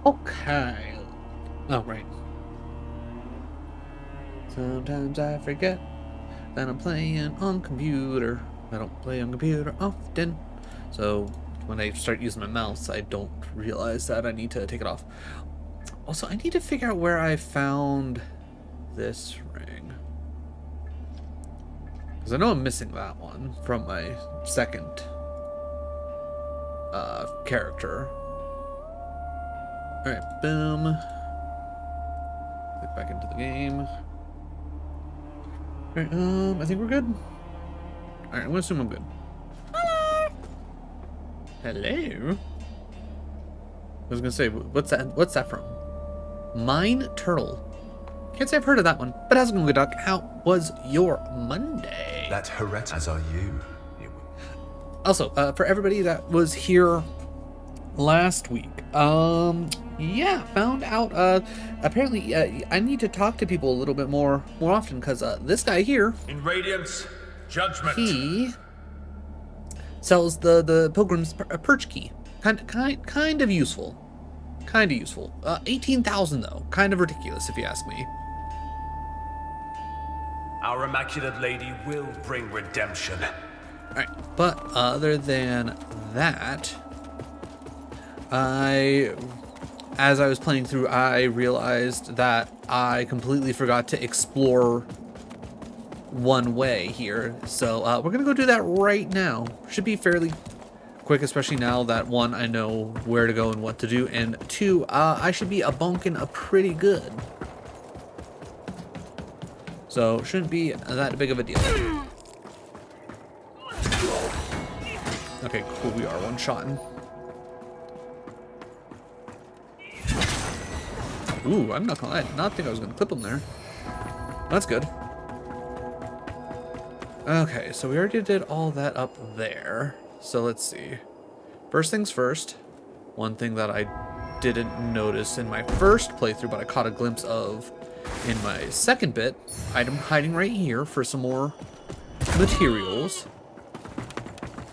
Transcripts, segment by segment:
Okay. Oh, right. Sometimes I forget that I'm playing on computer. I don't play on computer often. So when I start using my mouse, I don't realize that I need to take it off. Also, I need to figure out where I found this ring. Because I know I'm missing that one from my second character. Alright, boom. Click back into the game. Alright, I think we're good. Alright, I'm gonna assume I'm good. Hello? I was gonna say, what's that from? Mine Turtle. Can't say I've heard of that one. But how's it going, good Doc? How was your Monday? That Hereta, as are you. Also, for everybody that was here last week, yeah, found out, apparently, I need to talk to people a little bit more often, because, this guy here... In Radiance, Judgment. He sells the Pilgrim's Perch Key. Kind of useful. Kind of useful. 18,000, though. Kind of ridiculous, if you ask me. Our Immaculate Lady will bring redemption. Alright, but other than that, as I was playing through, I realized that I completely forgot to explore one way here. So we're gonna go do that right now. Should be fairly quick, especially now that one, I know where to go and what to do, and two, I should be bonking a pretty good. So shouldn't be that big of a deal. Okay, cool, we are one-shotting. Ooh, I'm not gonna lie, I did not think I was gonna clip him there. That's good. Okay, so we already did all that up there. So let's see. First things first, one thing that I didn't notice in my first playthrough, but I caught a glimpse of in my second bit, item hiding right here for some more materials.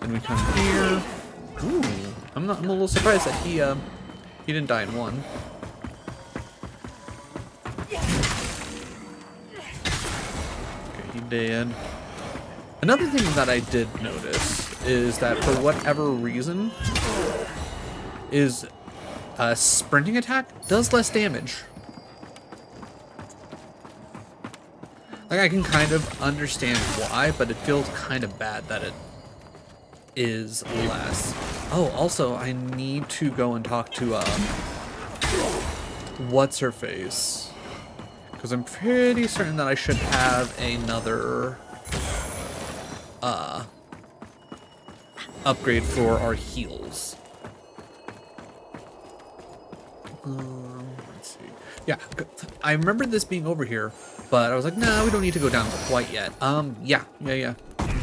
And we come here. Ooh, I'm a little surprised that he didn't die in one. Okay, he did. Another thing that I did notice is that for whatever reason, is a sprinting attack does less damage. Like, I can kind of understand why, but it feels kind of bad that it is less. Oh, also, I need to go and talk to, what's-her-face? Because I'm pretty certain that I should have another, upgrade for our heals. Let's see. Yeah, I remember this being over here, but I was like, nah, we don't need to go down quite yet. Yeah.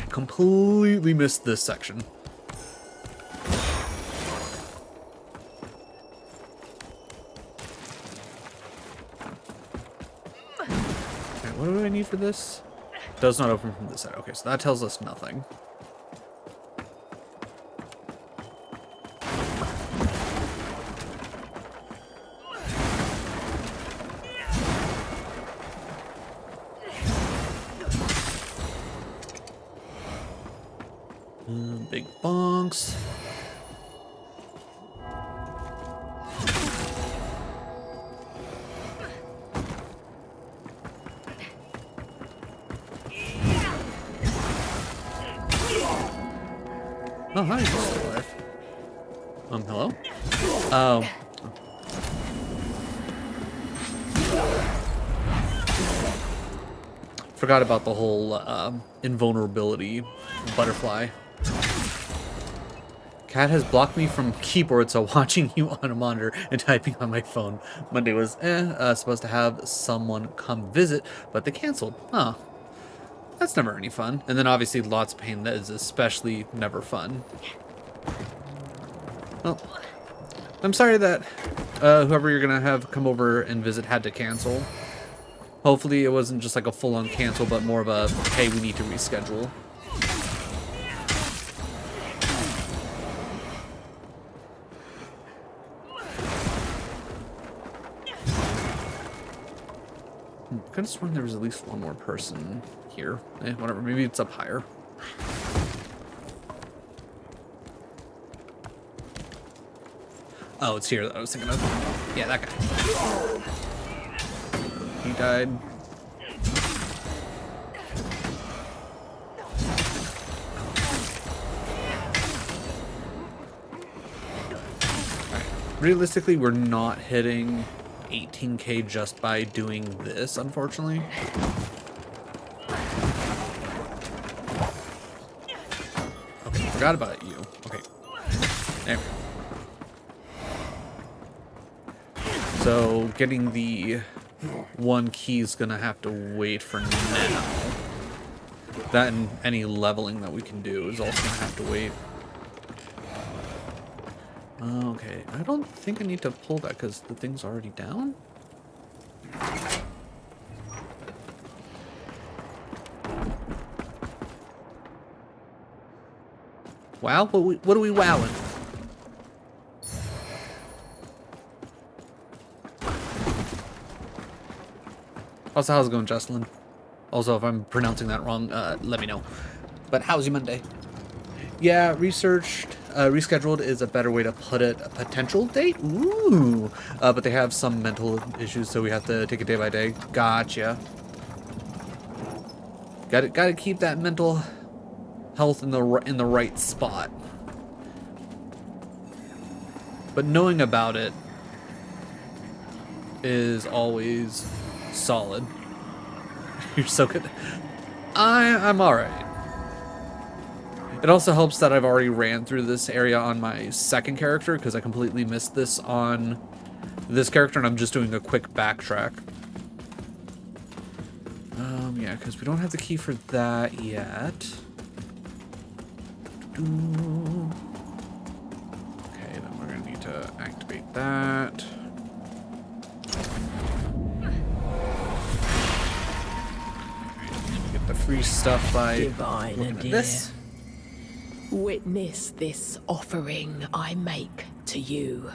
Completely missed this section. Okay, what do I need for this? Does not open from this side. Okay, so that tells us nothing. Big bonks. Oh, hi, you're still alive. Hello? Oh. Forgot about the whole invulnerability butterfly. Cat has blocked me from keyboard, so watching you on a monitor and typing on my phone. Monday was supposed to have someone come visit, but they canceled. Huh. That's never any fun. And then obviously lots of pain that is especially never fun. Well, I'm sorry that whoever you're gonna have come over and visit had to cancel. Hopefully it wasn't just like a full-on cancel, but more of a, hey, we need to reschedule. I could have sworn there was at least one more person here. Whatever, maybe it's up higher. Oh, it's here that I was thinking of. Yeah, that guy. He died. Alright. Realistically, we're not hitting 18k just by doing this, unfortunately. Okay, forgot about you. Okay. There we go. So, getting the one key is gonna have to wait for now. That and any leveling that we can do is also gonna have to wait. Okay, I don't think I need to pull that because the thing's already down. Wow, what are we wowing? Also, how's it going, Jocelyn? Also, if I'm pronouncing that wrong, let me know. But how's your Monday? Yeah, rescheduled is a better way to put it. A potential date? Ooh. But they have some mental issues, so we have to take it day by day. Gotcha. Gotta keep that mental health in the right spot. But knowing about it is always solid. You're so good. I'm alright. It also helps that I've already ran through this area on my second character because I completely missed this on this character and I'm just doing a quick backtrack. Yeah, because we don't have the key for that yet. Okay, then we're gonna need to activate that. Get the free stuff by Divine looking at dear. this. Witness this offering I make to you.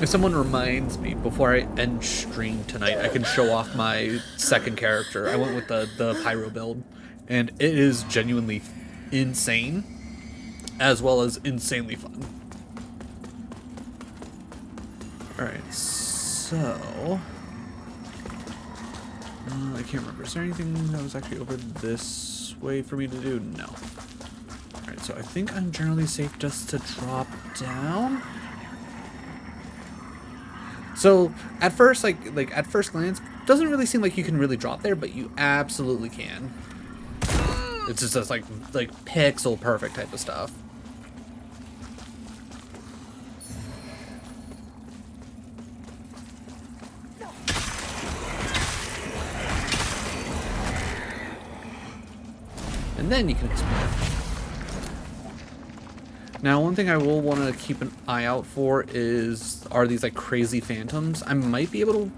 If someone reminds me before I end stream tonight, I can show off my second character. I went with the pyro build, and it is genuinely insane, as well as insanely fun. Alright, so... I can't remember. Is there anything that was actually over this way for me to do? No. Alright, so I think I'm generally safe just to drop down. So at first, like at first glance, doesn't really seem like you can really drop there, but you absolutely can. It's just this like pixel perfect type of stuff. And then you can explore. Now, one thing I will want to keep an eye out for are these like crazy phantoms. I might be able to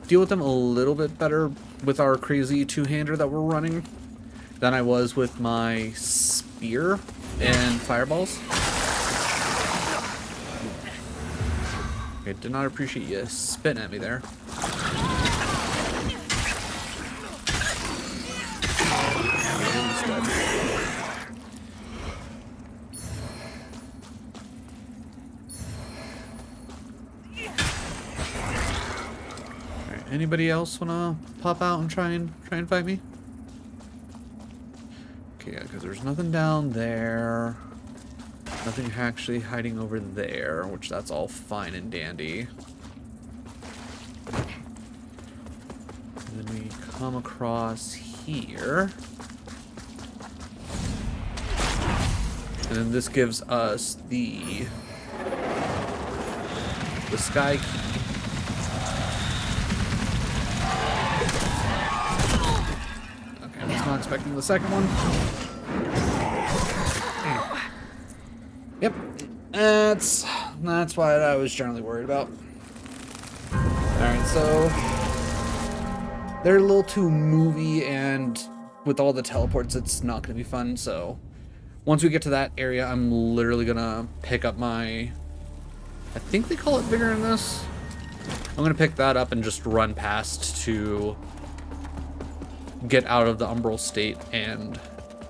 deal with them a little bit better with our crazy two-hander that we're running than I was with my spear and fireballs. Okay, did not appreciate you spitting at me there. Anybody else wanna pop out and try and fight me? Okay, yeah, because there's nothing down there. Nothing actually hiding over there, which that's all fine and dandy. And then we come across here. And then this gives us the sky key. Not expecting the second one. Yep, that's what I was generally worried about. Alright, so they're a little too movie, and with all the teleports it's not gonna be fun. So once we get to that area, I'm literally gonna pick up my, I think they call it vigor in this. I'm gonna pick that up and just run past to get out of the umbral state and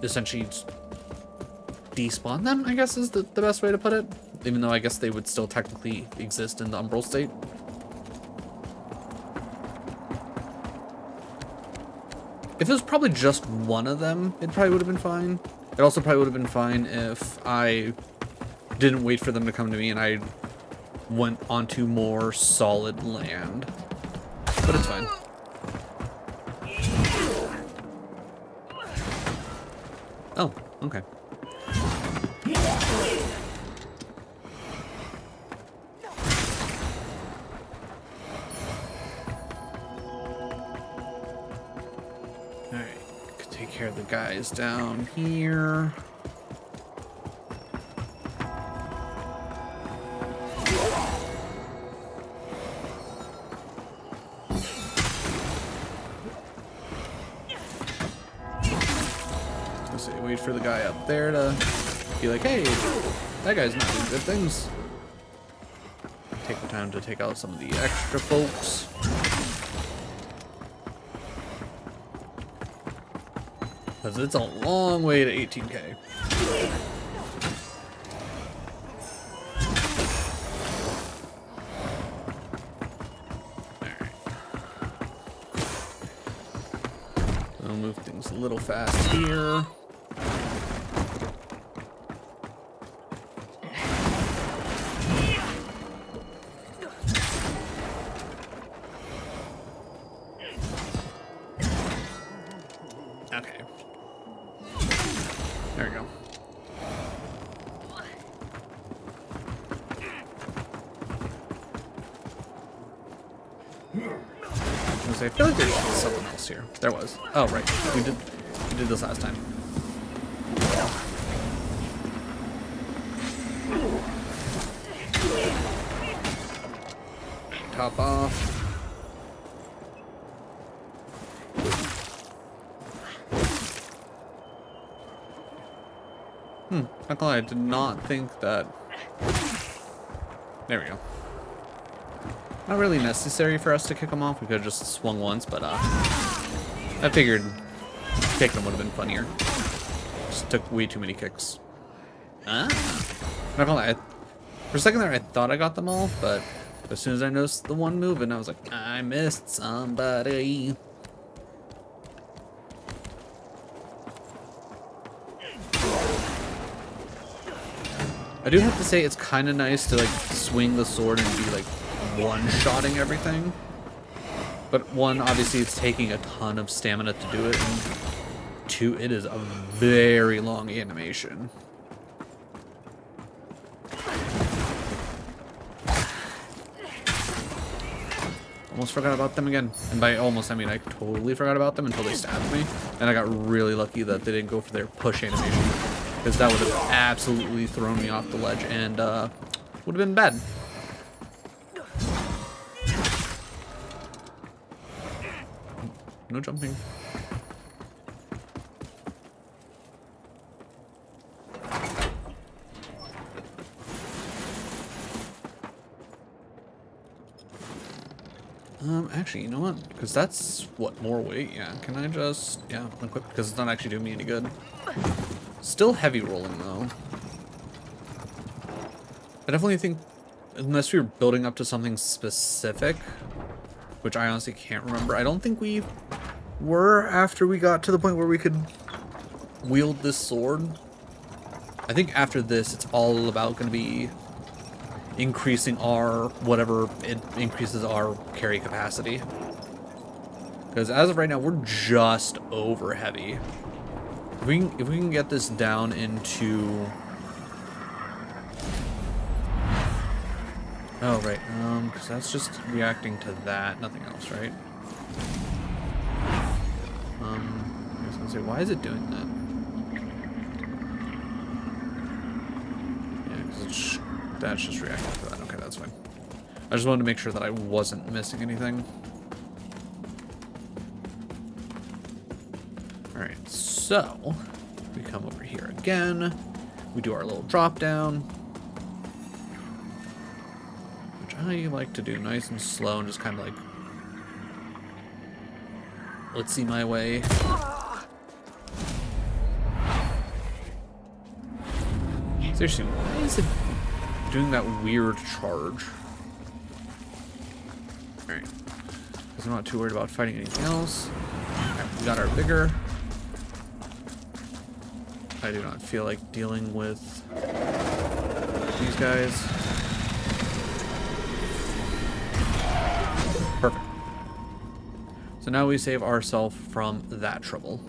essentially despawn them, I guess is the best way to put it. Even though I guess they would still technically exist in the umbral state. If it was probably just one of them, it probably would have been fine. It also probably would have been fine if I didn't wait for them to come to me and I went onto more solid land. But it's fine. Oh, okay. Alright, could take care of the guys down here. Wait for the guy up there to be like, hey, that guy's not doing good things. Take the time to take out some of the extra folks. Because it's a long way to 18k. Alright. I'll move things a little fast here. Okay. There we go. I feel like there's something else here. There was. Oh, right. We did this last time. hop off. Not gonna lie, I did not think that. There we go. Not really necessary for us to kick them off. We could have just swung once, but I figured kicking them would have been funnier. Just took way too many kicks. Not gonna lie, for a second there I thought I got them all, but as soon as I noticed the one moving, I was like, I missed somebody. I do have to say it's kind of nice to like swing the sword and be like one-shotting everything. But one, obviously it's taking a ton of stamina to do it, and two, it is a very long animation. Almost forgot about them again. And by almost, I mean I totally forgot about them until they stabbed me. And I got really lucky that they didn't go for their push animation, because that would have absolutely thrown me off the ledge and would have been bad. No jumping. Actually, you know what? Because that's what, more weight? Yeah. Can I just, yeah, equip? Because it's not actually doing me any good. Still heavy rolling though. I definitely think, unless we were building up to something specific, which I honestly can't remember. I don't think we were after we got to the point where we could wield this sword. I think after this, it's all about going to be increasing our, whatever it increases our carry capacity. Because as of right now, we're just over heavy. If we can get this down into... Oh, right. Because that's just reacting to that, nothing else, right? I was gonna say, why is it doing that? Yeah, because that's just reacting to that. Okay, that's fine. I just wanted to make sure that I wasn't missing anything. Alright, so we come over here again. We do our little drop down, which I like to do nice and slow and just kind of like, let's see my way. Seriously, why is it doing that weird charge? Alright. Because I'm not too worried about fighting anything else. Alright, we got our vigor. I do not feel like dealing with these guys. Perfect. So now we save ourselves from that trouble.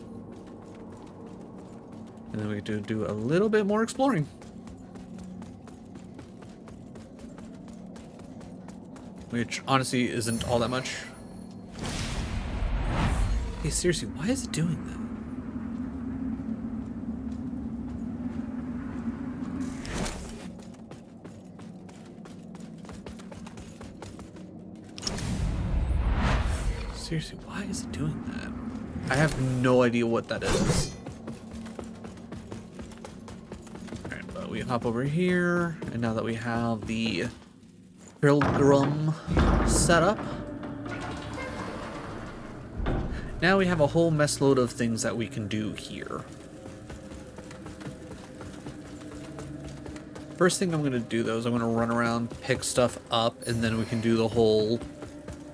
And then we get to do a little bit more exploring. Which honestly isn't all that much. Hey, seriously, why is it doing that? Seriously, why is it doing that? I have no idea what that is. Alright, but we hop over here, and now that we have the Pilgrim set up, now we have a whole mess load of things that we can do here. First thing I'm going to do though is I'm going to run around, pick stuff up, and then we can do the whole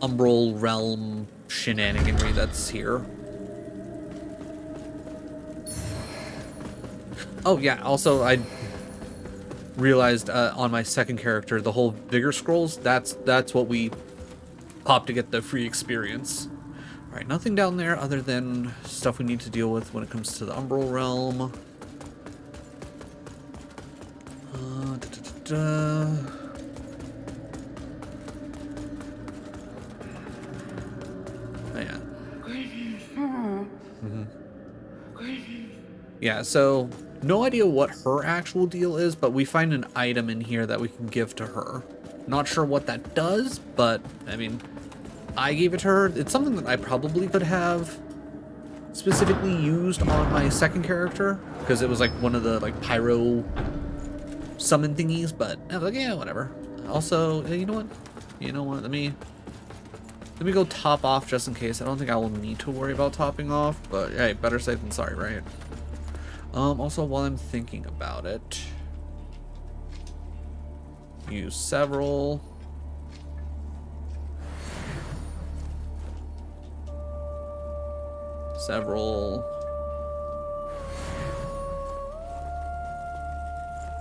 Umbral Realm shenaniganry that's here. Oh yeah, also I realized on my second character, the whole Vigor Scrolls, that's what we pop to get the free experience. Alright, nothing down there other than stuff we need to deal with when it comes to the Umbral Realm. Oh, yeah. Yeah, so no idea what her actual deal is, but we find an item in here that we can give to her. Not sure what that does, but I mean, I gave it to her. It's something that I probably could have specifically used on my second character, because it was like one of the like pyro summon thingies, but I was like, yeah, whatever. Also, you know what? Let me go top off just in case. I don't think I will need to worry about topping off, but hey, better safe than sorry, right? Also, while I'm thinking about it, use several.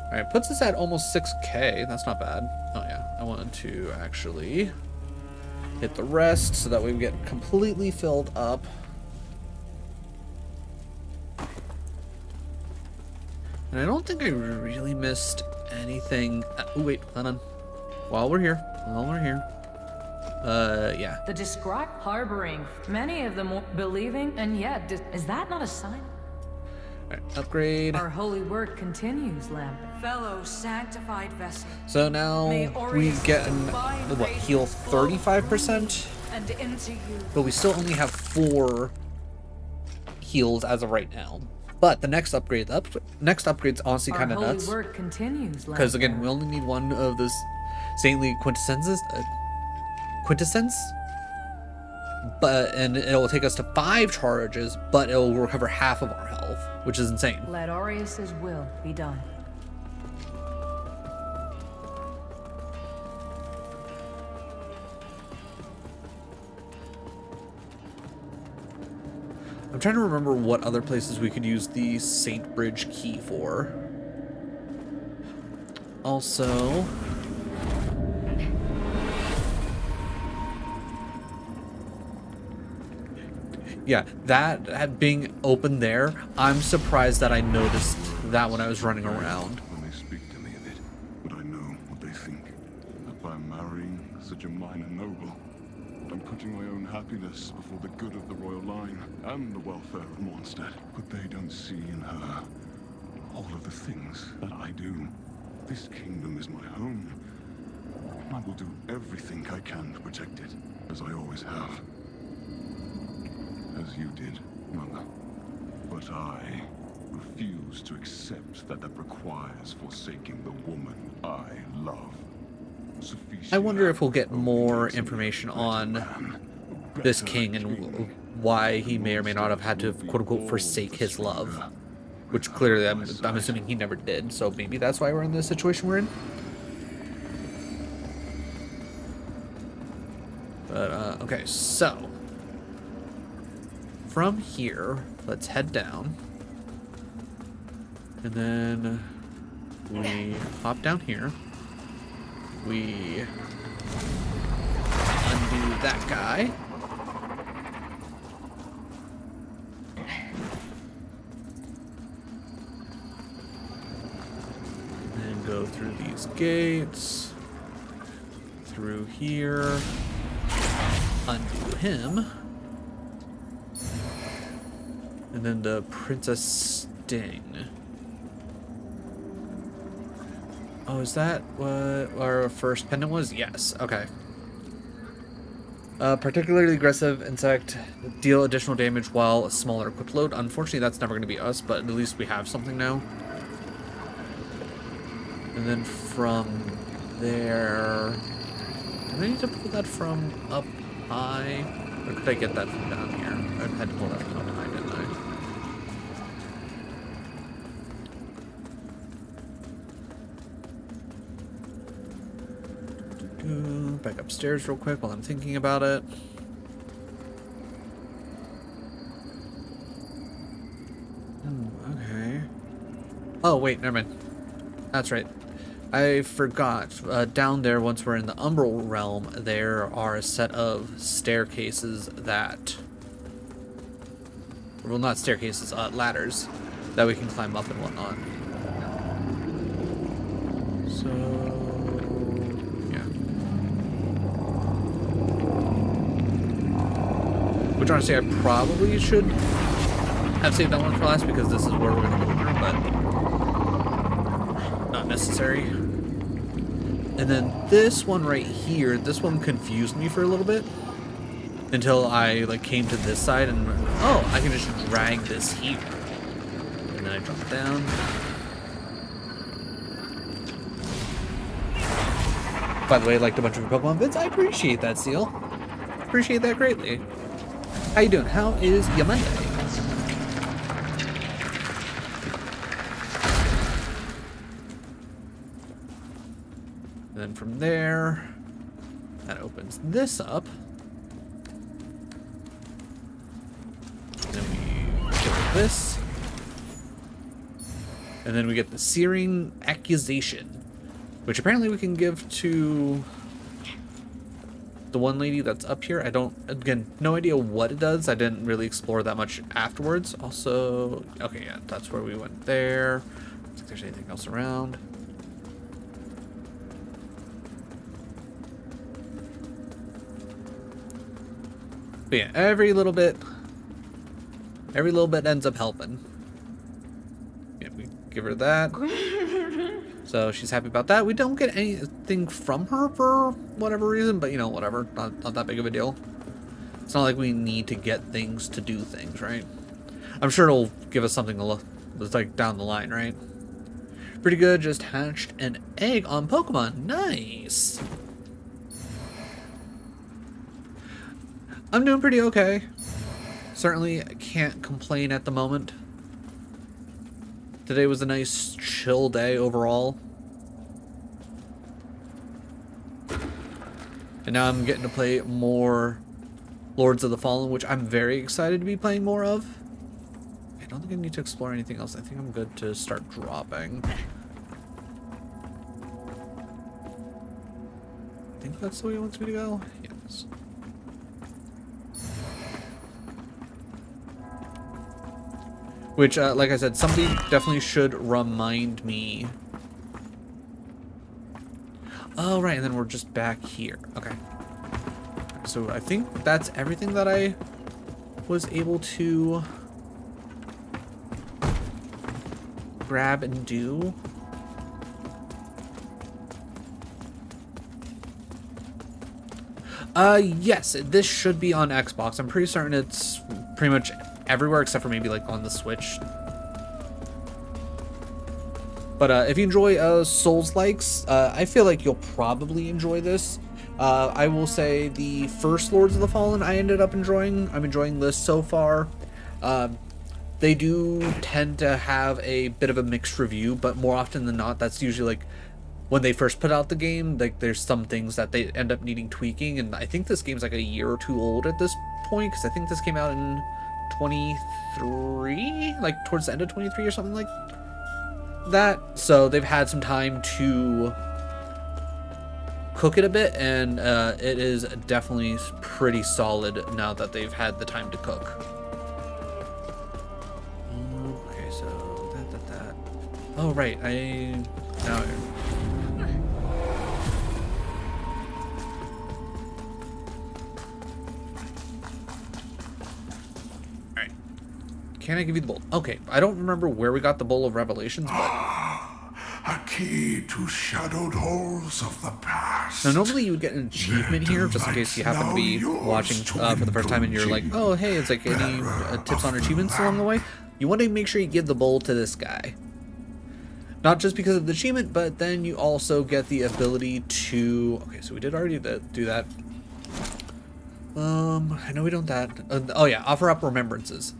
Alright, puts us at almost 6k. That's not bad. Oh yeah, I wanted to actually hit the rest so that way we get completely filled up. And I don't think I really missed anything. Oh wait, hold on. While we're here. Yeah. The described harboring, many of them believing, and yet, is that not a sign? Alright, upgrade. Our holy work continues, Lamb. Fellow sanctified vessel, So now we get what, heal 35%? and into you. But we still only have 4 heals as of right now. But the next upgrade, next upgrade's honestly kind of nuts. Our holy work continues, Lamb. Because again, we only need 1 of those saintly quintessences. And it'll take us to 5 charges, but it'll recover half of our health, which is insane. Let Aureus' will be done. I'm trying to remember what other places we could use the Saint Bridge key for. Also, yeah, that being open there, I'm surprised that I noticed that when I was running around. When they speak to me of it, would I know what they think? That by marrying such a minor noble, I'm putting my own happiness before the good of the royal line and the welfare of Mondstadt. But they don't see in her all of the things that I do. This kingdom is my home. I will do everything I can to protect it, as I always have. As you did, Mother. But I refuse to accept that requires forsaking the woman I love. I wonder if we'll get more information on this king and why he may or may not have had to quote-unquote forsake his love. Which clearly I'm assuming he never did, so maybe that's why we're in the situation we're in. But, okay, so from here, let's head down. And then we hop down here. We undo that guy. And go through these gates. Through here. Undo him. And then the Princess Sting. Oh, is that what our first pendant was? Yes, okay. Particularly aggressive insect, deal additional damage while a smaller equip load. Unfortunately, that's never going to be us, but at least we have something now. And then from there... Do I need to pull that from up high? Or could I get that from down here? I had to pull that from up high, didn't I? Back upstairs real quick while I'm thinking about it. Okay. Oh, wait, never mind. That's right. I forgot. Down there, once we're in the Umbral Realm, there are a set of staircases that... Well, not staircases, ladders that we can climb up and whatnot. So... Which honestly I probably should have saved that one for last because this is where we're going to go through, but not necessary. And then this one right here, this one confused me for a little bit. Until I like came to this side and, oh, I can just drag this here. And then I drop down. By the way, I liked a bunch of your Pokemon vids. I appreciate that, Seal. Appreciate that greatly. How you doing? How is your Monday? And then from there, that opens this up. And then we get this. And then we get the Searing Accusation, which apparently we can give to the one lady that's up here. I don't, again, no idea what it does. I didn't really explore that much afterwards. Also, okay, yeah, that's where we went there. I don't think there's anything else around. But yeah, every little bit ends up helping. Yeah, we give her that. So she's happy about that. We don't get anything from her for whatever reason, but you know, whatever. Not that big of a deal. It's not like we need to get things to do things, right? I'm sure it'll give us something to look, like down the line, right? Pretty good. Just hatched an egg on Pokemon. Nice. I'm doing pretty okay. Certainly can't complain at the moment. Today was a nice chill day overall. And now I'm getting to play more Lords of the Fallen, which I'm very excited to be playing more of. I don't think I need to explore anything else. I think I'm good to start dropping. I think that's the way he wants me to go. Yes. Which, like I said, somebody definitely should remind me. Oh, right, and then we're just back here. Okay. So I think that's everything that I was able to grab and do. Yes, this should be on Xbox. I'm pretty certain it's pretty much everywhere except for maybe like on the Switch. But if you enjoy Souls-likes, I feel like you'll probably enjoy this. I will say the first Lords of the Fallen I ended up enjoying. I'm enjoying this so far. They do tend to have a bit of a mixed review, but more often than not, that's usually like when they first put out the game, like there's some things that they end up needing tweaking. And I think this game's like a year or two old at this point, because I think this came out in 23, like towards the end of 23 or something like that. So they've had some time to cook it a bit, and it is definitely pretty solid now that they've had the time to cook. Okay, so that. Oh right, now. Can I give you the bowl? Okay, I don't remember where we got the Bowl of Revelations, but... A key to shadowed halls of the past. Now, normally you would get an achievement here, just in case you happen to be watching for the first time and you're like, oh, hey, it's like any tips on achievements along the way. You want to make sure you give the bowl to this guy. Not just because of the achievement, but then you also get the ability to... Okay, so we did already do that. I know we don't that. Oh yeah, offer up remembrances.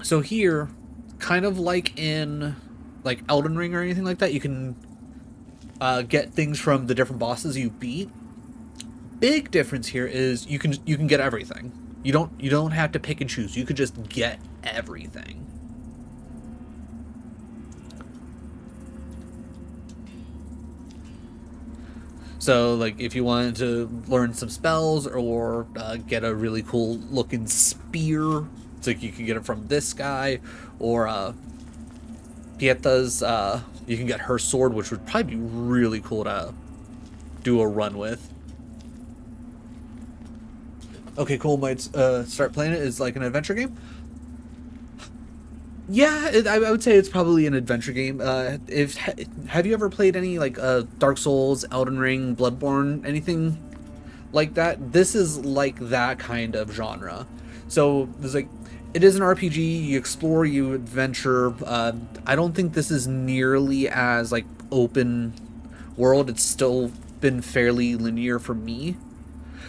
So here, kind of like in like Elden Ring or anything like that, you can get things from the different bosses you beat. Big difference here is you can get everything. You don't have to pick and choose. You could just get everything. So like if you wanted to learn some spells or get a really cool looking spear, it's like you can get it from this guy, or Pieta's, you can get her sword, which would probably be really cool to do a run with. Okay, cool. Might start playing it. It's like an adventure game. Yeah, I would say it's probably an adventure game. If have you ever played any like Dark Souls, Elden Ring, Bloodborne, anything like that? This is like that kind of genre. So there's like, it is an RPG. You explore, you adventure. I don't think this is nearly as like open world. It's still been fairly linear for me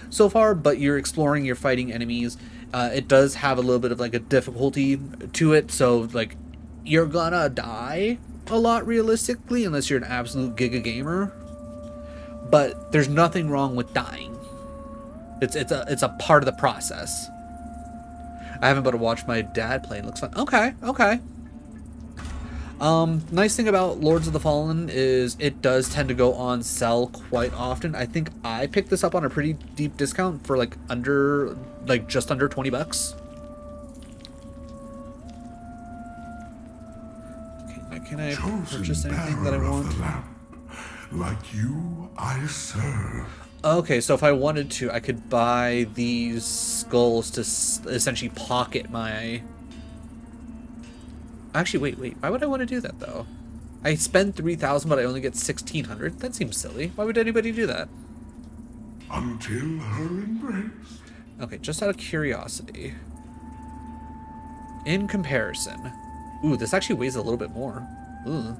so far, but you're exploring, you're fighting enemies. It does have a little bit of like a difficulty to it, so like you're gonna die a lot realistically unless you're an absolute giga gamer. But there's nothing wrong with dying. It's a part of the process. I haven't but to watch my dad play. It looks fun. Okay. Nice thing about Lords of the Fallen is it does tend to go on sale quite often. I think I picked this up on a pretty deep discount for like just under 20 bucks. Okay, can I purchase anything that I want? Like you, I serve. Okay, so if I wanted to, I could buy these skulls to essentially pocket my... Actually, wait. Why would I want to do that, though? I spend 3,000, but I only get 1,600? That seems silly. Why would anybody do that? Until her embrace. Okay, just out of curiosity. In comparison. Ooh, this actually weighs a little bit more. Ooh.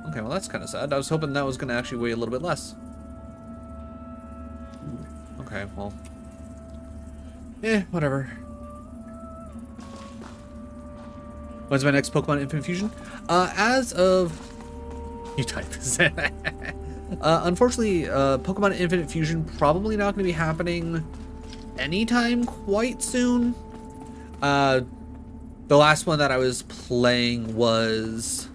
Okay, well that's kind of sad. I was hoping that was going to actually weigh a little bit less. Okay, well. Whatever. When's my next Pokemon Infinite Fusion? As of... You type this. Unfortunately, Pokemon Infinite Fusion probably not going to be happening anytime quite soon. The last one that I was playing was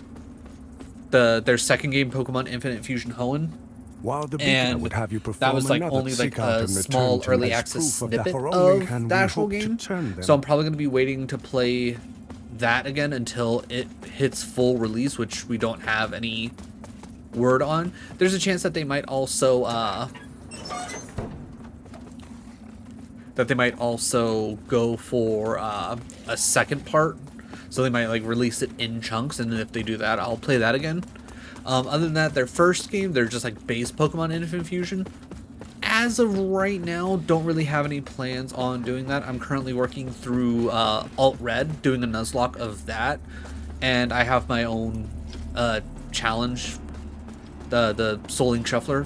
their second game, Pokemon Infinite Fusion Hoenn. While the beacon would have you perform that was like another only like seek out a and small return to early as access proof of the snippet heroic of and the we actual hope to game. turn them. So I'm probably going to be waiting to play that again until it hits full release, which we don't have any word on. There's a chance that they might also go for a second part. So they might like release it in chunks, and then if they do that, I'll play that again. Other than that, their first game, they're just like base Pokemon Infinite Fusion. As of right now, don't really have any plans on doing that. I'm currently working through Alt Red, doing a Nuzlocke of that, and I have my own challenge, the Soling Shuffler.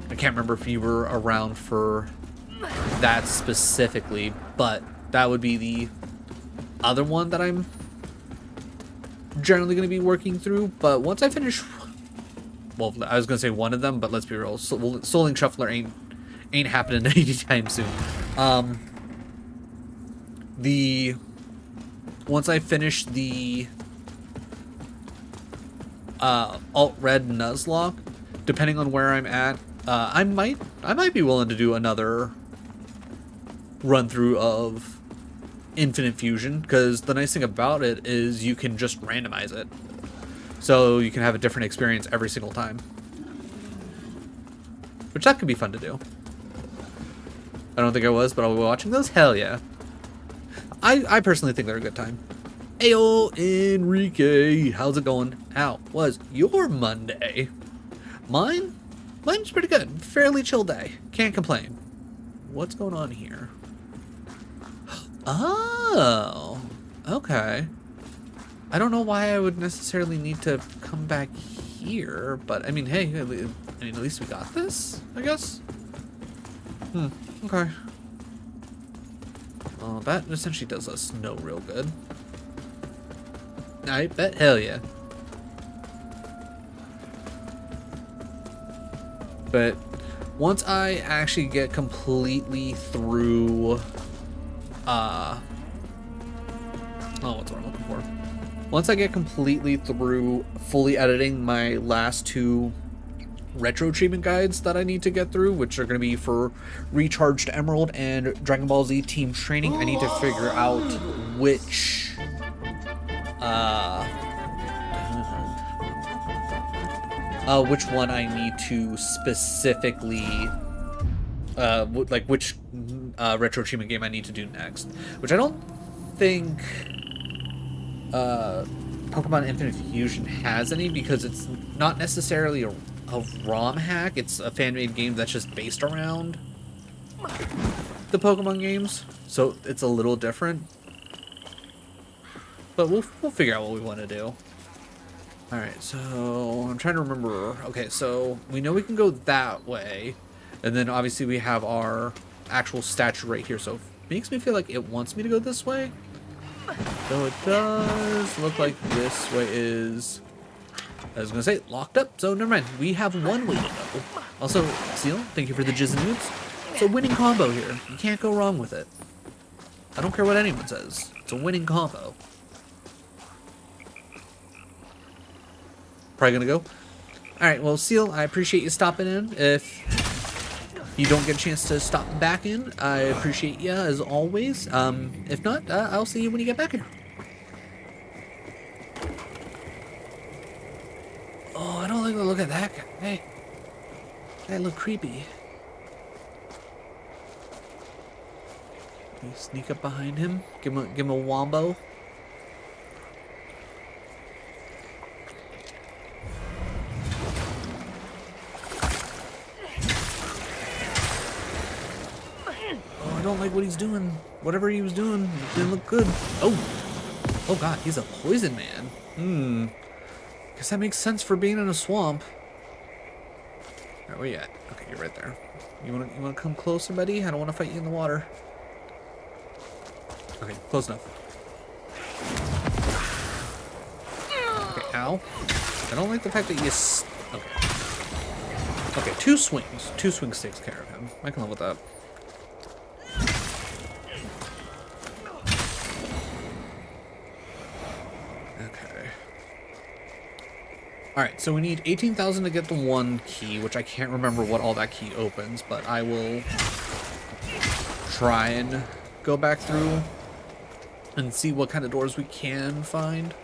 I can't remember if you were around for that specifically, but that would be the other one that I'm generally going to be working through. But once I finish, well, I was going to say one of them, but let's be real, Soling Shuffler ain't happening anytime soon. Once I finish the Alt Red Nuzlocke, depending on where I'm at, I might be willing to do another run through of Infinite Fusion, because the nice thing about it is you can just randomize it, so you can have a different experience every single time, which that could be fun to do. I don't think I was, but I'll be watching those. Hell yeah. I personally think they're a good time. Ayo, Enrique, how's it going? How was your Monday? Mine's pretty good. Fairly chill day. Can't complain. What's going on here? Oh, okay. I don't know why I would necessarily need to come back here, but I mean, hey, at least we got this, I guess. Okay. Oh, that essentially does us no real good. I bet, hell yeah. But once I actually get completely through, what's what I'm looking for? Once I get completely through fully editing my last two retro treatment guides that I need to get through, which are going to be for Recharged Emerald and Dragon Ball Z Team Training, I need to figure out which one I need to specifically like which retro achievement game I need to do next, which I don't think Pokemon Infinite Fusion has any, because it's not necessarily a ROM hack. It's a fan-made game that's just based around the Pokemon games, so it's a little different. But we'll figure out what we want to do. All right, so I'm trying to remember. Okay, so we know we can go that way, and then obviously we have our actual statue right here. So it makes me feel like it wants me to go this way. So it does look like this way is, I was gonna say, locked up. So never mind. We have one way to go. Also, Seal, thank you for the jizz and moods. It's a winning combo here. You can't go wrong with it. I don't care what anyone says. It's a winning combo. Probably gonna go. All right. Well, Seal, I appreciate you stopping in. If you don't get a chance to stop back in, I appreciate you as always. If not, I'll see you when you get back here. Oh, I don't like the look at that guy. Hey, that look creepy. Can you sneak up behind him? Give him a wombo. I don't like what he's doing. Whatever he was doing didn't look good. Oh god, he's a poison man. Guess that makes sense for being in a swamp. Alright, where you at? Okay, you're right there. You wanna come closer, buddy? I don't wanna fight you in the water. Okay, close enough. Okay, ow. I don't like the fact that you okay. Okay, two swings. Two swings takes care of him. I can live with that. Alright, so we need 18,000 to get the one key, which I can't remember what all that key opens, but I will try and go back through and see what kind of doors we can find.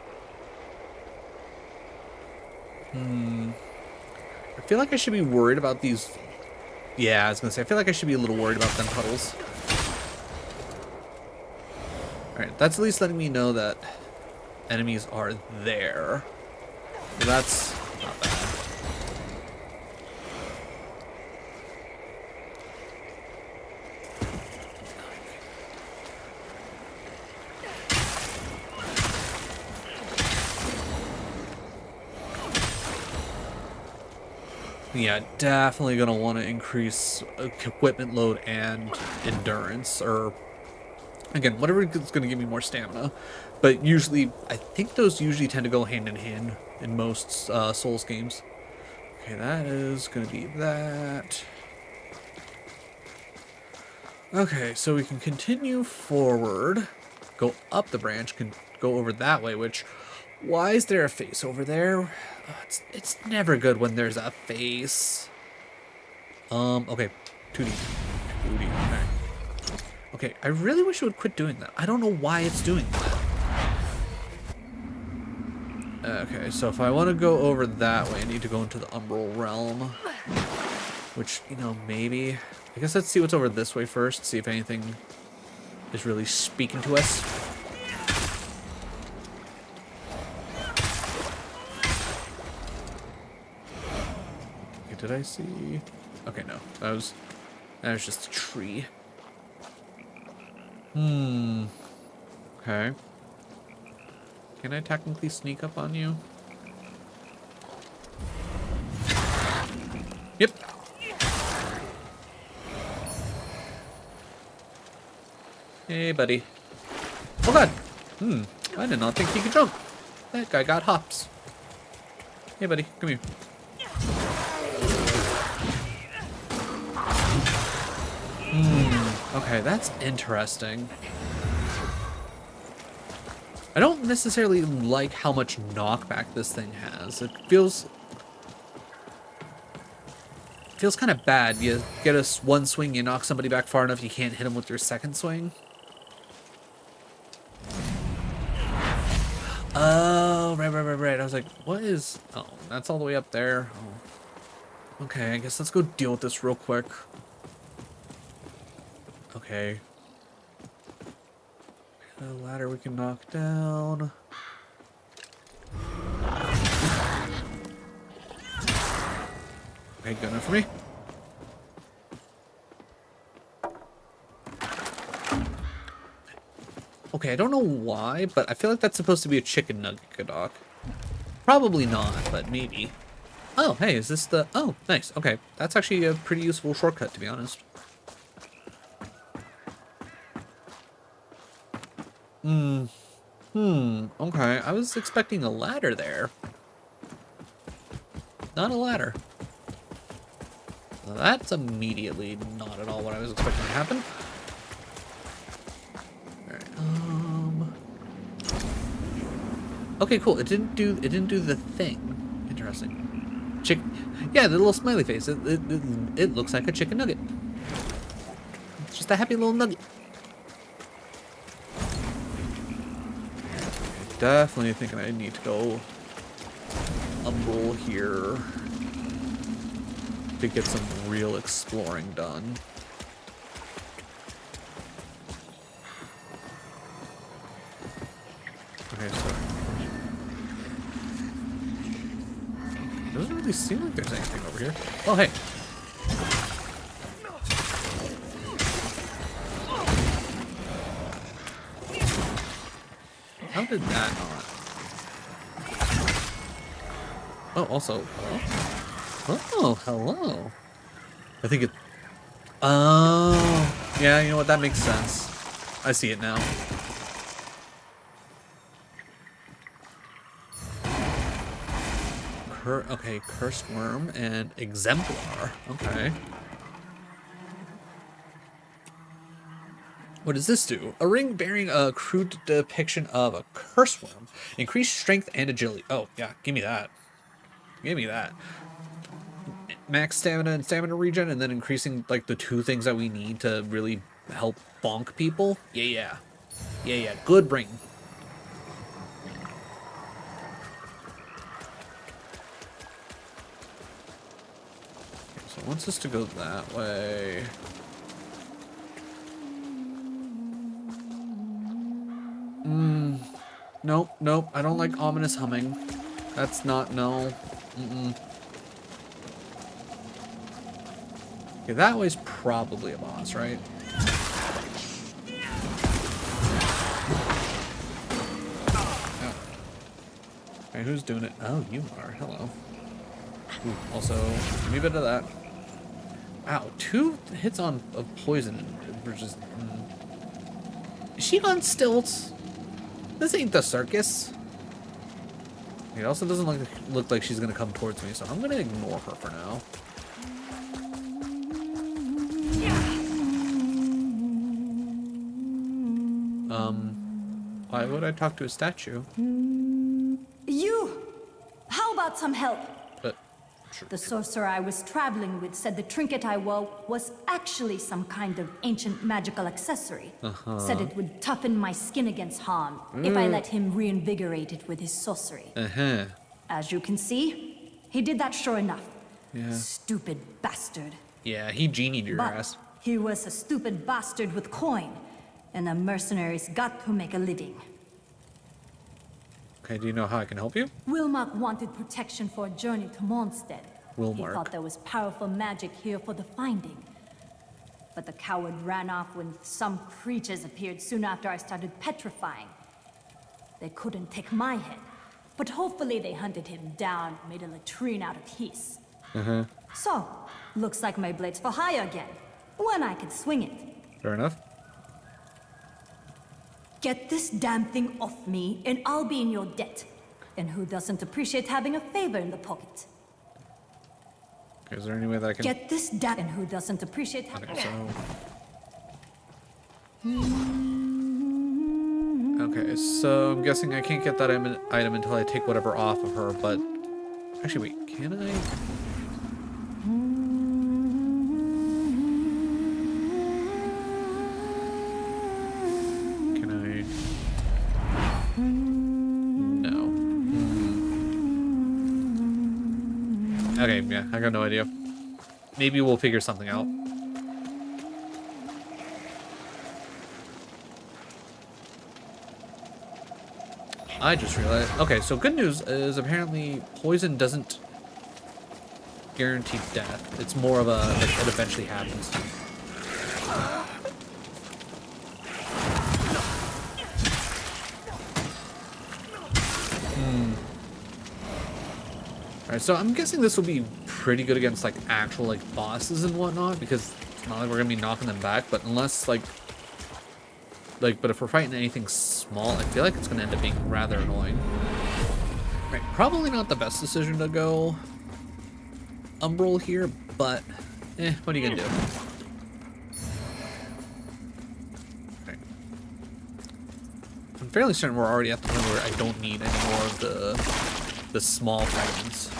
I feel like I should be worried about these. Yeah, I was gonna say, I feel like I should be a little worried about them puddles. Alright, that's at least letting me know that enemies are there. So that's not bad. Yeah, definitely gonna want to increase equipment load and endurance, or again, whatever is gonna give me more stamina. But usually, I think those usually tend to go hand in hand in most Souls games. Okay, that is gonna be that. Okay, so we can continue forward, go up the branch, can go over that way, which, why is there a face over there? It's never good when there's a face. Okay, 2D. Alright. Okay, I really wish it would quit doing that. I don't know why it's doing that. Okay, so if I want to go over that way, I need to go into the Umbral Realm. Which, you know, maybe. I guess let's see what's over this way first, see if anything is really speaking to us. Okay, did I see? Okay, no. That was just a tree. Okay. Can I technically sneak up on you? Yep. Hey, buddy. Oh god. I did not think he could jump. That guy got hops. Hey, buddy. Come here. Okay, that's interesting. I don't necessarily like how much knockback this thing has. It feels kind of bad. You get one swing, you knock somebody back far enough, you can't hit them with your second swing. Oh, right. I was like, what is... Oh, that's all the way up there. Oh. Okay, I guess let's go deal with this real quick. Okay. A ladder we can knock down. Okay, good enough for me. Okay, I don't know why, but I feel like that's supposed to be a chicken nugget, Doc. Probably not, but maybe. Oh, hey, is this the... Oh, nice. Okay, that's actually a pretty useful shortcut, to be honest. Okay, I was expecting a ladder there. Not a ladder. That's immediately not at all what I was expecting to happen. Alright, okay, cool. It didn't do the thing. Interesting. Yeah, the little smiley face. It looks like a chicken nugget. It's just a happy little nugget. Definitely thinking I need to go Umbral here to get some real exploring done. Okay, so doesn't really seem like there's anything over here. Oh, hey. How did that not? Oh, also, oh, hello. I think it. Oh, yeah. You know what? That makes sense. I see it now. Okay, Cursed Worm and Exemplar. Okay. What does this do? A ring bearing a crude depiction of a Cursed Worm. Increased strength and agility. Oh, yeah, give me that. Give me that. Max stamina and stamina regen, and then increasing, like, the two things that we need to really help bonk people. Yeah. Good ring. So it wants us to go that way. Nope. I don't like ominous humming. That's not, no. Okay, that way's probably a boss, right? Oh. Okay, who's doing it? Oh, you are. Hello. Ooh, also, give me a bit of that. Wow, 2 hits on of poison versus. Is she on stilts? This ain't the circus. It also doesn't look like she's gonna come towards me, so I'm gonna ignore her for now. Why would I talk to a statue? You! How about some help? Sure. The sorcerer I was traveling with said the trinket I wore was actually some kind of ancient magical accessory. Said it would toughen my skin against harm if I let him reinvigorate it with his sorcery. As you can see, he did that sure enough. Yeah. Stupid bastard. Yeah, he genied your But ass. he was a stupid bastard with coin, and the mercenaries got to make a living. Okay, do you know how I can help you? Wilmark wanted protection for a journey to Mondstadt. He Wilmark. thought there was powerful magic here for the finding. But the coward ran off when some creatures appeared soon after I started petrifying. They couldn't take my head, but hopefully they hunted him down, made a latrine out of his. So, looks like my blade's for hire again, when I can swing it. Fair enough. Get this damn thing off me, and I'll be in your debt. And who doesn't appreciate having a favor in the pocket? Okay, is there any way that I can... Get this damn... And who doesn't appreciate having... Okay, so... Okay, so I'm guessing I can't get that item until I take whatever off of her, but... Actually, wait, can I... Okay, yeah, I got no idea. Maybe we'll figure something out. I just realized... Okay, so good news is apparently poison doesn't guaranteed death. It's more of a, like, it eventually happens. Alright, so I'm guessing this will be pretty good against, like, actual, like, bosses and whatnot, because it's not like we're gonna be knocking them back, but unless, like, but if we're fighting anything small, I feel like it's gonna end up being rather annoying. Right, probably not the best decision to go Umbral here, but, what are you gonna do? Okay. I'm fairly certain we're already at the point where I don't need any more of the small fragments.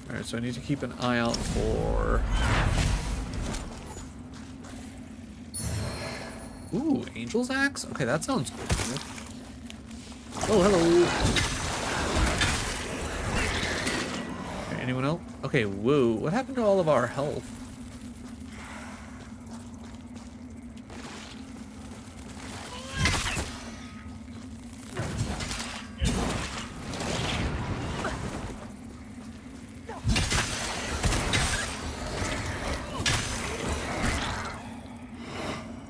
Alright, so I need to keep an eye out for... Ooh, Angel's Axe? Okay, that sounds cool. Oh, hello! Okay, anyone else? Okay, whoa, what happened to all of our health?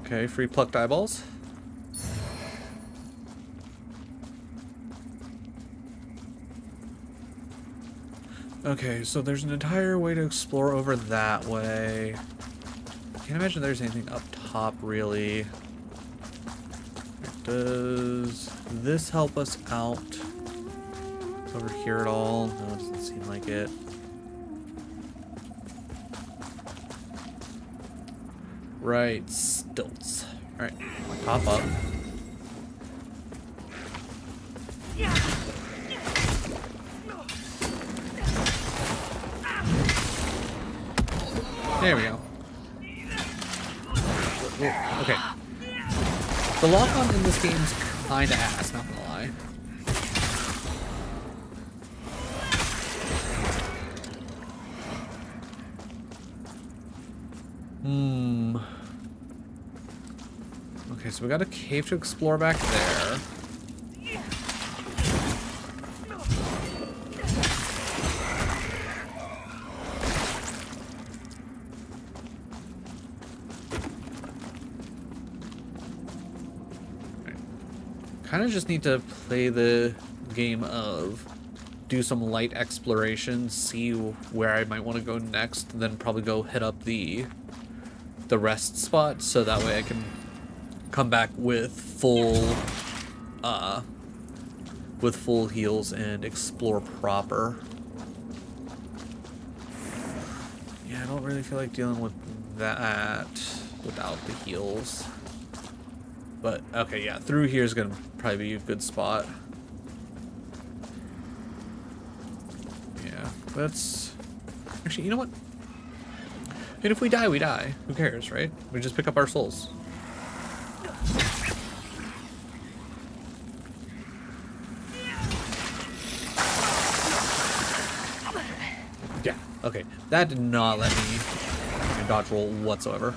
Okay, free plucked eyeballs. Okay, so there's an entire way to explore over that way. Can't imagine there's anything up top, really. Does this help us out over here at all? No, it doesn't seem like it. Right, stilts. Alright, pop up. There we go. Okay. The lock-on in this game's kinda ass, not gonna lie. Okay, so we got a cave to explore back there. Kind of just need to play the game of do some light exploration, see where I might want to go next, then probably go hit up the rest spot, so that way I can come back with full heals and explore proper. Yeah, I don't really feel like dealing with that without the heals. But okay, yeah, through here is gonna probably be a good spot. Yeah, let's actually, you know what? And if we die, we die. Who cares, right? We just pick up our souls. Yeah, okay. That did not let me dodge roll whatsoever.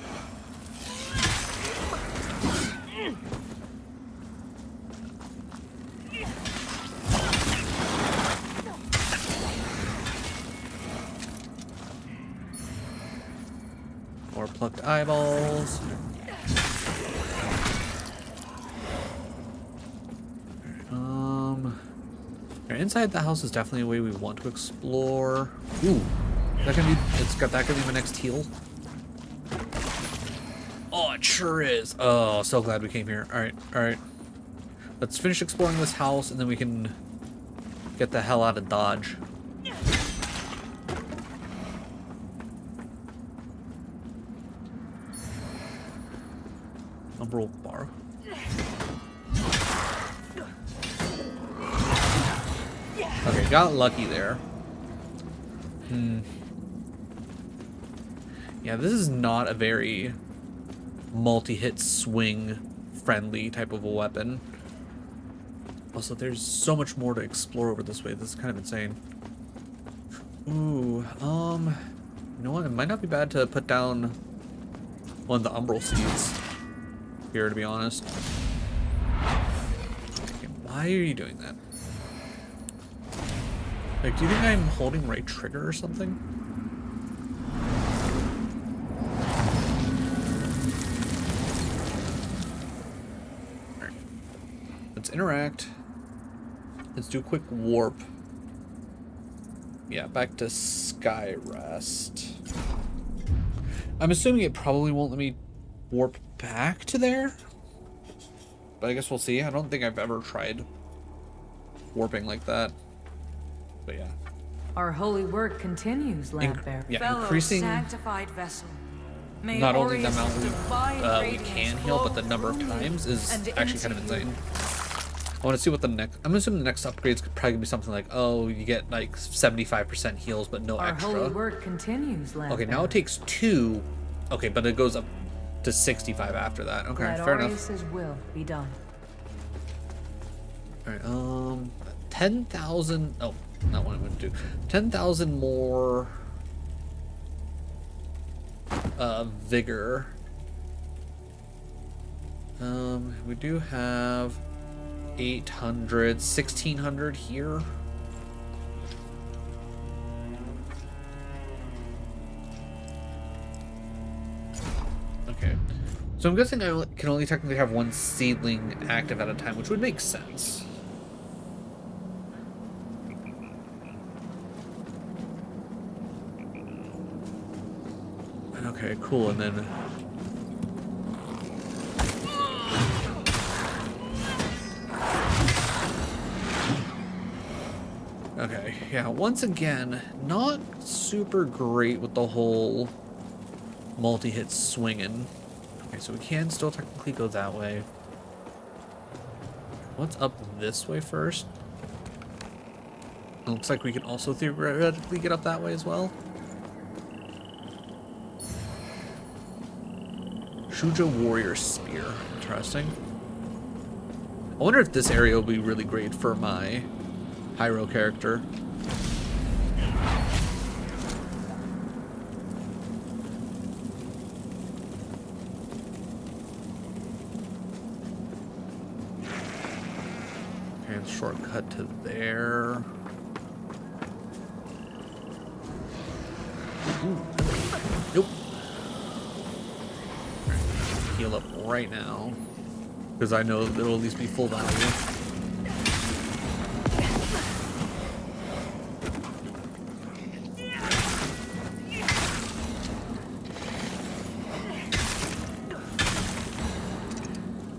More plucked eyeballs. Inside the house is definitely a way we want to explore. Ooh, that can be. That could be my next heal. Oh, it sure is. Oh, so glad we came here. All right, all right. Let's finish exploring this house, and then we can get the hell out of Dodge. Umbral bar. Okay, got lucky there. Yeah, this is not a very multi-hit swing friendly type of a weapon. Also, there's so much more to explore over this way. This is kind of insane. Ooh, you know what? It might not be bad to put down one of the Umbral seeds here, to be honest. Okay, Why are you doing that? Like, do you think I'm holding right trigger or something? Alright. Let's interact. Let's do a quick warp. Yeah, back to Skyrest. I'm assuming it probably won't let me warp back to there. But I guess we'll see. I don't think I've ever tried warping like that. But yeah. Our holy work continues, Lampbearer. Yeah, Fellow increasing sanctified vessel. May not only the Aureus' amount divine we radiance can heal, but the flow number of through you times is and actually kind of into you. insane. I want to see what the next... I'm assuming the next upgrades could probably be something like, oh, you get like 75% heals, but no Our extra. holy work continues, Lampbearer. Okay, now it takes 2. Okay, but it goes up to 65 after that. Okay, Let fair enough. Aureus' will be done. Alright, 10,000... Oh, not what I want to do. 10,000 more... vigor. We do have 800, 1,600 here. Okay. So I'm guessing I can only technically have one seedling active at a time, which would make sense. Okay, cool, and then... Okay, yeah, once again, not super great with the whole multi-hit swinging. Okay, so we can still technically go that way. What's up this way first? It looks like we can also theoretically get up that way as well. Shuja Warrior Spear. Interesting. I wonder if this area will be really great for my Hyro character. Okay, shortcut to there. Ooh. Nope. Heal up right now, because I know it'll at least be full value.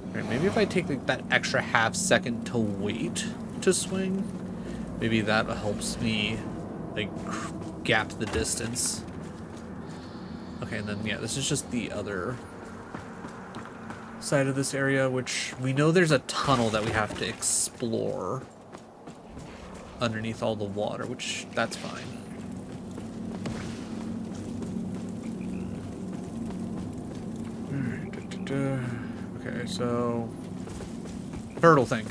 Okay, maybe if I take like that extra half second to wait to swing, maybe that helps me like gap the distance. Okay, and then yeah, this is just the other side of this area, which we know there's a tunnel that we have to explore underneath all the water, which that's fine. Okay, so turtle thing.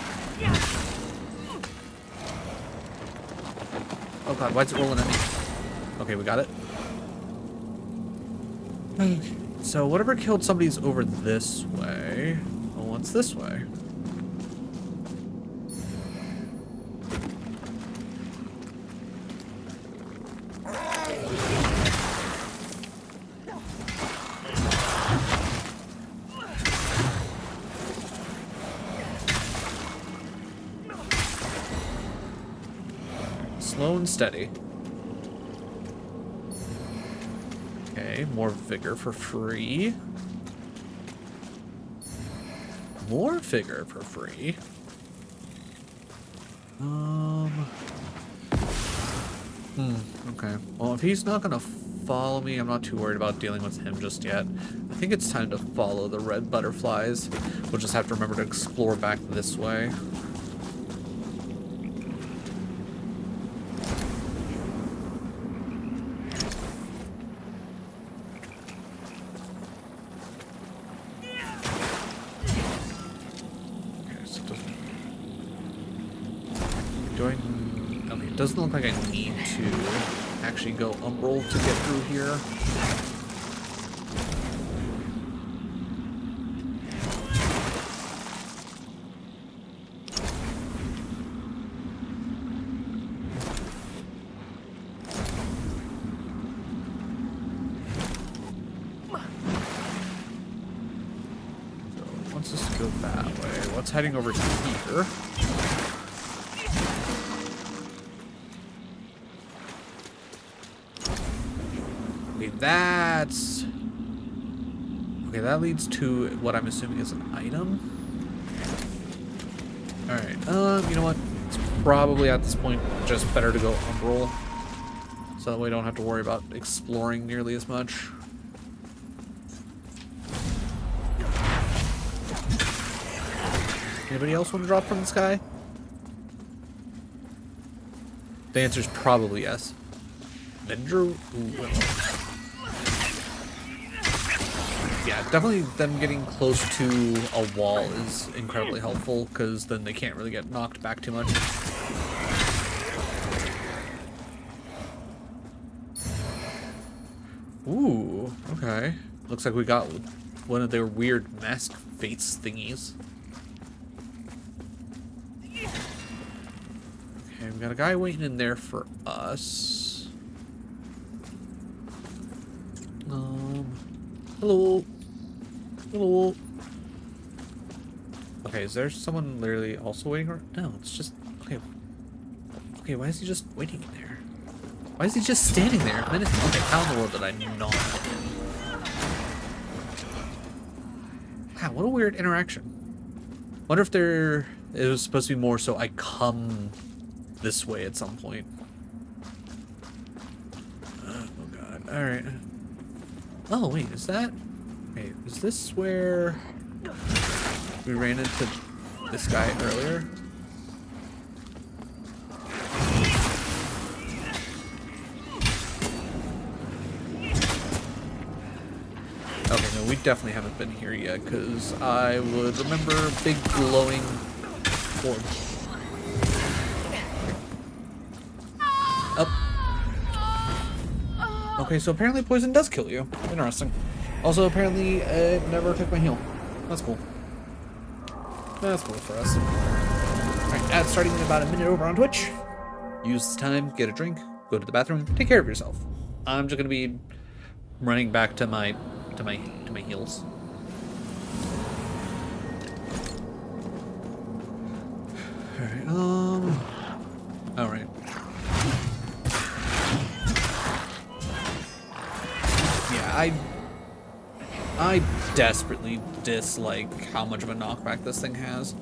Oh god, why is it rolling at me? Okay, we got it. So whatever killed somebody's over this way. Well, what's this way? Slow and steady. Okay, more vigor for free. More vigor for free. Okay. Well, if he's not gonna follow me, I'm not too worried about dealing with him just yet. I think it's time to follow the red butterflies. We'll just have to remember to explore back this way. Okay, it doesn't look like I need to actually go umbral to get through here. let's just go that way. What's heading over to here? Okay, that's... Okay, that leads to what I'm assuming is an item. Alright, you know what? It's probably at this point just better to go umbral. So that we don't have to worry about exploring nearly as much. Anybody else want to drop from the sky? The answer is probably yes. Vendor? Yeah, definitely them getting close to a wall is incredibly helpful, because then they can't really get knocked back too much. Ooh, okay. Looks like we got one of their weird mask fates thingies. Okay, we got a guy waiting in there for us. Hello. Hello. Okay, is there someone literally also waiting around? No, it's just... Okay. Okay, why is he just waiting in there? Why is he just standing there? Okay, how in the world did I not? Wow, what a weird interaction. Wonder if there... It was supposed to be more so I come this way at some point. Oh god, alright. Oh wait, is that... Wait, is this where we ran into this guy earlier? Okay, no, we definitely haven't been here yet, because I would remember big glowing orb. Up. Okay, so apparently poison does kill you. Interesting. Also, apparently, it never took my heal. That's cool. That's cool for us. Alright, ad starting in about a minute over on Twitch. Use this time, get a drink, go to the bathroom, take care of yourself. I'm just gonna be running back to my heals. Alright, alright. Yeah, I desperately dislike how much of a knockback this thing has.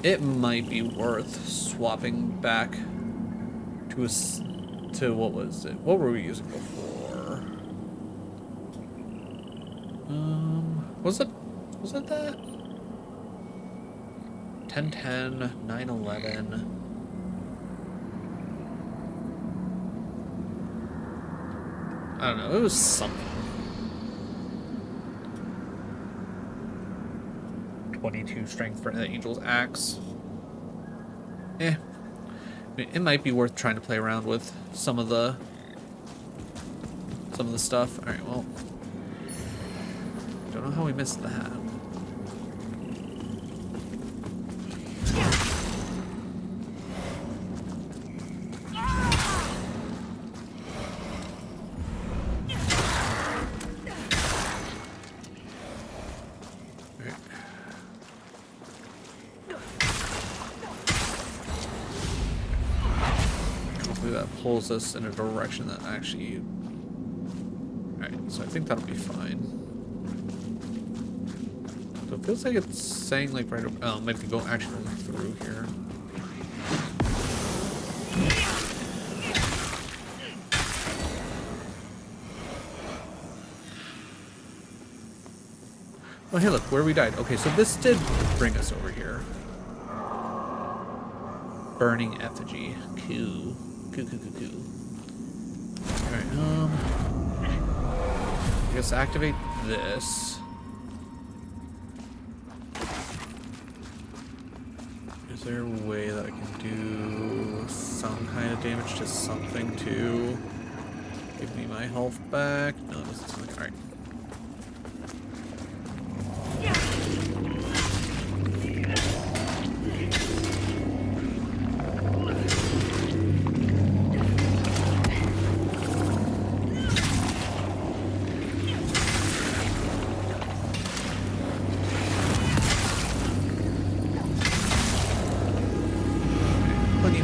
It might be worth swapping back to what was it? What were we using before? Was it that? 1010, 911. I don't know, it was something. 22 strength for the Angel's Axe. I mean, it might be worth trying to play around with some of the stuff. Alright, well. Don't know how we missed that. Pulls us in a direction that actually... Alright, so I think that'll be fine. So it feels like it's saying like right over... Oh, it might be going actually through here. Oh, hey look, where we died. Okay, so this did bring us over here. Burning effigy. Cool. Cool. Alright, I guess activate this. Is there a way that I can do some kind of damage to something to give me my health back? No, it doesn't seem like... Alright.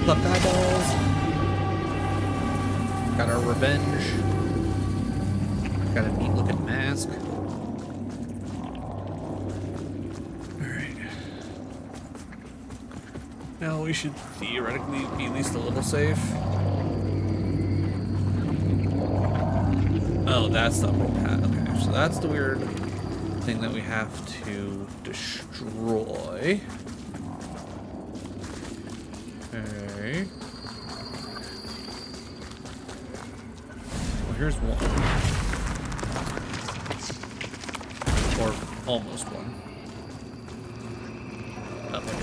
pluck eyeballs. Got our revenge. Got a neat looking mask. Alright. Now we should theoretically be at least a little safe. Oh, that's the upward path. Okay, so that's the weird thing that we have to destroy. Okay. Well, here's one. Or almost one. Oh, there we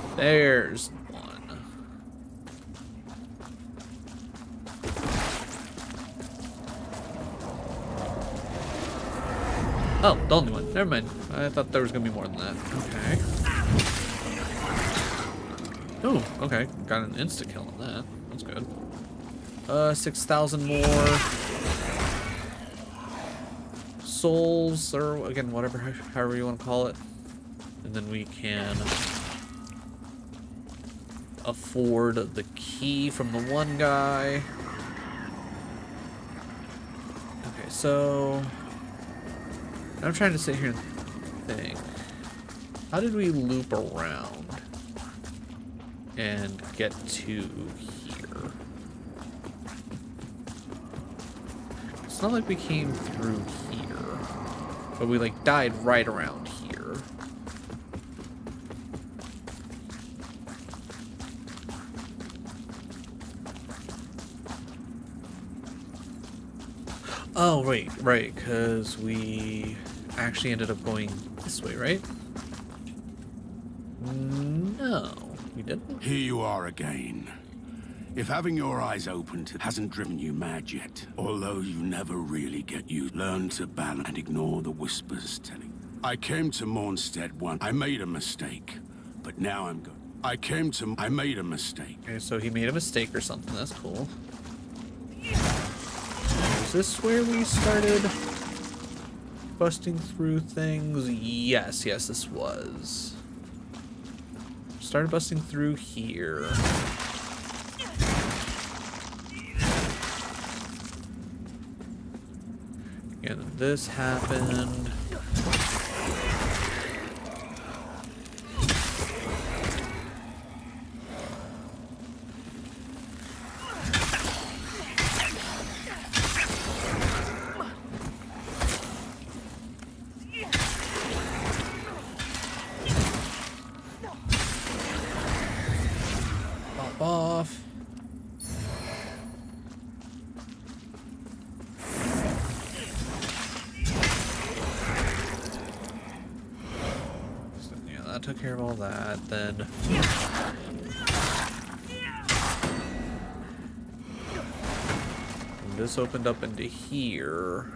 go. There's one. Oh, the only one. Never mind. I thought there was gonna be more than that. Okay. Oh, okay. Got an insta-kill on that. That's good. 6,000 more souls, or again, whatever, however you want to call it. And then we can afford the key from the one guy. Okay, so I'm trying to sit here and think. How did we loop around and get to here? It's not like we came through here, but we like died right around here. Oh, right, because we actually ended up going this way, right? No, we didn't. Here you are again. If having your eyes open hasn't driven you mad yet, although you never really get used, learn to balance and ignore the whispers telling. I came to Mornstead once. I made a mistake, but now I'm good. I made a mistake. Okay, so he made a mistake or something. That's cool. Is this where we started busting through things? Yes, this was. Started busting through here. And this happened. Pop off. Took care of all that, then and this opened up into here.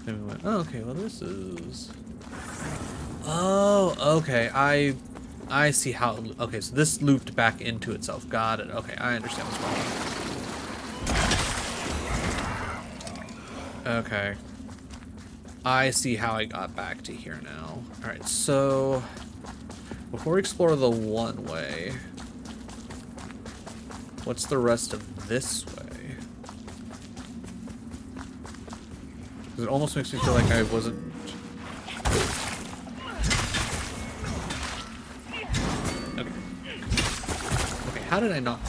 And we went, oh, okay, well this is, oh, okay, I see how, okay, so this looped back into itself. Got it. Okay, I understand what's going on. Okay. I see how I got back to here now. Alright, so before we explore the one way, what's the rest of this way? Because it almost makes me feel like I wasn't... Okay. Okay, how did I not...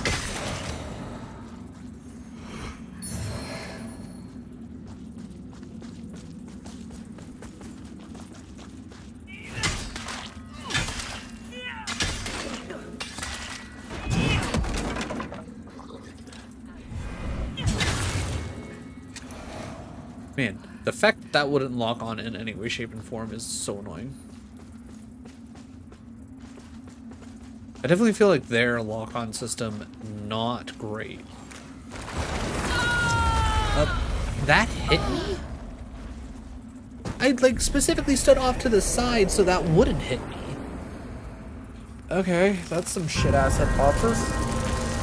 Man, the fact that wouldn't lock on in any way, shape, and form is so annoying. I definitely feel like their lock-on system, not great. That hit me? I, like, specifically stood off to the side so that wouldn't hit me. Okay, that's some shit-ass head popper.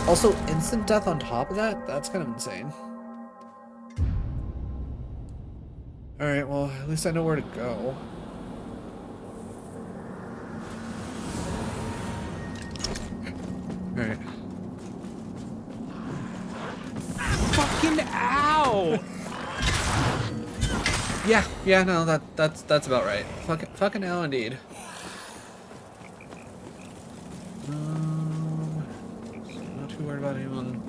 Also, instant death on top of that? That's kind of insane. Alright, well, at least I know where to go. Yeah, no, that's about right. Fucking hell, indeed. Not too worried about anyone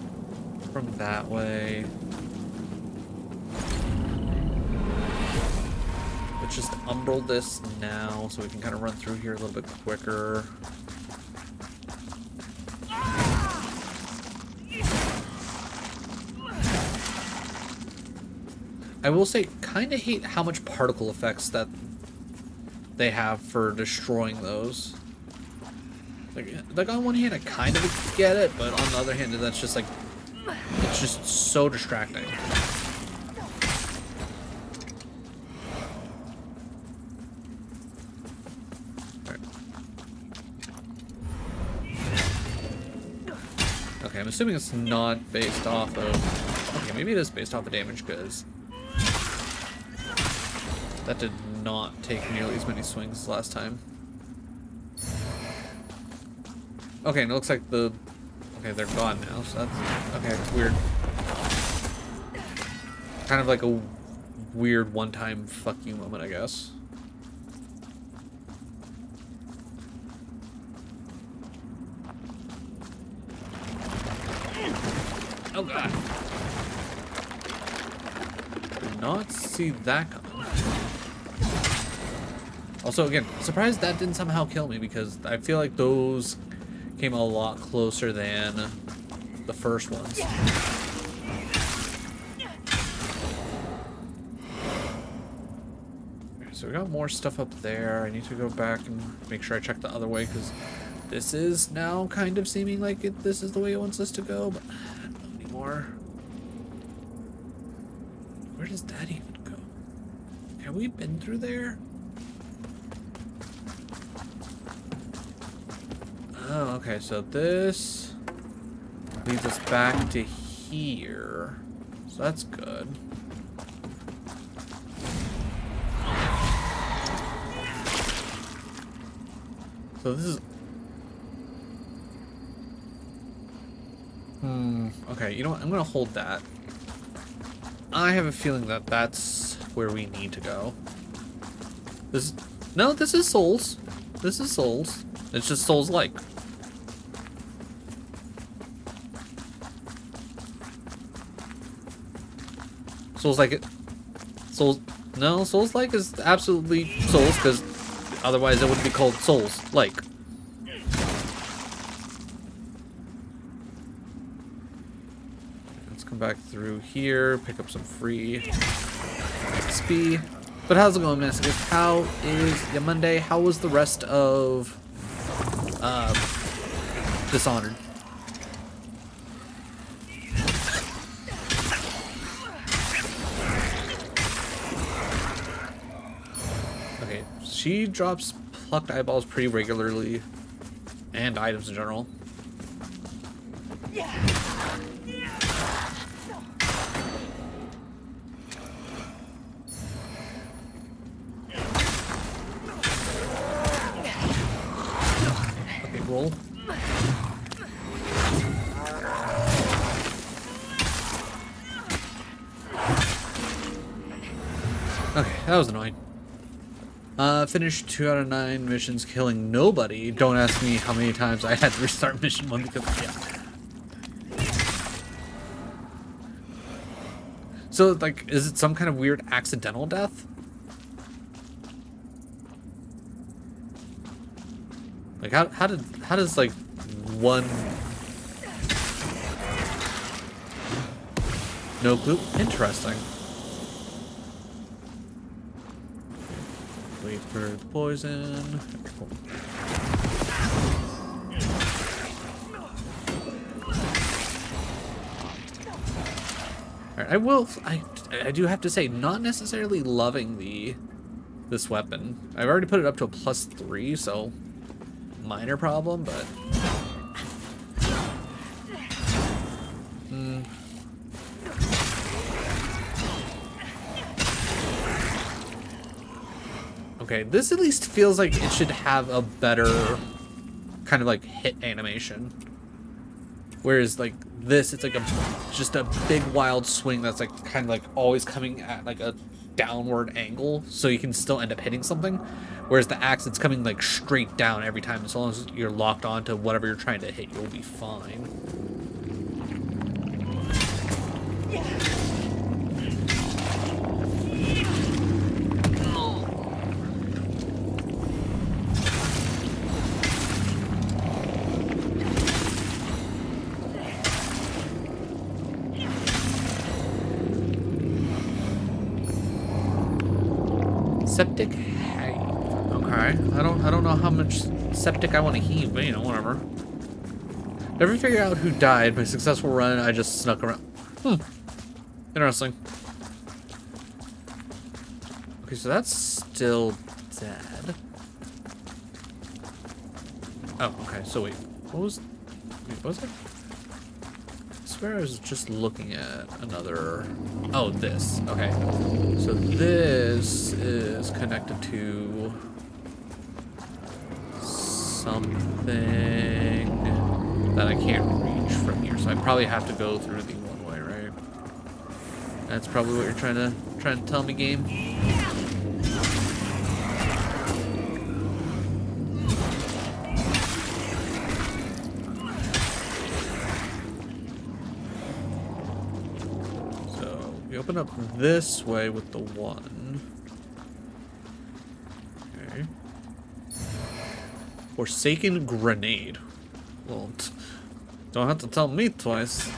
from that way. Let's just umbral this now so we can kind of run through here a little bit quicker. I will say, kind of hate how much particle effects that they have for destroying those. Like on one hand, I kind of get it, but on the other hand, that's just like, it's just so distracting. Okay, I'm assuming it's not based off of... Okay, maybe it is based off of damage, because that did not take nearly as many swings as last time. Okay, and it looks like the... Okay, they're gone now, so that's... Okay, it's weird. Kind of like a weird one-time fuck you moment, I guess. Oh god. Did not see that coming. Also, again, surprised that didn't somehow kill me, because I feel like those came a lot closer than the first ones. Okay, so we got more stuff up there. I need to go back and make sure I check the other way, because this is now kind of seeming like this is the way it wants us to go, but not anymore. Where does that even go? Have we been through there? Oh, okay, so this leads us back to here. So that's good. So this is... Okay, you know what? I'm gonna hold that. I have a feeling that that's where we need to go. No, this is Souls. This is Souls. It's just Souls-like. Souls-like it. No, Souls-like is absolutely Souls, because otherwise it wouldn't be called Souls-like. Let's come back through here, pick up some free XP. But how's it going, Masochist? How is your Monday? How was the rest of Dishonored? Okay, she drops plucked eyeballs pretty regularly, and items in general. Okay, roll. Okay, that was annoying. Finished 2 out of 9 missions, killing nobody. Don't ask me how many times I had to restart mission 1 because, yeah. So, like, is it some kind of weird accidental death? Like, how does, like, one... No clue? Interesting. Wait for the poison. Alright, I do have to say, not necessarily loving this weapon. I've already put it up to a +3, so minor problem, but okay, this at least feels like it should have a better kind of like hit animation. Whereas like this, it's like just a big wild swing that's like kind of like always coming at like a downward angle, so you can still end up hitting something. Whereas the axe, it's coming like straight down every time. As long as you're locked onto whatever you're trying to hit, you'll be fine. Septic heave. Okay. I don't know how much septic I want to heave, but you know, whatever. Never figure out who died. My successful run, I just snuck around. Interesting. Okay, so that's still dead. Oh, okay. So wait, what was it? I swear I was just looking at another. Oh, this. Okay. So this is connected to something that I can't reach from here. So I probably have to go through the one way, right? That's probably what you're trying to tell me, game. Open up this way with the one. Okay. Forsaken grenade. Well, don't have to tell me twice.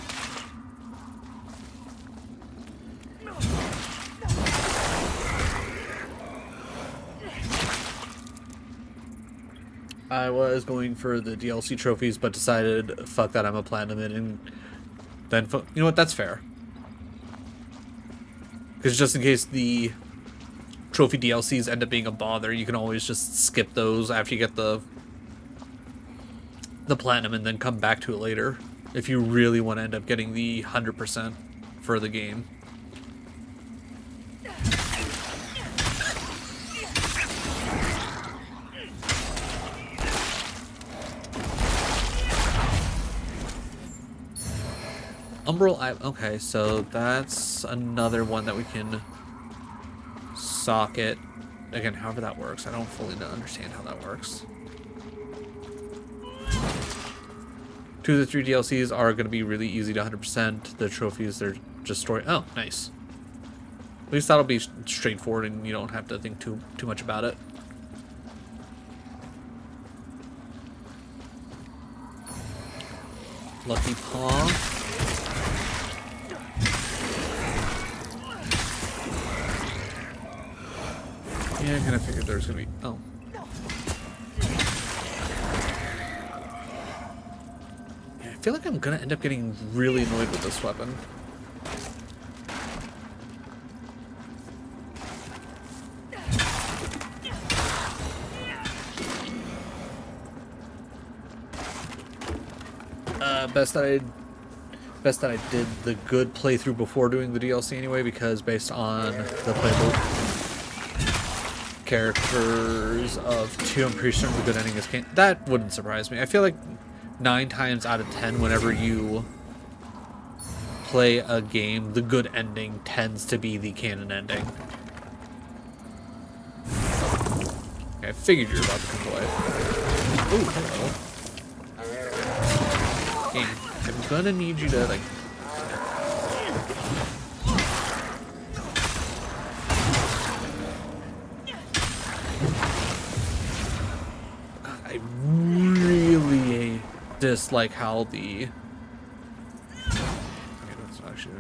I was going for the DLC trophies, but decided, fuck that, I'm a platinum, and then, you know what, that's fair. Because just in case the trophy DLCs end up being a bother, you can always just skip those after you get the platinum and then come back to it later. If you really want to end up getting the 100% for the game. Umbral, okay, so that's another one that we can socket. Again, however that works. I don't fully understand how that works. 2 of the 3 DLCs are going to be really easy to 100%. The trophies, they're just story. Oh, nice. At least that'll be straightforward and you don't have to think too much about it. Lucky Paw. Yeah, I kind of figured there was going to be... Oh. Yeah, I feel like I'm going to end up getting really annoyed with this weapon. Best that I did the good playthrough before doing the DLC anyway, because based on the playable characters of 2, I'm pretty certain the good ending is canon. That wouldn't surprise me. I feel like 9 times out of 10, whenever you play a game, the good ending tends to be the canon ending. Okay, I figured you were about to come away. Oh, hello. Game, I'm gonna need you to, like... I really dislike how the... Okay, that's not actually...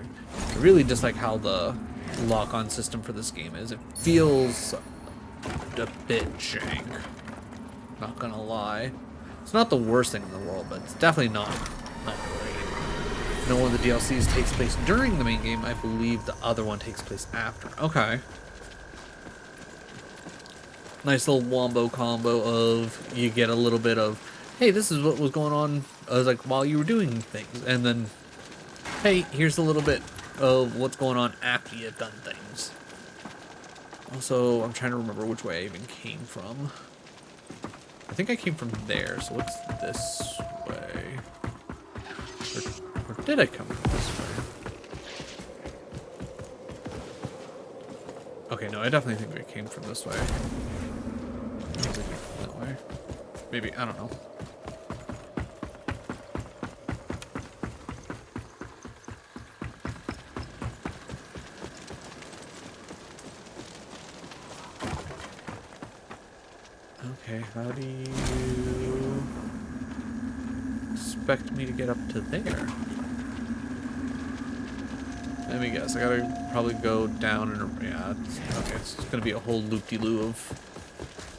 I really dislike how the lock-on system for this game is. It feels a bit jank. Not gonna lie. It's not the worst thing in the world, but it's definitely not great. No one of the DLCs takes place during the main game. I believe the other one takes place after. Okay. Nice little wombo combo of you get a little bit of, hey, this is what was going on like while you were doing things, and then, hey, here's a little bit of what's going on after you've done things. Also, I'm trying to remember which way I even came from. I think I came from there, so what's this way? Or did I come from this way? Okay, no, I definitely think we came from this way. That way. Maybe, I don't know. Okay, how do you expect me to get up to there? Let me guess. I gotta probably go down and yeah. Okay, it's gonna be a whole loop-de-loo of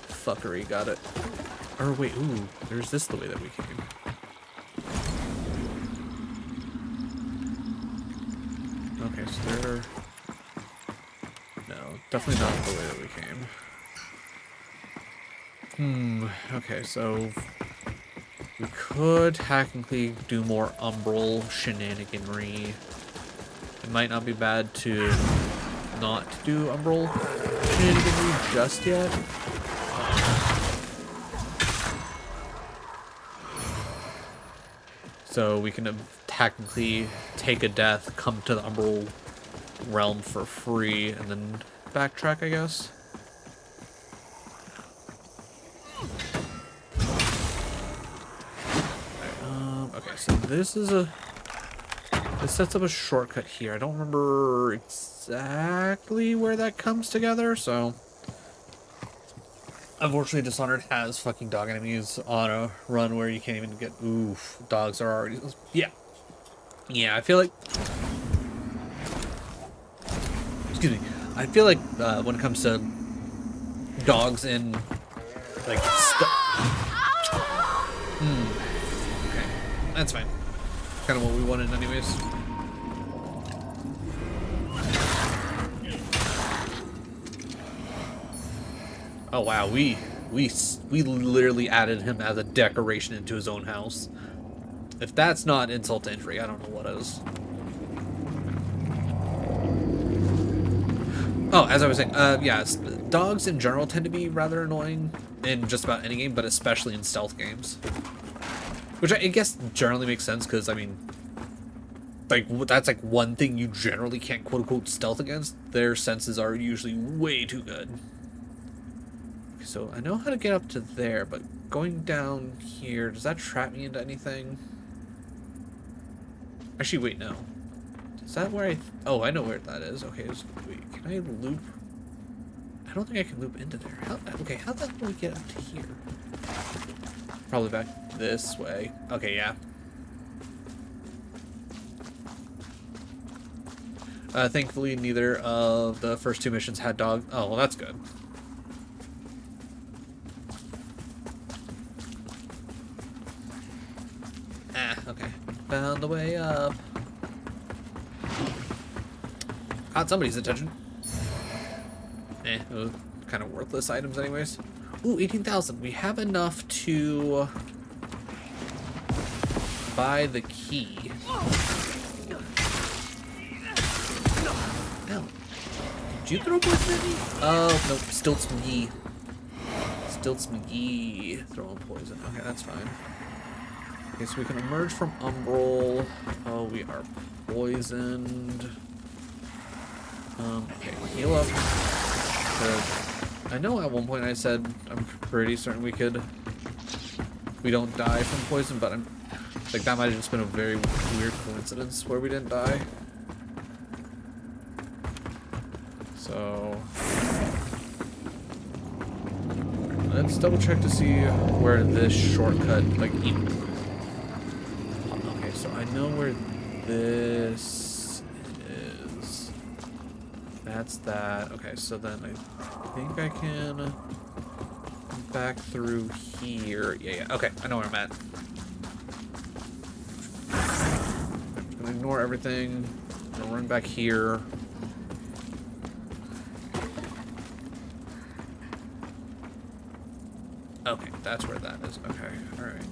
fuckery. Got it. Or wait, ooh, there's this the way that we came. Okay, so there. No, definitely not the way that we came. Okay, so we could technically do more Umbral shenaniganry. It might not be bad to not do Umbral shenaniganry just yet. So we can technically take a death, come to the Umbral realm for free, and then backtrack, I guess. Okay, so this sets up a shortcut here. I don't remember exactly where that comes together, so unfortunately Dishonored has fucking dog enemies on a run where you can't even get oof, dogs are already yeah, I feel like excuse me, I feel like when it comes to dogs in like okay, that's fine. Kind of what we wanted anyways. Oh wow, we literally added him as a decoration into his own house. If that's not insult to injury, I don't know what is. Oh, as I was saying, yeah, dogs in general tend to be rather annoying in just about any game, but especially in stealth games. Which I guess generally makes sense, because, I mean, like, that's, like, one thing you generally can't quote-unquote stealth against. Their senses are usually way too good. Okay, so I know how to get up to there, but going down here, does that trap me into anything? Actually, wait, no. Is that where I... Oh, I know where that is. Okay, wait, can I loop? I don't think I can loop into there. Okay, how the hell do we get up to here? Probably back this way. Okay, yeah. Thankfully, neither of the first two missions had dogs. Oh, well, that's good. Okay. Found the way up. Caught somebody's attention. Kind of worthless items anyways. Ooh, 18,000. We have enough to buy the key. Ow. Did you throw poison at me? Oh, nope. Stilts McGee. Stilts McGee throwing poison. Okay, that's fine. Okay, so we can emerge from Umbral. Oh, we are poisoned. Okay, heal up. I know at one point I said I'm pretty certain we don't die from poison, but I'm like that might have just been a very weird coincidence where we didn't die. So let's double check to see where this shortcut like even. Okay, so I know where this is. That's that. Okay, so then I think I can back through here. Yeah. Okay, I know where I'm at. I'm just gonna ignore everything. I'm gonna run back here. Okay, that's where that is. Okay, alright.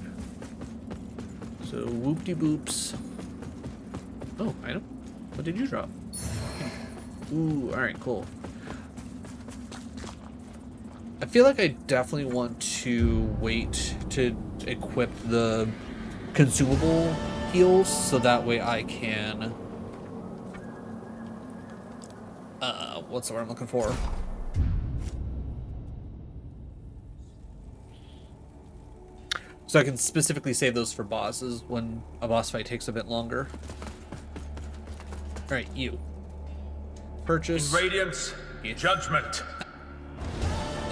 So, whoop-de-boops. Oh, item? What did you drop? Ooh, alright, cool. I feel like I definitely want to wait to equip the consumable heals so that way I can what's the word I'm looking for? So I can specifically save those for bosses when a boss fight takes a bit longer. All right, you. Purchase. In Radiance, Judgment.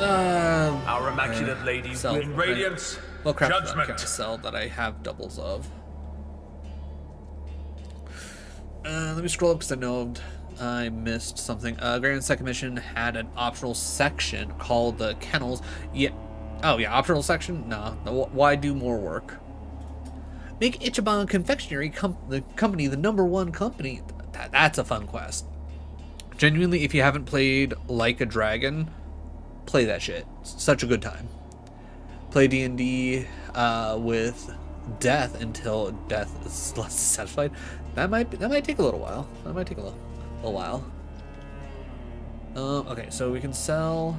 Our Immaculate Lady Sell. in Radiance, Well, crap, Judgment. can I sell that I have doubles of? Let me scroll up because I know I missed something. Grand Second Mission had an optional section called the Kennels. Yeah. Oh, yeah, optional section? No. Why do more work? Make Ichiban Confectionery the company the #1 company. That's a fun quest. Genuinely, if you haven't played Like a Dragon, play that shit. It's such a good time. Play D&D with death until death is less satisfied. That might take a little while. That might take a little while. Okay, so we can sell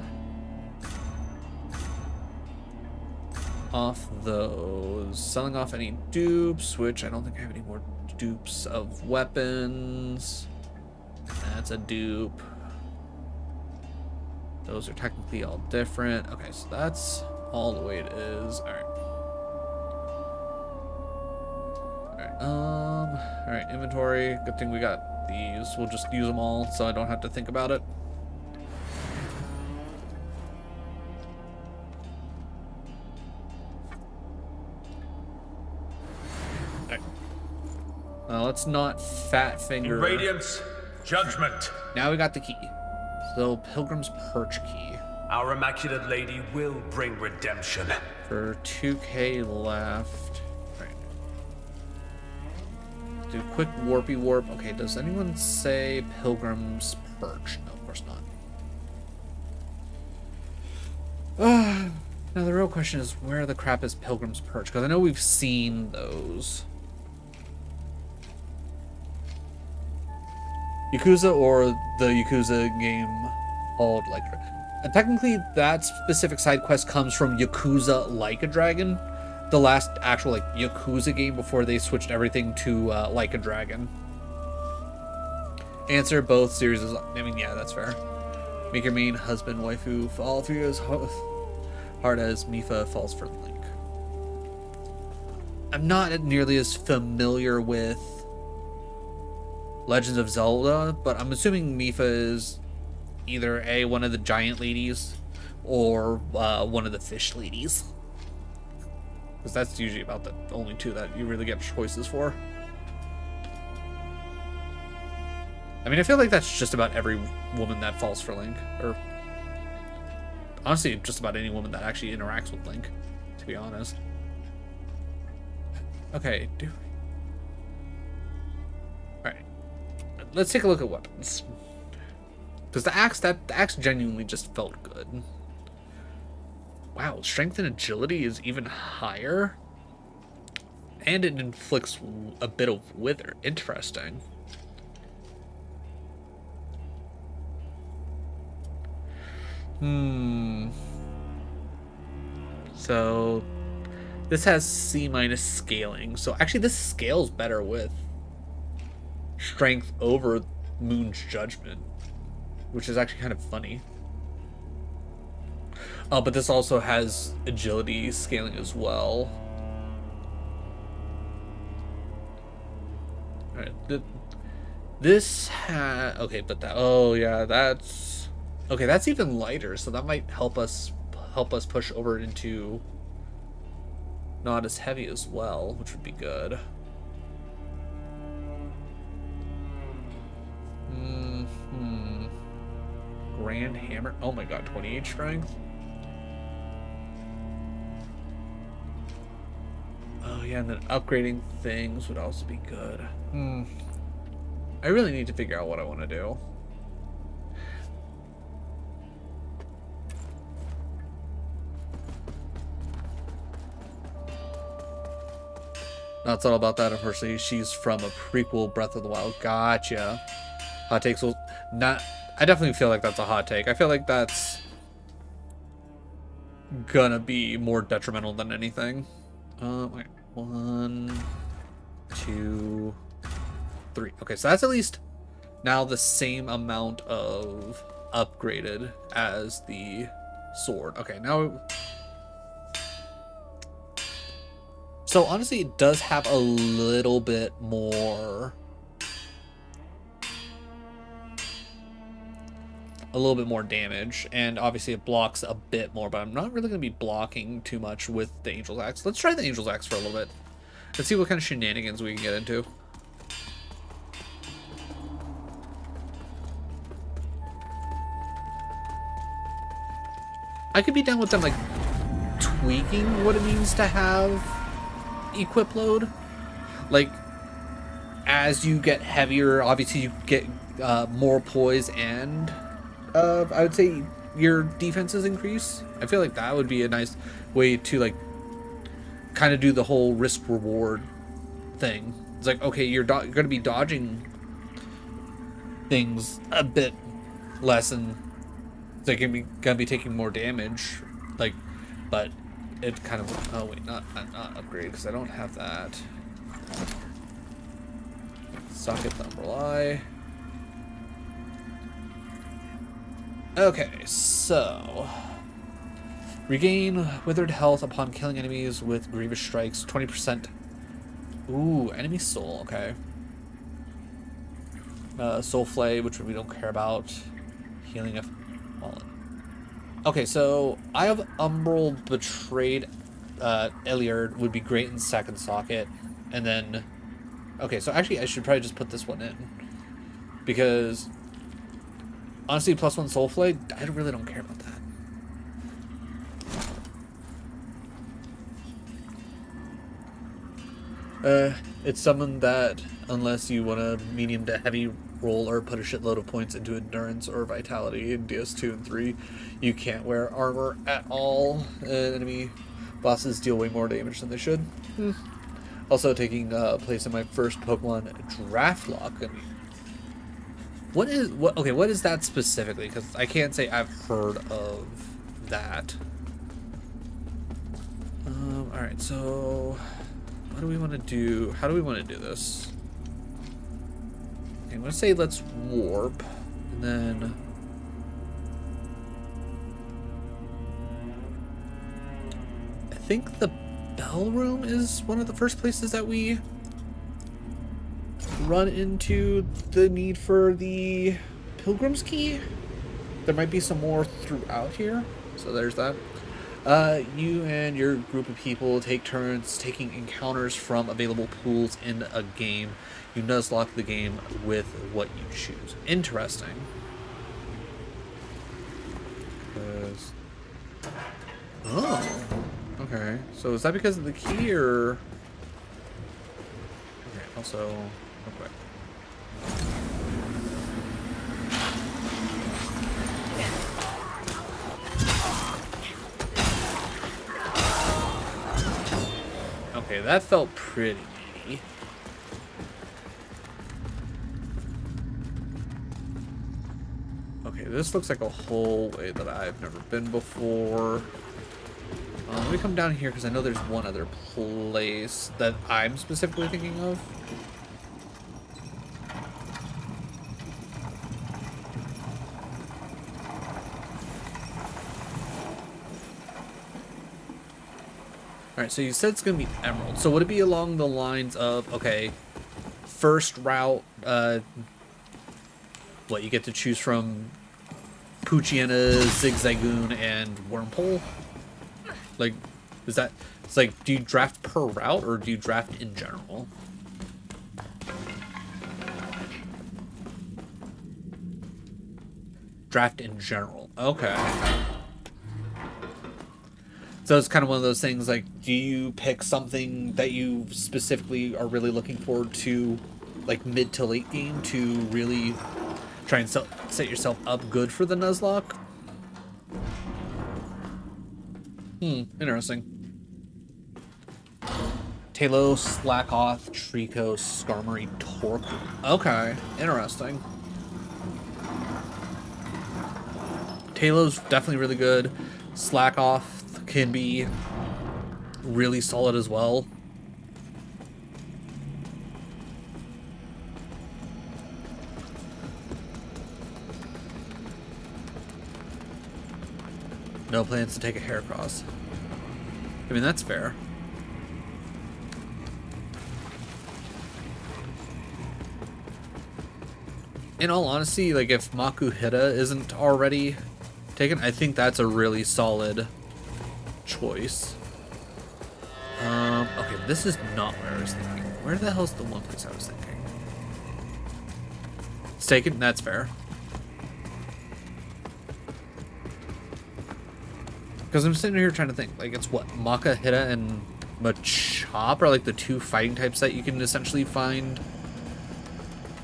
off those. Selling off any dupes, which I don't think I have any more dupes of weapons. That's a dupe. Those are technically all different. Okay, so that's all the way it is. Alright, inventory. Good thing we got these. We'll just use them all so I don't have to think about it. Alright. Let's not fat finger. In Radiance, Judgment. Now we got the key. So, Pilgrim's Perch key. Our Immaculate Lady will bring redemption. For 2k left. Right. Do quick warpy warp. Okay, does anyone say Pilgrim's Perch? No, of course not. Now the real question is, where the crap is Pilgrim's Perch? Because I know we've seen those. Yakuza or the Yakuza game called Like a... And technically, that specific side quest comes from Yakuza Like a Dragon, the last actual like Yakuza game before they switched everything to Like a Dragon. Answer: both series is. I mean, yeah, that's fair. Make your main husband, waifu fall for you as hard as Mipha falls for Link. I'm not nearly as familiar with Legends of Zelda, but I'm assuming Mipha is either one of the giant ladies or one of the fish ladies, because that's usually about the only two that you really get choices for. I mean, I feel like that's just about every woman that falls for Link, or honestly just about any woman that actually interacts with Link, to be honest. Okay, alright, let's take a look at weapons. Because the axe genuinely just felt good. Wow, strength and agility is even higher. And it inflicts a bit of wither. Interesting. So this has C- scaling. So actually this scales better with strength over Moon's Judgment, which is actually kind of funny. Oh, but this also has agility scaling as well. Alright, this okay, but that, oh yeah, that's okay, that's even lighter, so that might help us push over into not as heavy as well, which would be good. Grand Hammer. Oh my god, 28 strength. Oh yeah, and then upgrading things would also be good. I really need to figure out what I want to do. Not all about that, unfortunately. She's from a prequel Breath of the Wild. Gotcha. Hot takes will not... I definitely feel like that's a hot take. I feel like that's gonna be more detrimental than anything. Wait. 1, 2, 3. Okay, so that's at least now the same amount of upgraded as the sword. Okay, now... So honestly, it does have a little bit more... damage, and obviously it blocks a bit more, but I'm not really going to be blocking too much with the Angel's Axe. Let's try the Angel's Axe for a little bit. Let's see what kind of shenanigans we can get into. I could be down with them, like, tweaking what it means to have equip load. Like, as you get heavier, obviously you get more poise and... I would say your defenses increase. I feel like that would be a nice way to like kind of do the whole risk reward thing. It's like, okay, you're going to be dodging things a bit less, and they're going to be taking more damage. Like, but it kind of, oh wait, not upgrade, because I don't have that. Socket Thunder Eye. Okay, so regain withered health upon killing enemies with grievous strikes, 20%. Ooh, enemy soul, okay. Soul flay, which we don't care about. Healing if fallen. Okay, so I have Umbral Betrayed. Eliard would be great in second socket, and then okay, so actually I should probably just put this one in, because honestly, +1 Soul Flay, I really don't care about that. It's someone that, unless you want a medium to heavy roll or put a shitload of points into endurance or vitality in DS2 and 3, you can't wear armor at all. Enemy bosses deal way more damage than they should. Also taking place in my first Pokemon Draft Lock. I mean, what is that specifically? Because I can't say I've heard of that. Alright, so what do we want to do? How do we want to do this? Okay, I'm going to say let's warp, and then I think the Bell Room is one of the first places that we run into the need for the Pilgrim's Key. There might be some more throughout here, so there's that. You and your group of people take turns taking encounters from available pools in a game. You nuzlocke the game with what you choose. Interesting. Oh, okay. So is that because of the key, or? Okay. Also, real quick. Okay, that felt pretty neat. Okay, this looks like a whole way that I've never been before. Let me come down here because I know there's one other place that I'm specifically thinking of. Alright, so you said it's going to be Emerald. So would it be along the lines of, okay, first route, what, you get to choose from Poochyena, Zigzagoon, and Wormpole? Like, is that, it's like, do you draft per route, or do you draft in general? Draft in general. Okay. So it's kind of one of those things, like, do you pick something that you specifically are really looking forward to, like, mid to late game, to really try and set yourself up good for the Nuzlocke? Interesting. Talos, Slackoth, Trico, Skarmory, Torque. Okay, interesting. Talos definitely really good. Slackoth can be really solid as well. No plans to take a Heracross. I mean, that's fair. In all honesty, like, if Makuhita isn't already taken, I think that's a really solid choice. Okay, this is not where I was thinking. Where the hell's the one place I was thinking? It's taken? That's fair. Because I'm sitting here trying to think, like, it's what? Makuhita and Machop are like the two fighting types that you can essentially find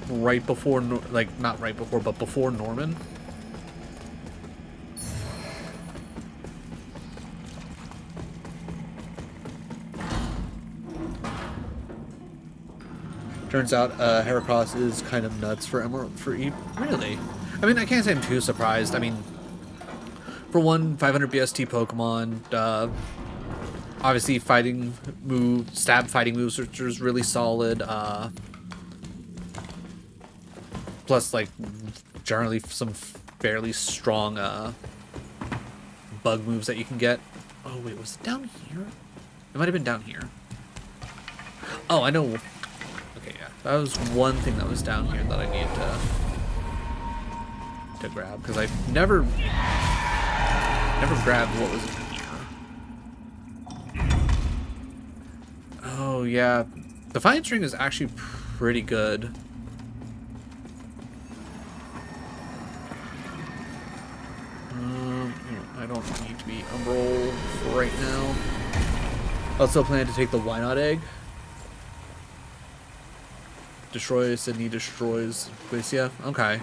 right before, like, not right before, but before Norman. Turns out Heracross is kind of nuts for Emerald for E. Really? I mean, I can't say I'm too surprised. I mean, for one, 500 BST Pokemon, obviously stab fighting moves, which is really solid. Plus, like, generally some fairly strong bug moves that you can get. Oh wait, was it down here? It might have been down here. Oh, I know. Okay, yeah, that was one thing that was down here that I needed to grab, because I never grabbed what was in here. Oh yeah, the Defiance Ring is actually pretty good. I don't need to be Umbral right now. Also plan to take the Why Not Egg. Destroy Sydney destroys Glacia. Okay.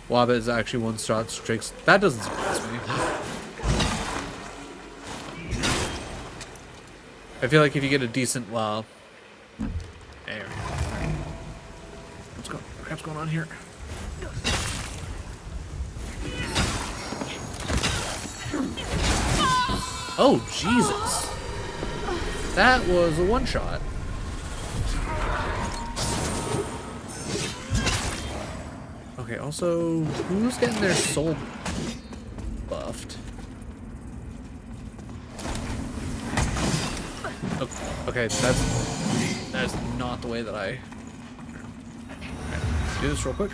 Wabba is actually one-shot strikes. That doesn't surprise me. I feel like if you get a decent, well, there we go. What's going on here? Oh, Jesus. That was a one-shot. Okay, also, who's getting their soul buffed? Okay, that's not the way that I... Let's do this real quick.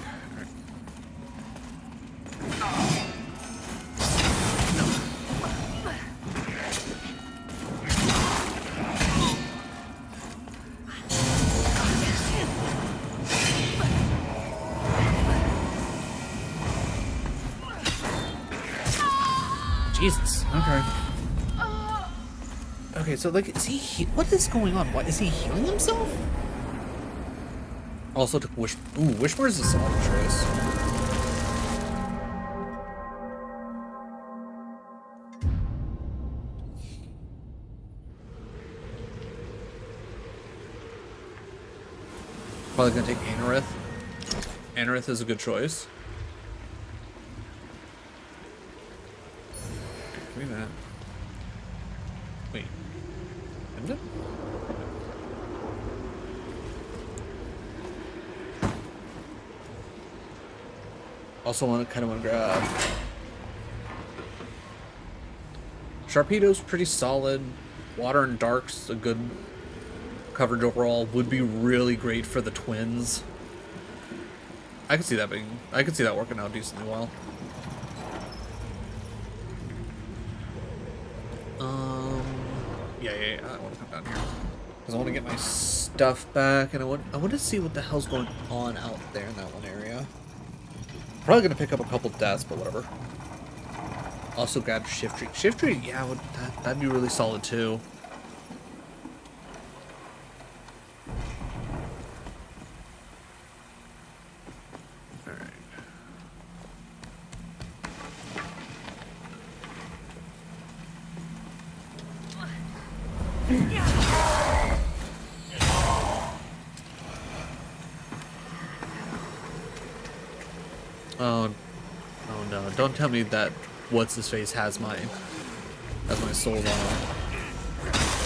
Jesus. Okay. Okay, so like, is he? What is going on? What is he healing himself? Also took Wish. Ooh, Wishmore is a solid choice. Probably gonna take Anorith. Anorith is a good choice. Give me that. Wait. End it? Also kind of want to grab Sharpedo's pretty solid. Water and Dark's a good coverage overall. Would be really great for the twins. I could see that working out decently well. Yeah, I want to come down here because I want to get my stuff back, and I want to see what the hell's going on out there in that one area. Probably gonna pick up a couple deaths, but whatever. Also grab Shiftry. Shiftry, yeah, that'd be really solid too. All right. Oh no, don't tell me that what's his face has my my souls on him.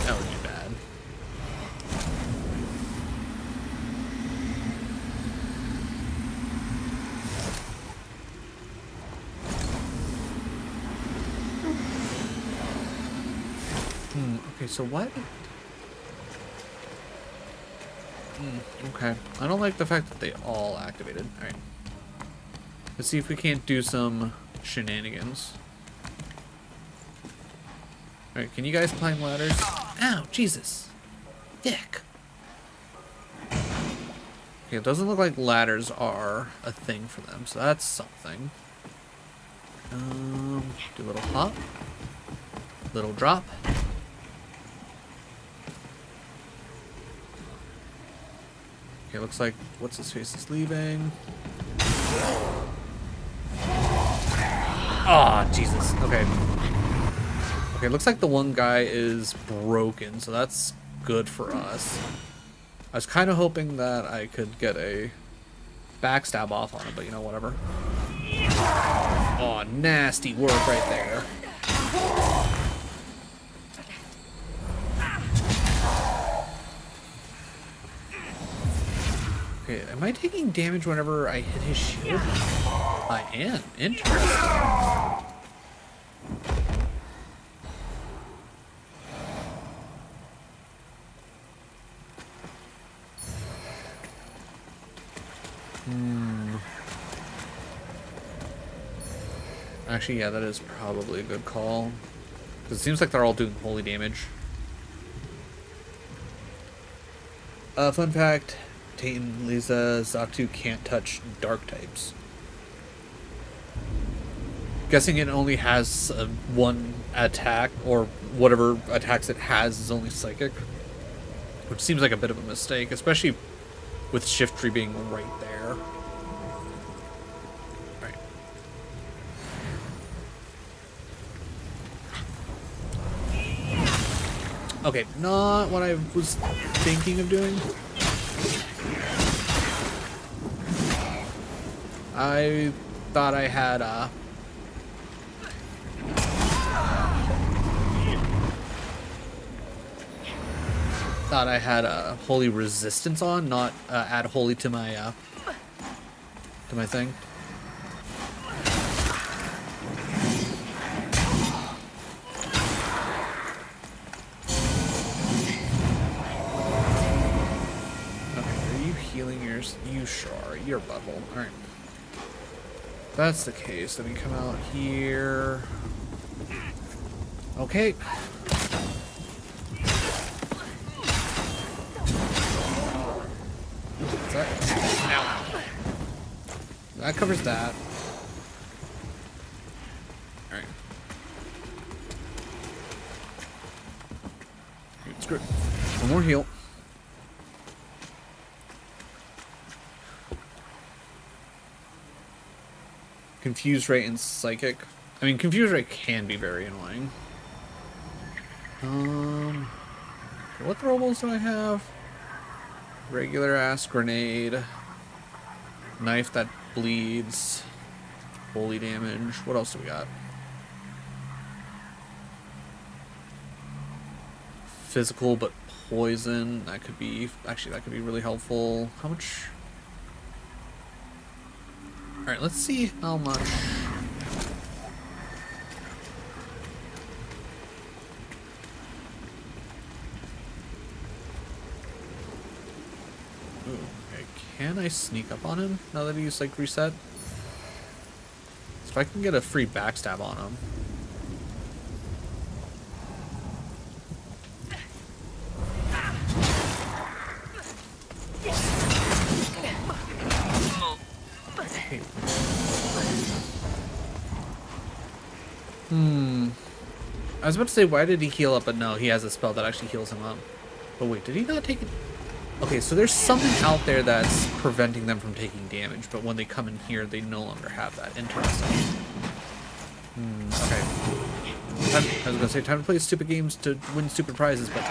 That would be bad. Okay, so what? Okay. I don't like the fact that they all activated. Alright. Let's see if we can't do some shenanigans. Alright, can you guys climb ladders? Ow, Jesus. Dick. Okay, it doesn't look like ladders are a thing for them, so that's something. Do a little hop. Little drop. Okay, looks like what's his face is leaving. Ah, Jesus. Okay. Okay, looks like the one guy is broken, so that's good for us. I was kind of hoping that I could get a backstab off on him, but you know, whatever. Oh, nasty work right there. Okay, am I taking damage whenever I hit his shield? I am. Interesting. Actually, yeah, that is probably a good call. Because it seems like they're all doing holy damage. Fun fact, Tayton, Lisa, Xatu can't touch dark types. Guessing it only has one attack, or whatever attacks it has is only psychic. Which seems like a bit of a mistake, especially with Shift Tree being right there. Right. Okay, not what I was thinking of doing. I thought I had a holy resistance on, not add holy to my thing. Okay, are you healing yours? You sure are. You're butthole. All right. If that's the case, then we come out here. Okay. Ow. That covers that. Alright. It's good. One more heal. Confuse rate and psychic. I mean, confuse rate can be very annoying. What throwables do I have? Regular ass grenade. Knife that bleeds. Holy damage. What else do we got? Physical but poison. That could be, actually that could be really helpful. How much? Alright, let's see how much. Ooh, okay. Can I sneak up on him now that he's like reset? So if I can get a free backstab on him. I was about to say, why did he heal up? But no, he has a spell that actually heals him up. But wait, did he not take it? Okay, so there's something out there that's preventing them from taking damage, but when they come in here, they no longer have that. Interesting. Okay. I was gonna say, time to play stupid games to win stupid prizes, but...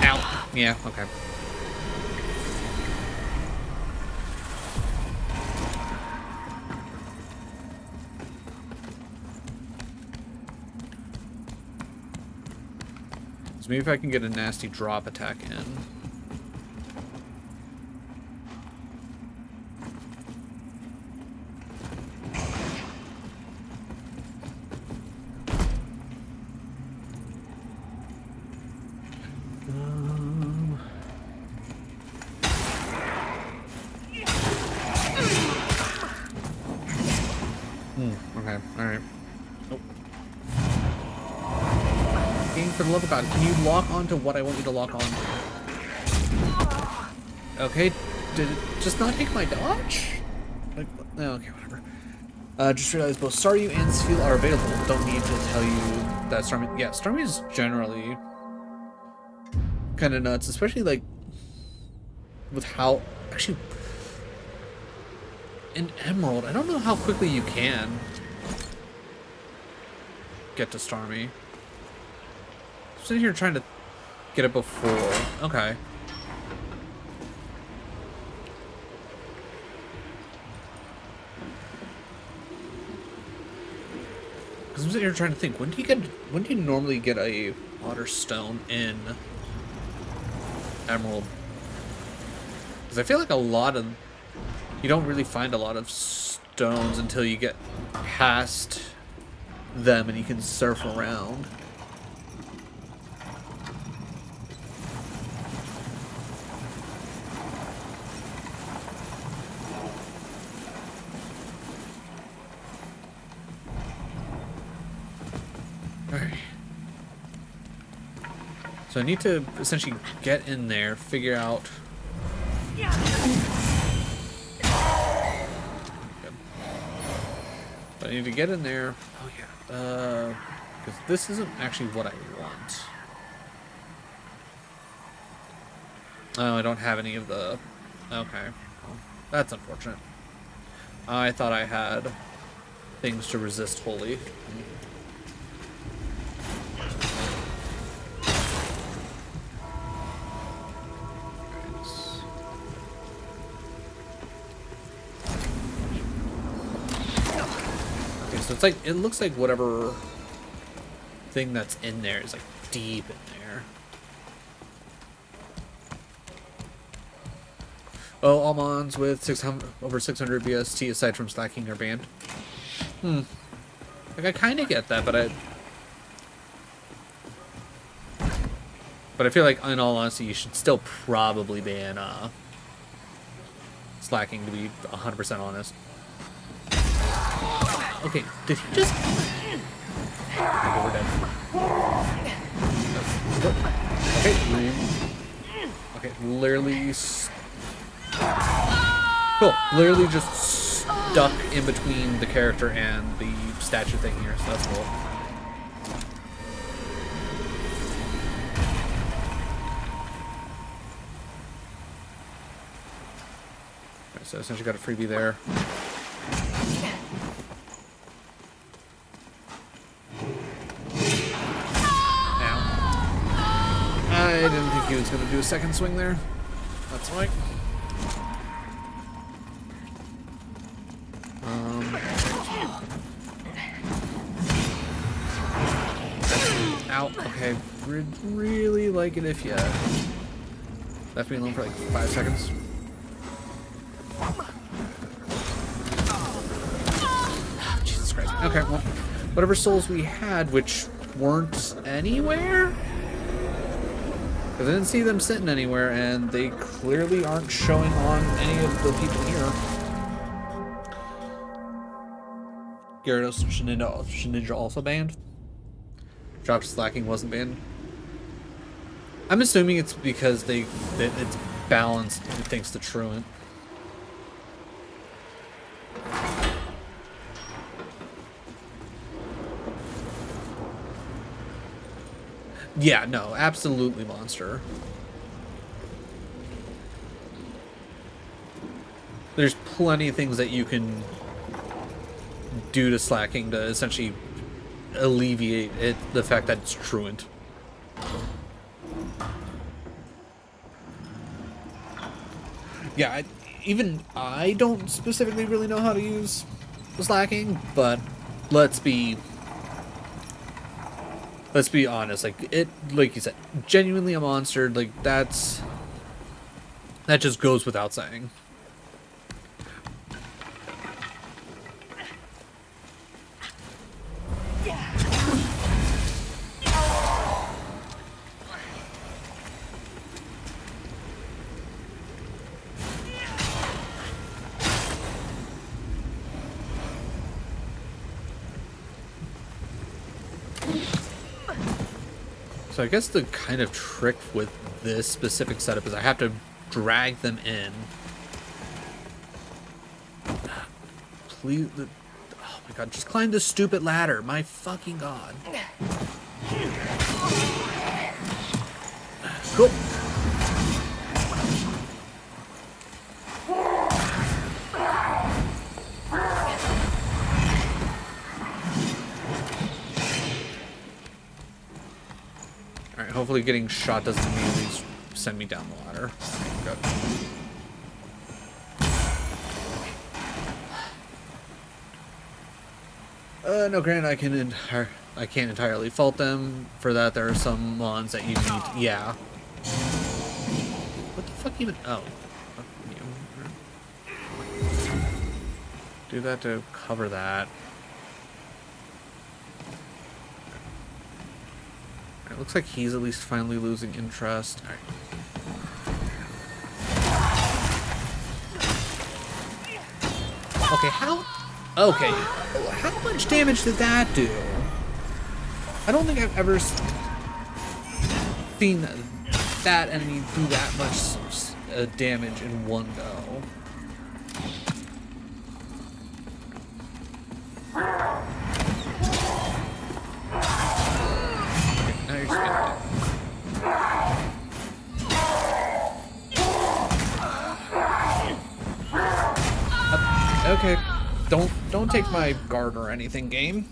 Ow. Yeah, okay. So maybe if I can get a nasty drop attack in. Okay, alright. Oh. Game, for the love of God, can you lock onto what I want you to lock on? Okay, did it just not take my dodge? Like, no, okay, whatever. Just realized both Staryu and Spheal are available. Don't need to tell you that Starmie... Yeah, Starmie is generally kind of nuts, especially, like, with how... Actually, in Emerald, I don't know how quickly you can get to Starmie. I'm sitting here trying to get it before. Okay. Because I'm sitting here trying to think, when do you normally get a water stone in Emerald? Because I feel like you don't really find a lot of stones until you get past them and you can surf around. Alright. So I need to essentially get in there, figure out... I need to get in there. Oh yeah. Because this isn't actually what I want. Oh, I don't have any of the... Okay. Well, that's unfortunate. I thought I had things to resist holy. So it's like, it looks like whatever thing that's in there is like deep in there. Oh, all mons with over 600 BST aside from slacking are banned. Like I kind of get that, but I feel like in all honesty, you should still probably ban slacking, to be 100% honest. Okay, did he just... Okay, we're dead. Okay, okay, literally... Cool, literally just stuck in between the character and the statue thing here, so that's cool. Okay, so essentially got a freebie there. I didn't think he was going to do a second swing there. That's right. Ow. Okay. Really like it if you left me alone for like 5 seconds. Jesus Christ. Okay, well, whatever souls we had, which weren't anywhere? Because I didn't see them sitting anywhere, and they clearly aren't showing on any of the people here. Gyarados Shedinja also banned. Dropped Slacking wasn't banned. I'm assuming it's because it's balanced thanks to Truant. Yeah, no, absolutely monster. There's plenty of things that you can do to Slacking to essentially alleviate the fact that it's Truant. Yeah, even I don't specifically really know how to use Slacking, but let's be let's be honest, like like you said, genuinely a monster, like that just goes without saying. So I guess the kind of trick with this specific setup is I have to drag them in. Please, oh my god, just climb this stupid ladder. My fucking god. Cool. Alright, hopefully getting shot doesn't immediately send me down the ladder. Good. No, granted, I can't entirely fault them for that. There are some mons that you need to, yeah. What the fuck even? Oh. Do that to cover that. It looks like he's at least finally losing interest. All right. Okay, okay, how much damage did that do? I don't think I've ever seen that enemy do that much damage in one go. Now you're just getting okay, don't take my guard or anything, game.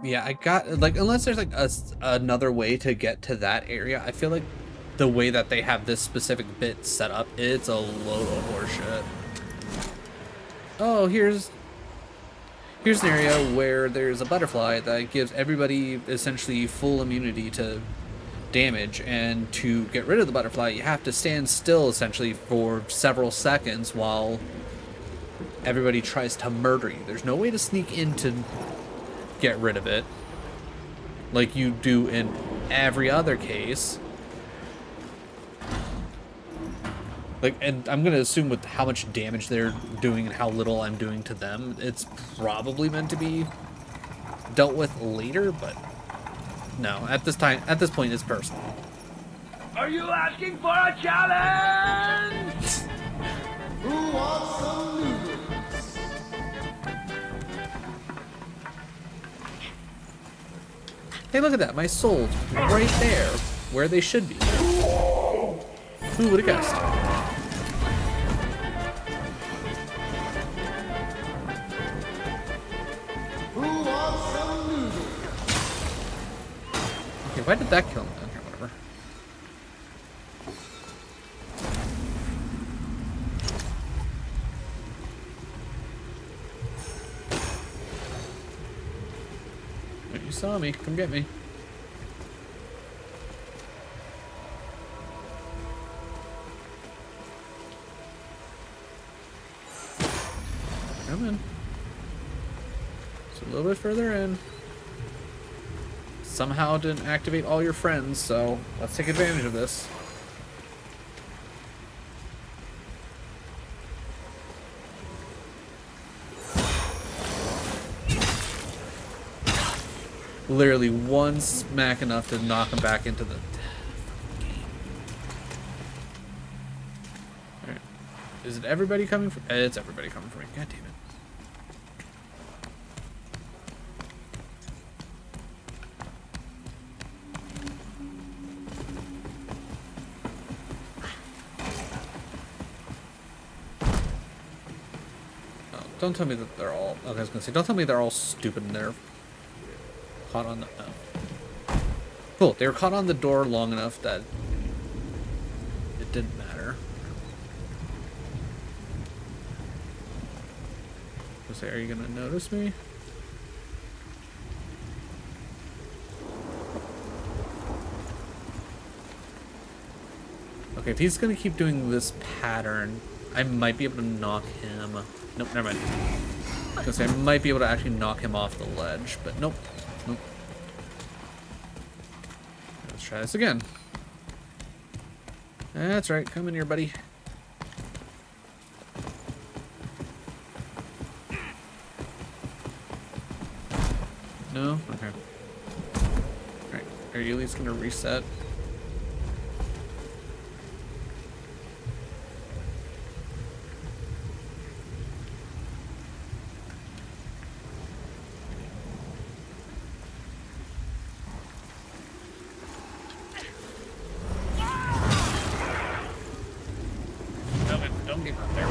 Yeah, I got, like, unless there's like another way to get to that area, I feel like the way that they have this specific bit set up, it's a load of horseshit. Oh, here's an area where there's a butterfly that gives everybody essentially full immunity to damage, and to get rid of the butterfly, you have to stand still essentially for several seconds while everybody tries to murder you. There's no way to sneak in to get rid of it like you do in every other case. Like, and I'm gonna assume with how much damage they're doing and how little I'm doing to them, it's probably meant to be dealt with later, but no, at this point it's personal. Are you asking for a challenge? Who wants some noodles? Hey, look at that, my soul's right there, where they should be. Who would have guessed? Okay, why did that kill him then? Here, whatever. You saw me. Come get me. Come in. It's a little bit further in. Somehow didn't activate all your friends, so let's take advantage of this. Literally one smack enough to knock him back into the game. Alright. Is it everybody coming for? It's everybody coming for me. God damn it. Don't tell me that they're all. Okay, I was gonna say, don't tell me they're all stupid and they're caught on the. Oh. Cool. They were caught on the door long enough that it didn't matter. I was say, are you gonna notice me? Okay, if he's gonna keep doing this pattern, I might be able to knock him. Nope, never mind. I was gonna say I might be able to actually knock him off the ledge, but nope. Nope. Let's try this again. That's right, come in here, buddy. No? Okay. Alright, are you at least gonna reset? Don't get out there.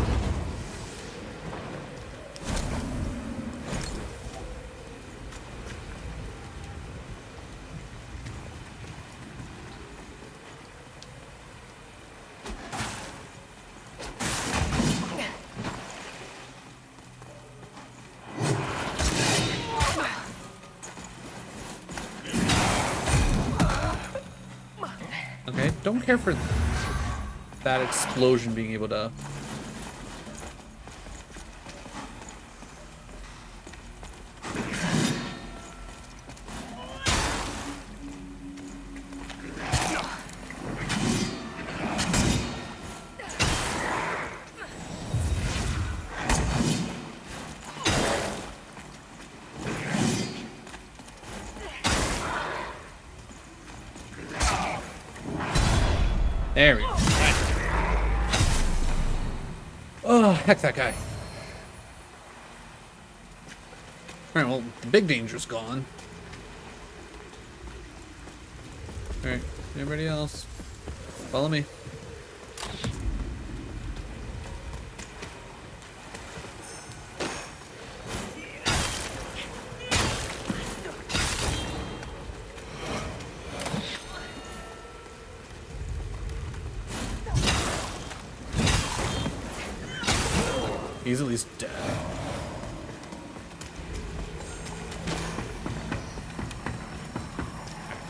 Okay, don't care for that explosion being able to... There we go. Right. Oh, heck that guy. Alright, well, the big danger's gone. Alright, anybody else? Follow me. He's at least dead.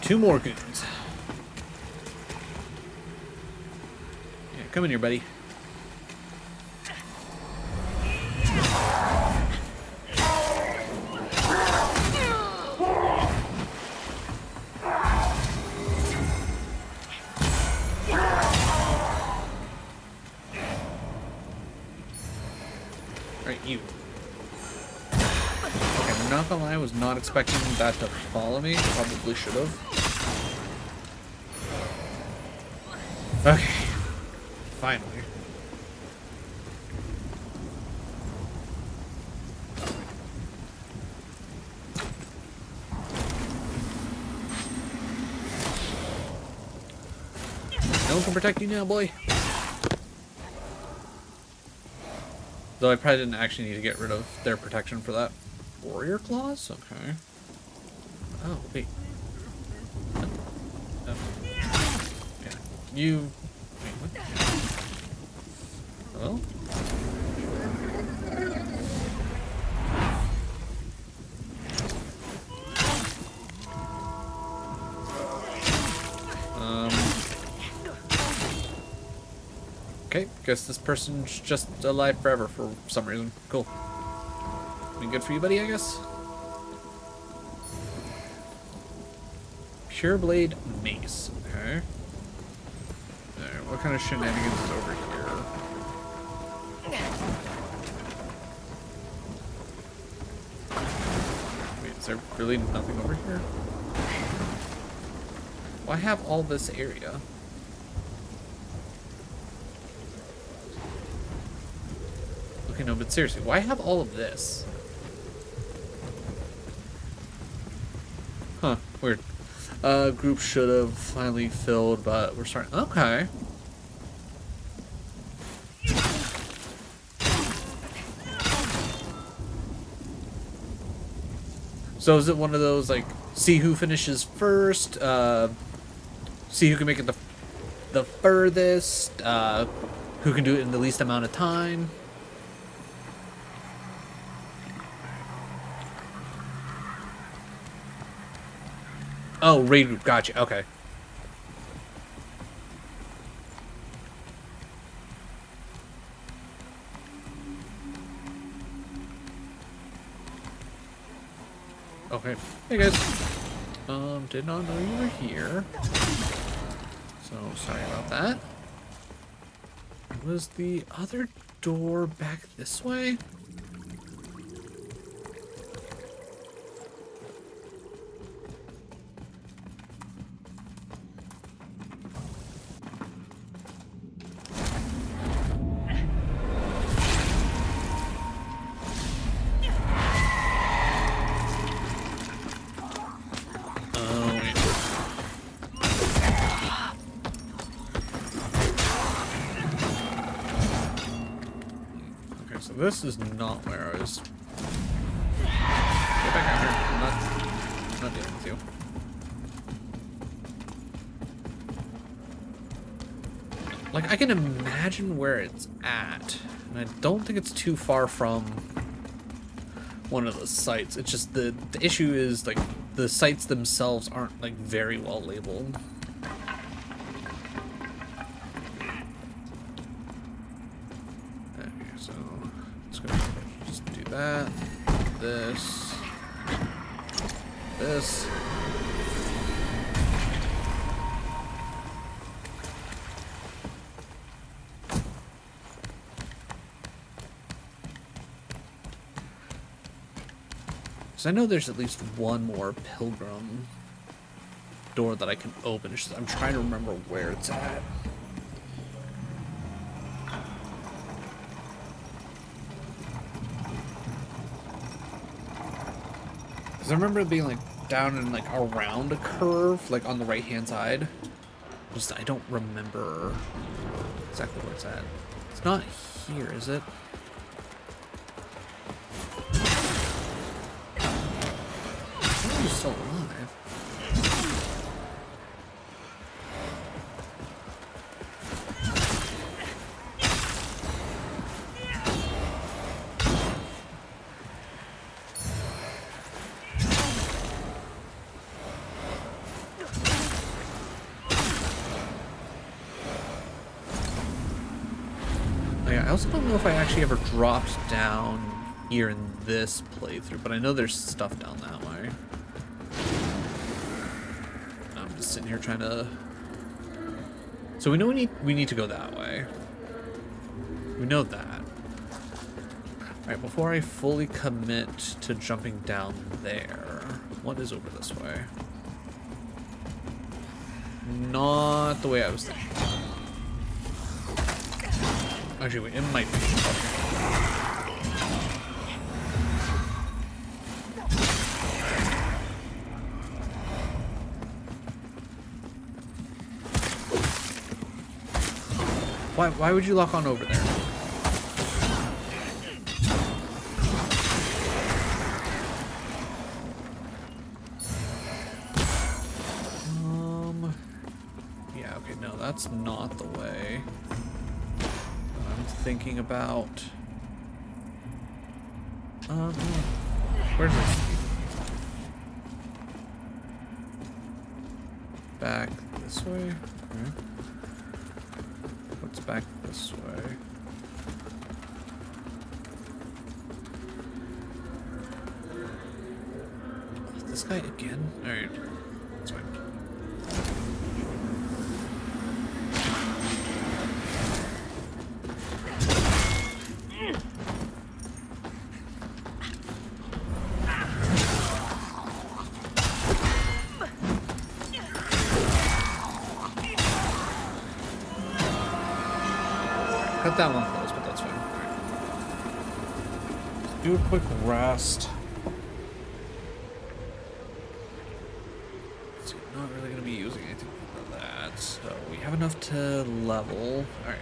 Two more goons. Yeah, come in here, buddy. Alright, you. Okay, I'm not gonna lie, I was not expecting that to follow me. Probably should have. Okay. Finally. No one can protect you now, boy. Though I probably didn't actually need to get rid of their protection for that. Warrior claws? Okay. Oh, wait. Oh. Yeah. You... Wait, what? Hello? Okay, guess this person's just alive forever for some reason. Cool. Been good for you, buddy, I guess? Pure Blade Mace. Okay. Alright, what kind of shenanigans is over here? Wait, is there really nothing over here? Why have all this area? Okay, no, but seriously, why have all of this? Huh, weird. Group should have finally filled, but we're starting. Okay. So is it one of those, like, see who finishes first, see who can make it the the furthest, who can do it in the least amount of time. Oh, raid group, gotcha, okay. Okay, hey guys. Did not know you were here. So, sorry about that. Was the other door back this way? This is not where I was. Get back out here. I'm not dealing with you. Like, I can imagine where it's at. And I don't think it's too far from one of the sites. It's just the issue is, like, the sites themselves aren't, like, very well labeled. That, this. Because I know there's at least one more pilgrim door that I can open. It's just, I'm trying to remember where it's at. Because I remember it being like down and like around a curve, like on the right hand side. Just I don't remember exactly where it's at. It's not here, is it? He's still alive. I also don't know if I actually ever dropped down here in this playthrough, but I know there's stuff down that way. I'm just sitting here trying to... So we know we need to go that way. We know that. Alright, before I fully commit to jumping down there, what is over this way? Not the way I was thinking. Actually, wait, it might be. Why would you lock on over there? Yeah, okay, no, that's not the way. Thinking about where's this? Back this way? Okay. What's back this way? This guy again? Alright. That's fine. Cut that one close, but that's fine. Right. Do a quick rest. So I'm not really going to be using anything for that. So we have enough to level. Alright.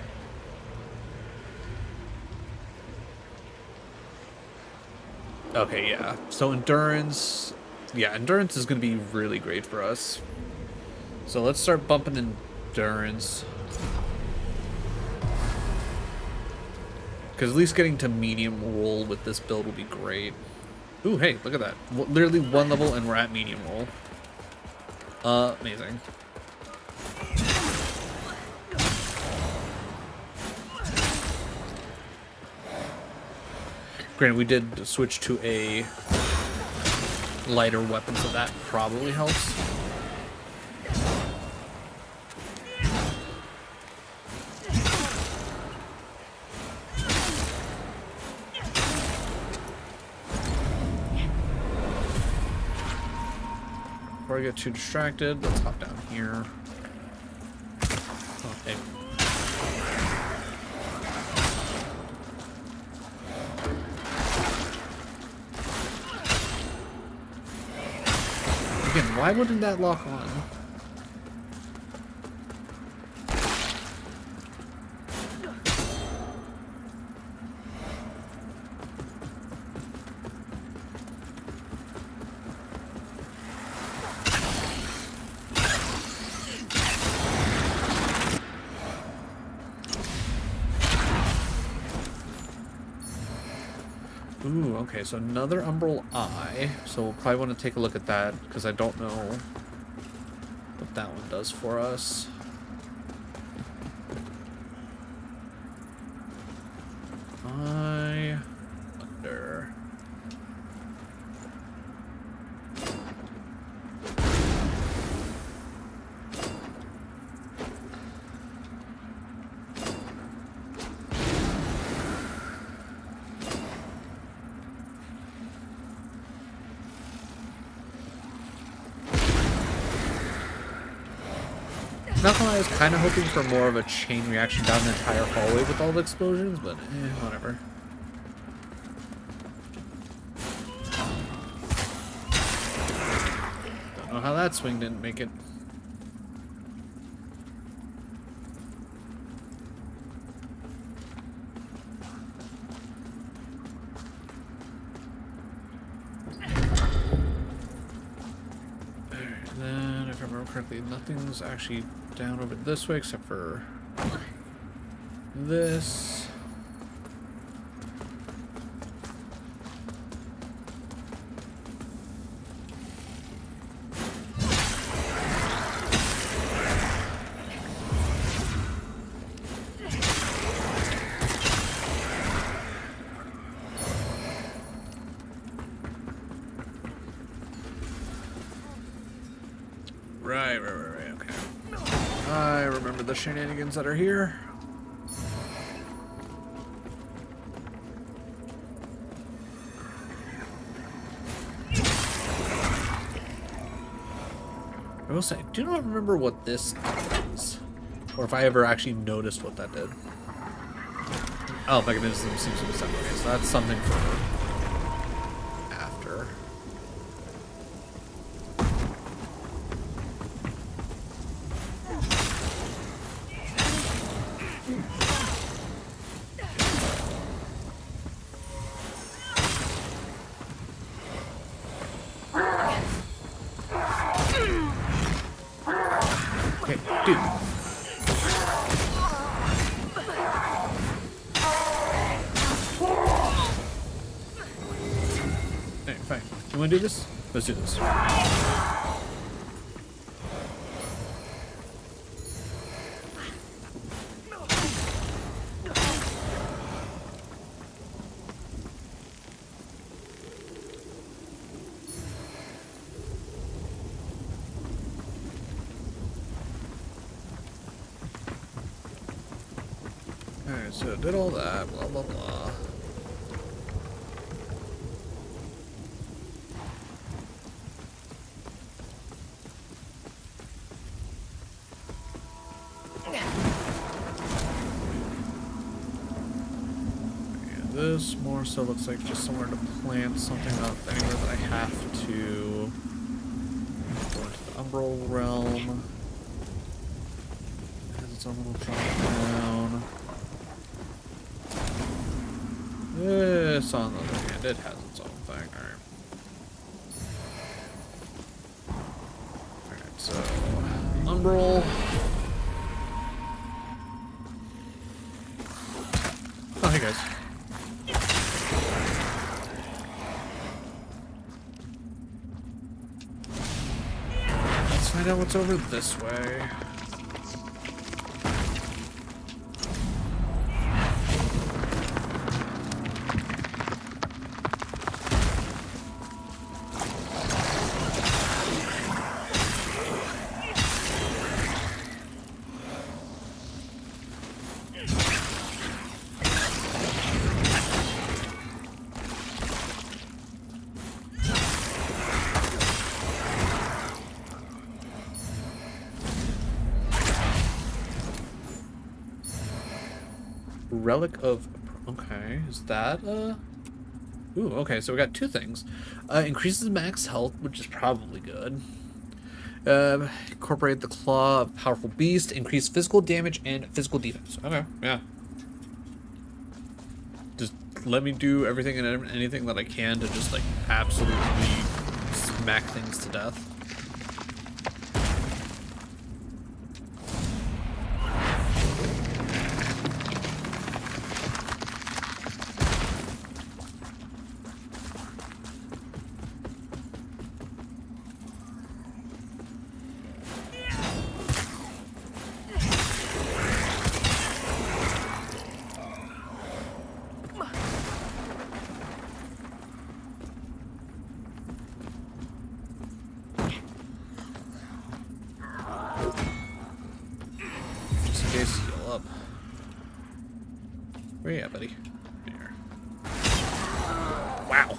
Okay, yeah. So endurance... Yeah, endurance is going to be really great for us. So let's start bumping endurance. because at least getting to medium roll with this build will be great. Ooh, hey, look at that. Literally one level and we're at medium roll. Amazing. Granted, we did switch to a lighter weapon, so that probably helps. Before I get too distracted, let's hop down here. Okay. Again, why wouldn't that lock on? Ooh, okay, so another Umbral Eye. So we'll probably want to take a look at that, because I don't know what that one does for us. Eye under. Not gonna lie, I was kind of hoping for more of a chain reaction down the entire hallway with all the explosions, but whatever. Don't know how that swing didn't make it. Alright, then if I remember correctly, nothing's actually down over this way except for this. Right, okay. I remember the shenanigans that are here. I will say, I do not remember what this is, or if I ever actually noticed what that did. Oh, mechanism seems to be separate. Okay, so that's something for after. Okay, dude. Alright, fine. You wanna do this? Let's do this. Alright, so did all that, blah blah blah. This more so looks like just somewhere to plant something up anywhere that I have to go into the Umbral realm. It has its own little drop down. This, on the other hand, it has its own thing. Alright, so Umbral. Oh, hey guys. what's over this way? Relic of... Okay, is that, Ooh, okay, so we got two things. Increases max health, which is probably good. Incorporate the Claw of Powerful Beast. Increase physical damage and physical defense. Okay, yeah. Just let me do everything and anything that I can to just, like, absolutely smack things to death. Heal up. Where you at, buddy? There. Wow.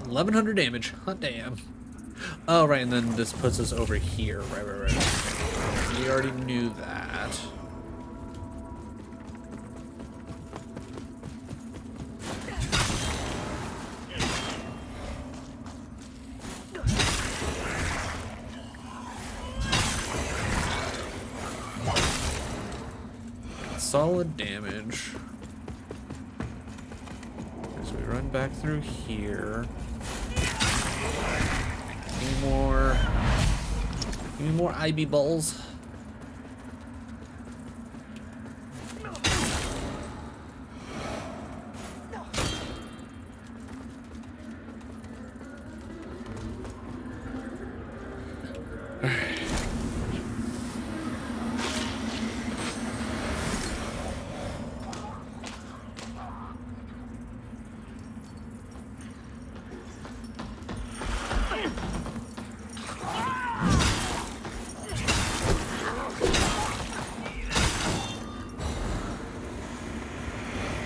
1100 damage. Hot damn. Oh, right, and then this puts us over here. Right. We already knew that. Solid damage. Okay, so we run back through here. Any more IB balls?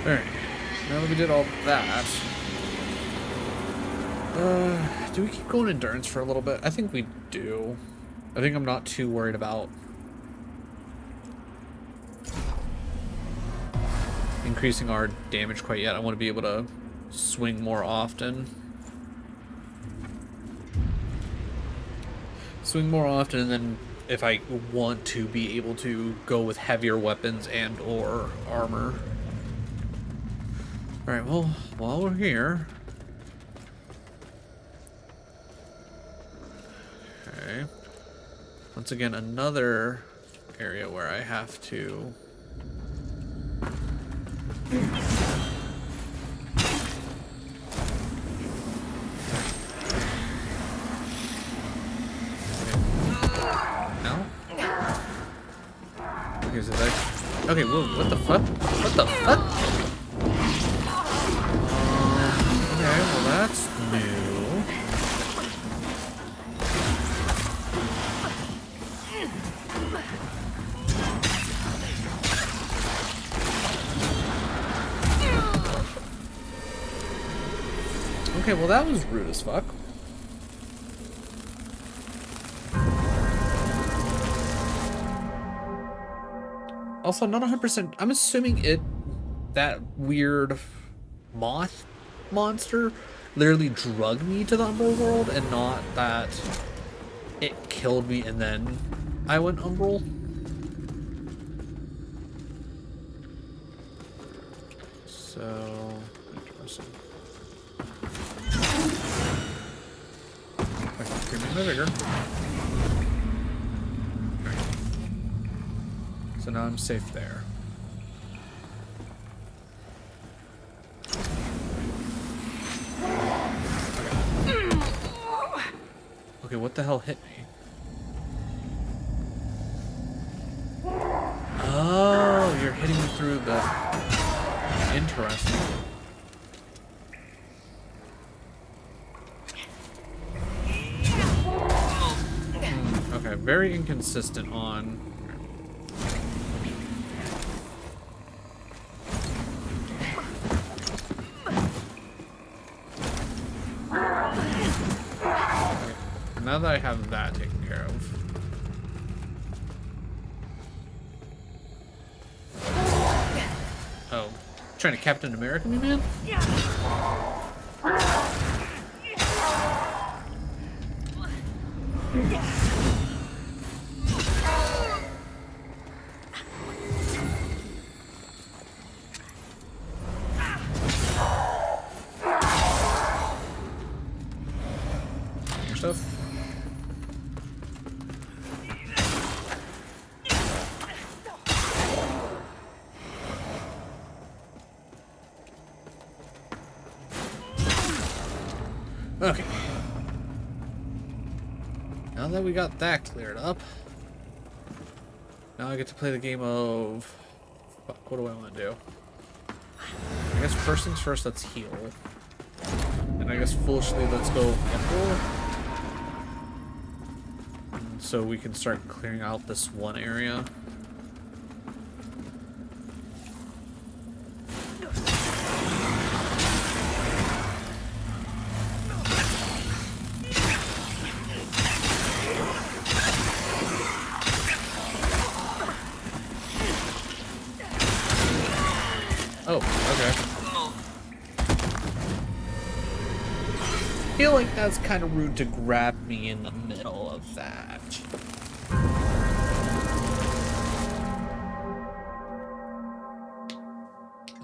Alright, now that we did all that, do we keep going endurance for a little bit? I think we do. I think I'm not too worried about increasing our damage quite yet. I want to be able to swing more often. Swing more often, and then if I want to be able to go with heavier weapons and or armor. Alright, well, while we're here... Okay. Once again, another area where I have to... No? Okay, so that... Okay, whoa, what the fuck? What the fuck? Okay, well that's new. Okay, well that was rude as fuck. Also, not 100%. I'm assuming that weird moth monster literally drugged me to the Umbral world, and not that it killed me and then I went Umbral. So, interesting. Give me my vigor. So now I'm safe there. Okay, what the hell hit me? interesting. Okay, very inconsistent on... Now that I have that taken care of. Oh, trying to Captain America me, man? More stuff. Okay. Now that we got that cleared up, now I get to play the game of... Fuck, what do I want to do? I guess first things first, let's heal. And I guess foolishly, let's go upward. So we can start clearing out this one area. Oh, okay. I feel like that's kind of rude to grab me in the middle of that.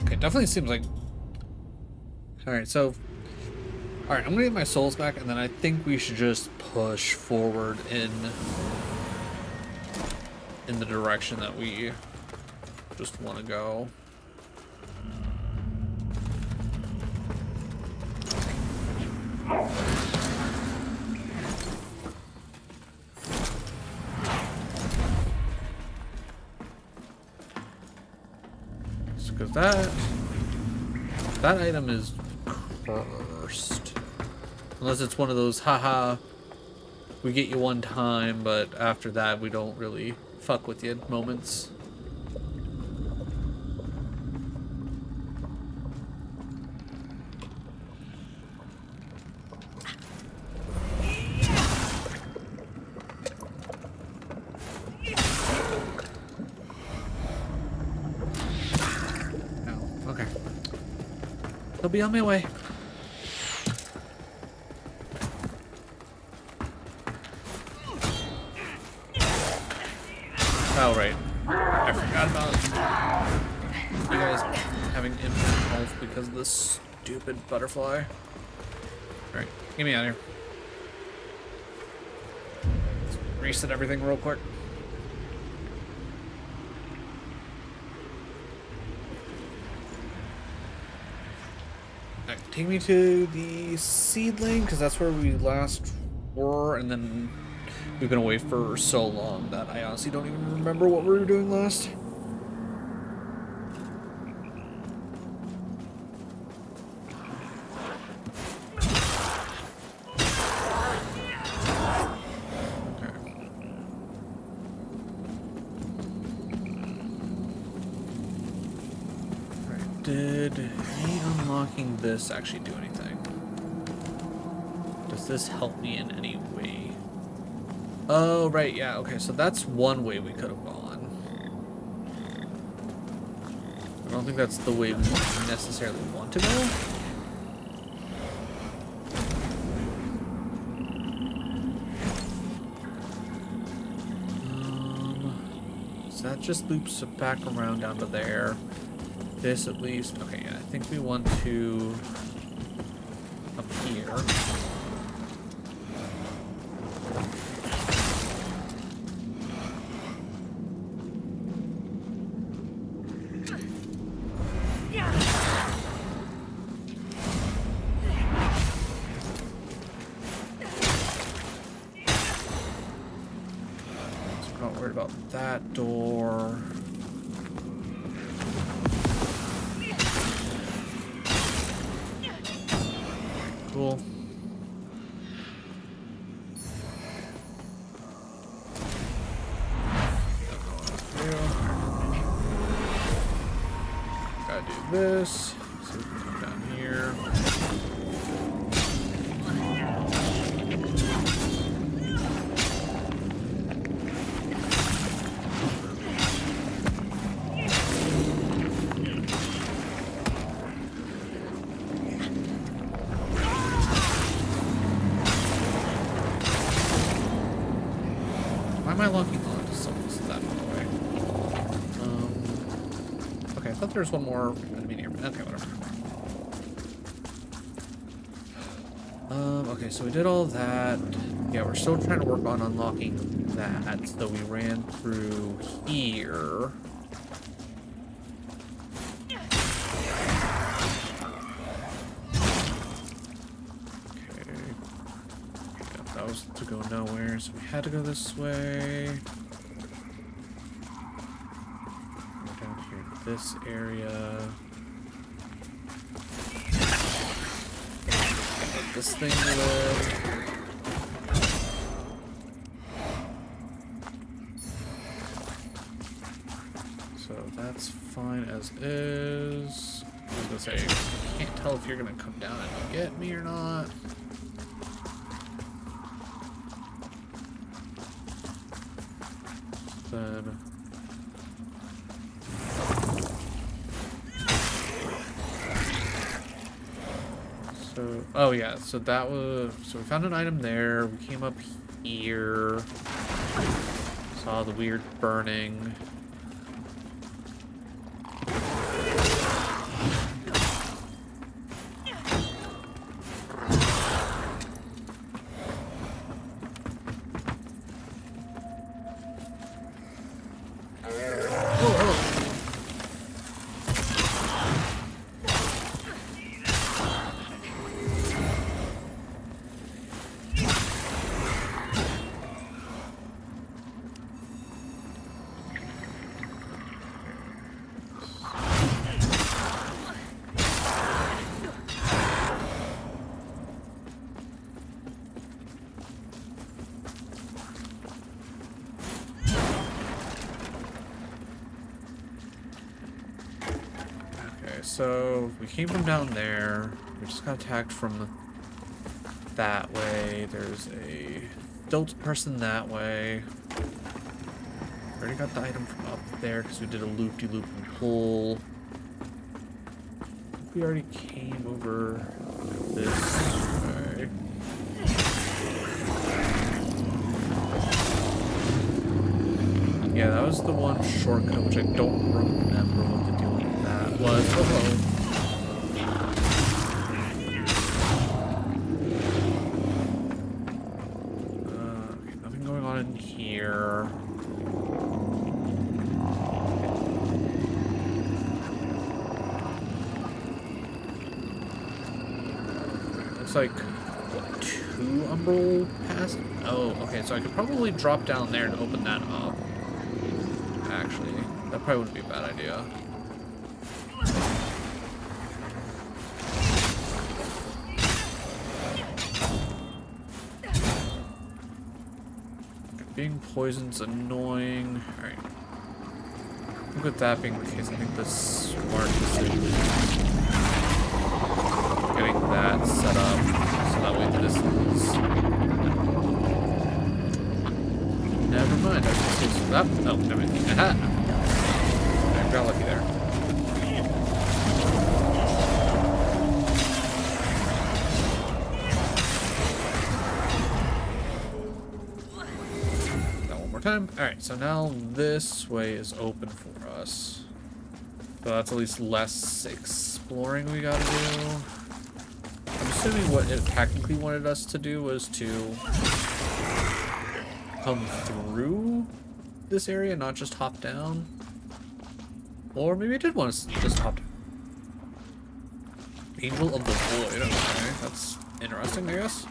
Okay, definitely seems like... Alright, so... Alright, I'm gonna get my souls back, and then I think we should just push forward in the direction that we just want to go. Because that item is cursed. Unless it's one of those, haha, we get you one time, but after that we don't really fuck with you moments. I'll be on my way. Oh, right. I forgot about you guys having infinite health because of this stupid butterfly. Alright, get me out of here. Let's reset everything real quick. Take me to the seedling, because that's where we last were, and then we've been away for so long that I honestly don't even remember what we were doing last. Did me unlocking this actually do anything? Does this help me in any way? Oh, right, yeah, okay, so that's one way we could have gone. I don't think that's the way we necessarily want to go. So that just loops back around down to there. This at least. Okay, yeah, I think we want to up here. So we're not worried about that door. this. See if we can come down here. Why am I locking on to someone's that far away? Okay, I thought there was one more enemy near me. Okay, whatever. Okay, so we did all that. Yeah, we're still trying to work on unlocking that. So we ran through here. That was to go nowhere, so we had to go this way. We're down here in this area. Let this thing live. So that's fine as is. I was gonna say, I can't tell if you're gonna come down and get me or not. Then so oh yeah, so that was so we found an item there. We came up here, saw the weird burning. So we came from down there. We just got attacked from that way. There's a adult person that way. We already got the item from up there because we did a loop-de-loop and pull. We already came over this way. Yeah, that was the one shortcut, which I don't remember what the deal with that was. Okay, nothing going on in here. Looks like, what, 2 Umbral Pass? Oh, okay, so I could probably drop down there and open that up. Actually, that probably wouldn't be a bad idea. Being poisoned's annoying. Alright. With that being the case, I think the smart decision is getting that set up so that way this is. Never mind, I just used that. Oh, never mind. Aha! I got lucky there. Time. Alright, so now this way is open for us. So that's at least less exploring we gotta do. I'm assuming what it technically wanted us to do was to come through this area, not just hop down. Or maybe it did want us to just hop down. Angel of the Void, okay, that's interesting, I guess.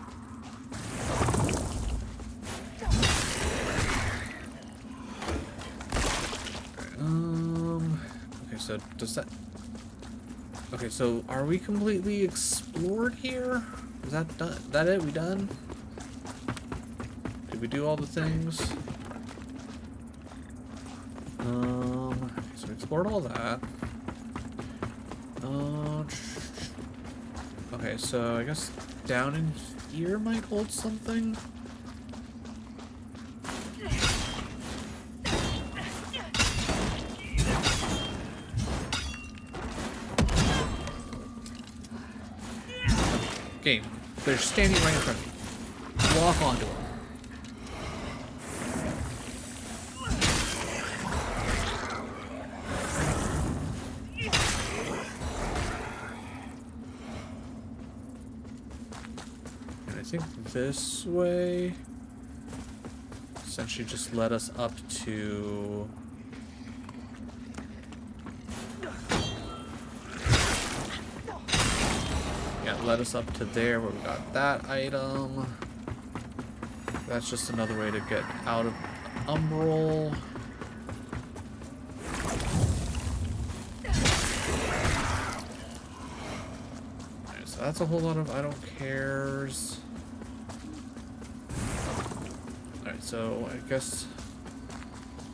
Okay, so does that... Okay, so are we completely explored here? Is that done? That it? We done? Did we do all the things? Okay, so we explored all that. Okay, so I guess down in here might hold something. Game. They're standing right in front of me. Walk onto them. And I think this way essentially just led us up to... led us up to there where we got that item. That's just another way to get out of Umbral. Alright, so that's a whole lot of I don't cares. Alright, so I guess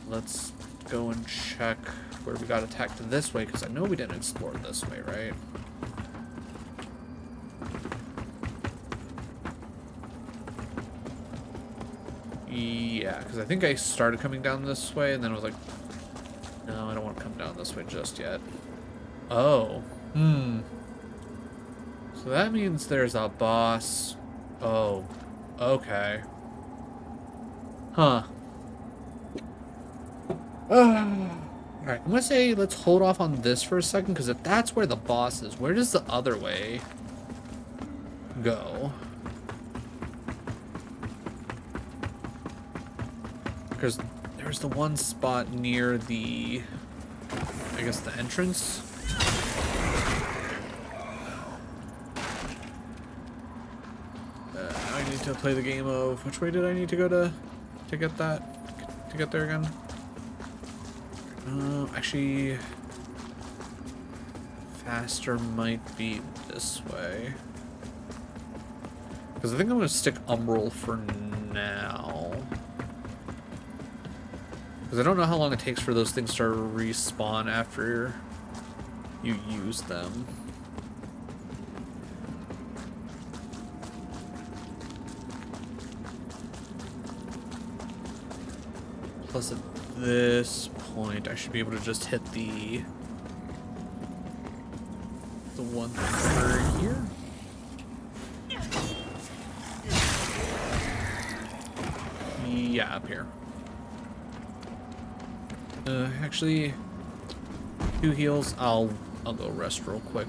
let's go and check where we got attacked this way, because I know we didn't explore this way, right? Yeah, because I think I started coming down this way, and then I was like, no, I don't want to come down this way just yet. Oh. So that means there's a boss. Oh. Okay. Huh. Alright, I'm going to say let's hold off on this for a second, because if that's where the boss is, where does the other way go? Because there's the one spot near the, I guess, the entrance. I need to play the game of which way did I need to go to get that, to get there again? Actually, faster might be this way. Because I think I'm going to stick Umbral for now. Because I don't know how long it takes for those things to respawn after you use them. Plus at this point, I should be able to just hit the one over here. Yeah, up here. Actually, 2 heals. I'll go rest real quick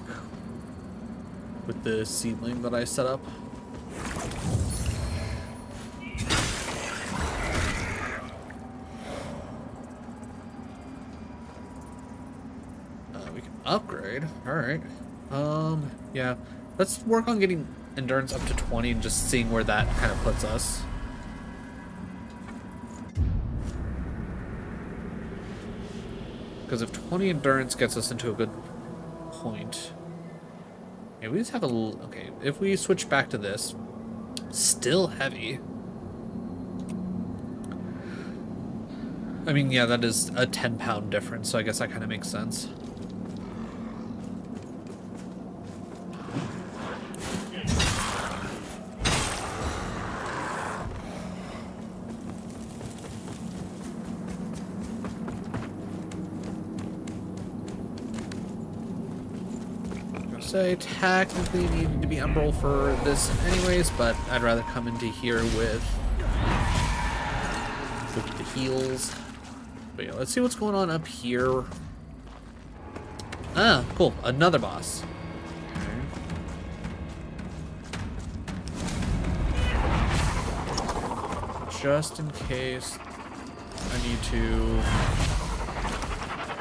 with the seedling that I set up. We can upgrade. All right. Yeah. Let's work on getting endurance up to 20 and just seeing where that kind of puts us. Because if 20 endurance gets us into a good point, yeah, we just have a okay. If we switch back to this, still heavy. I mean, yeah, that is a 10-pound difference, so I guess that kind of makes sense. I technically needed to be Umbral for this anyways, but I'd rather come into here with the heals. But yeah, let's see what's going on up here. Ah, cool. Another boss. Okay. Just in case I need to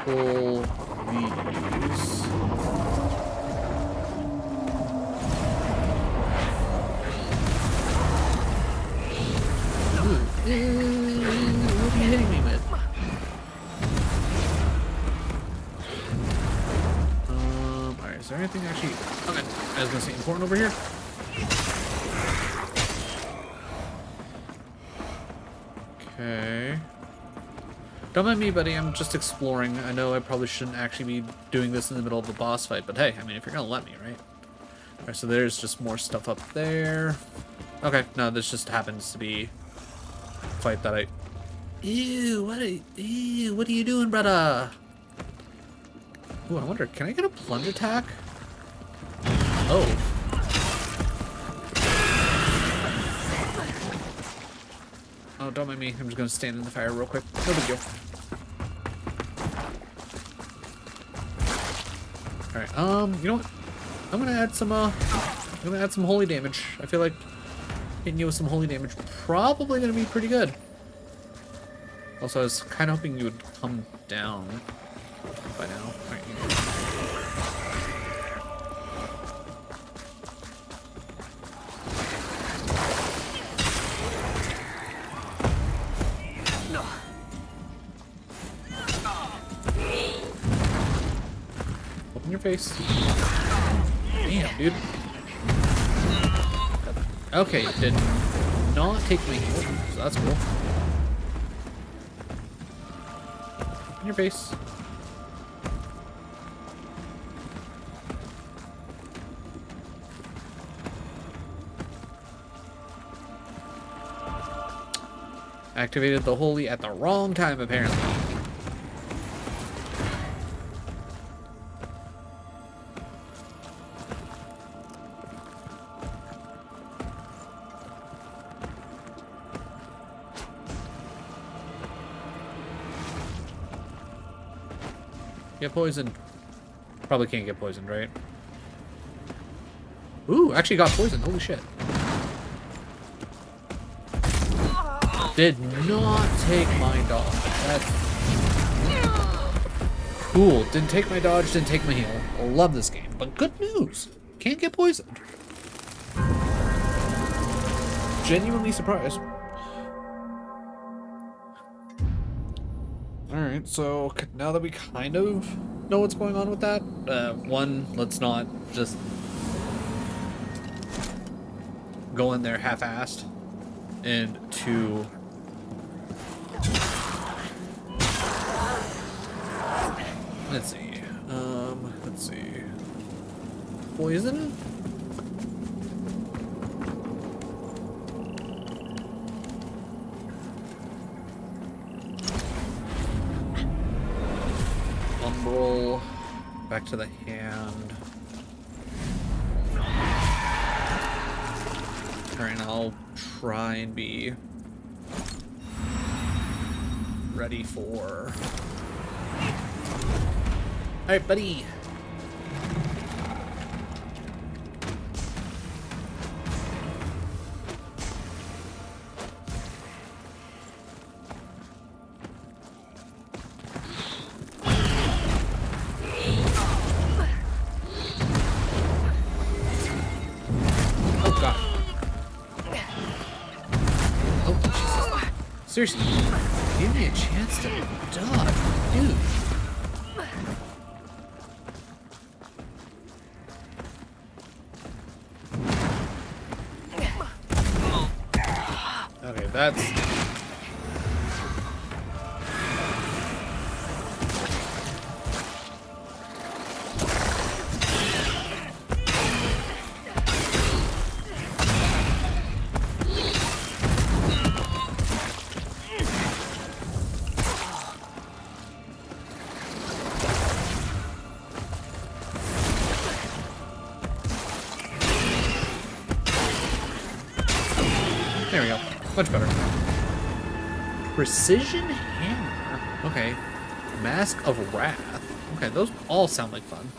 pull these. What are you hitting me with? Alright, is there anything actually... Okay, I was gonna say important over here. Okay. Don't mind me, buddy. I'm just exploring. I know I probably shouldn't actually be doing this in the middle of a boss fight, but hey, I mean, if you're gonna let me, right? Alright, so there's just more stuff up there. Okay, no, this just happens to be a fight that I... Ew, what are you doing, brother? Ooh, I wonder, can I get a plunge attack? Oh. Oh, don't mind me. I'm just gonna stand in the fire real quick. No big deal. Alright, you know what? I'm gonna add some holy damage. I feel like hitting you with some holy damage probably gonna be pretty good. Also, I was kind of hoping you would come down by now. Alright, you know. Open your face. Damn, dude. Okay, did not take my heal, so that's cool. In your face. Activated the holy at the wrong time, apparently. Get poisoned. Probably can't get poisoned, right? Ooh, actually got poisoned. Holy shit. Did not take my dodge. That's cool. Didn't take my dodge, didn't take my heal. I love this game. But good news. Can't get poisoned. Genuinely surprised. Alright, so now that we kind of know what's going on with that, one, let's not just go in there half-assed, and two, let's see, poison? Umbral, back to the hand. Alright, I'll try and be ready for... Alright, buddy! Seriously, give me a chance to dodge, dude. Okay, that's... There we go. Much better. Precision hammer. Okay. Mask of Wrath. Okay, those all sound like fun.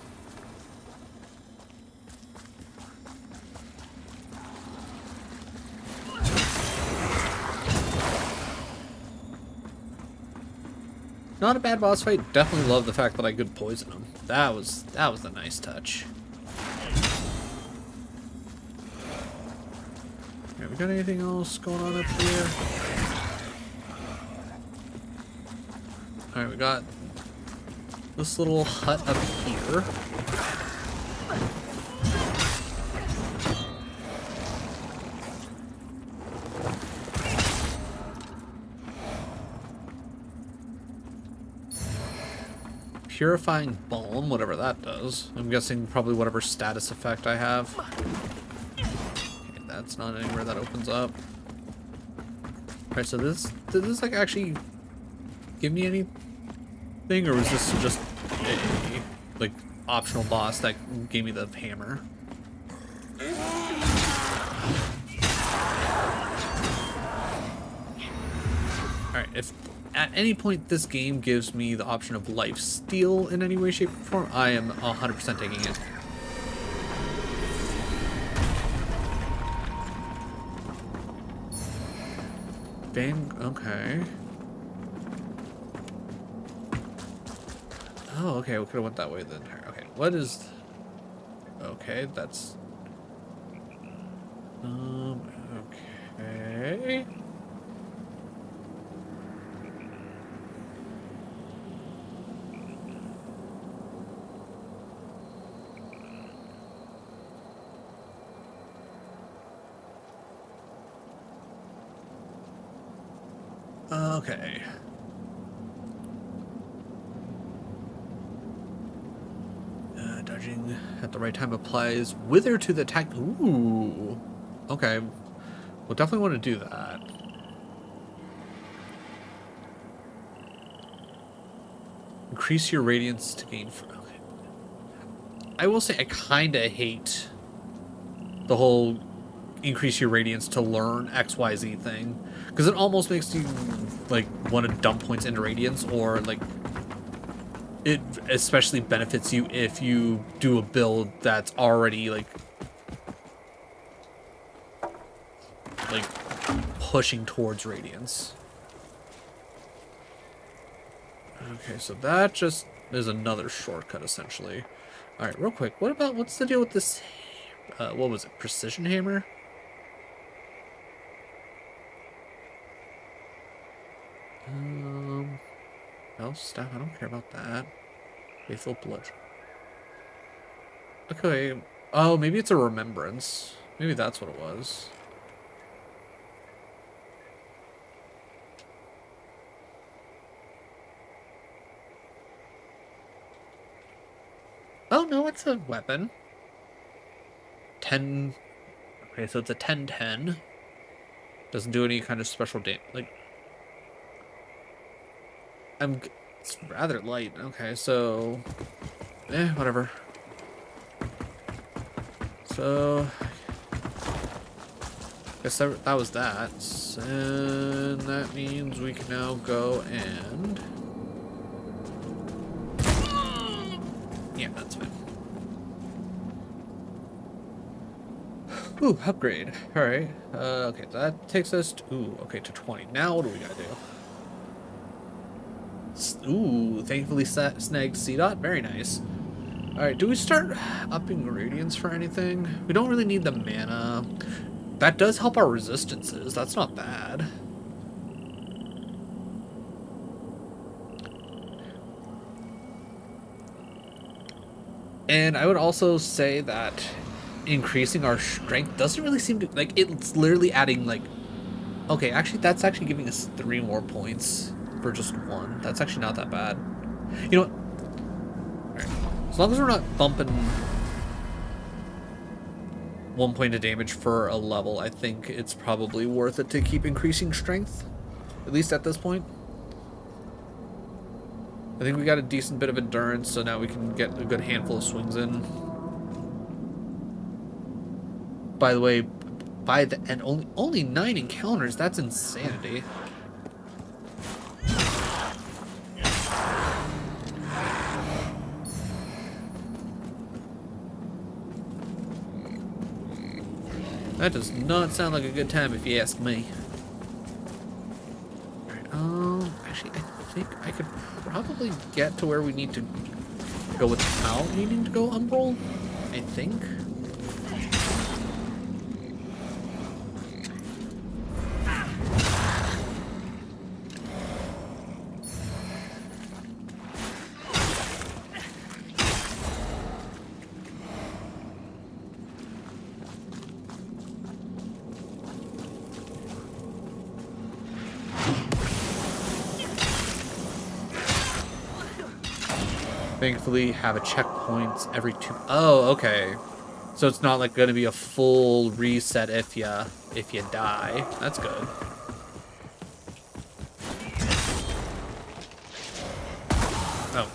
Not a bad boss fight. Definitely love the fact that I could poison him. That was a nice touch. Okay, we got anything else going on up here? Alright, we got this little hut up here. Purifying Balm, whatever that does. I'm guessing probably whatever status effect I have. Okay, that's not anywhere that opens up. Alright, so did this like actually give me anything, or was this just a like optional boss that gave me the hammer? Alright, if at any point this game gives me the option of life steal in any way, shape, or form, I am 100% taking it. Okay. Oh, okay, we could have went that way then. Okay, what is... Okay, that's... Okay... Okay. Dodging at the right time applies Wither to the attack. Ooh. Okay. We'll definitely want to do that. Increase your radiance to gain... Okay. I will say I kind of hate the whole increase your radiance to learn XYZ thing. Because it almost makes you, like, want to dump points into radiance, or, like, it especially benefits you if you do a build that's already, like pushing towards radiance. Okay, so that just is another shortcut, essentially. Alright, real quick, what's the deal with this, what was it, precision hammer? No, staff, I don't care about that. Faithful blood. Okay, oh, maybe it's a remembrance. Maybe that's what it was. Oh, no, it's a weapon. 10... Okay, so it's a 10-10. Doesn't do any kind of special damage. Like... It's rather light. Okay, so... whatever. So... Guess that was that. And that means we can now go and... Yeah, that's fine. Ooh, upgrade. Alright. Okay, that takes us to... Ooh, okay, to 20. Now what do we gotta do? Ooh, thankfully snagged C-Dot. Very nice. Alright, do we start upping radiance for anything? We don't really need the mana. That does help our resistances. That's not bad. And I would also say that increasing our strength doesn't really seem to... Like, it's literally adding, like... Okay, actually, that's actually giving us 3 more points for just 1. That's actually not that bad. You know what? Alright. As long as we're not bumping 1 point of damage for a level, I think it's probably worth it to keep increasing strength. At least at this point. I think we got a decent bit of endurance, so now we can get a good handful of swings in. By the way, by the end, only 9 encounters. That's insanity. That does not sound like a good time if you ask me. Alright, actually, I think I could probably get to where we need to go without needing to go Umbral, I think. Thankfully, have a checkpoint every 2. Oh, okay. So it's not like going to be a full reset if you die. That's good. Oh.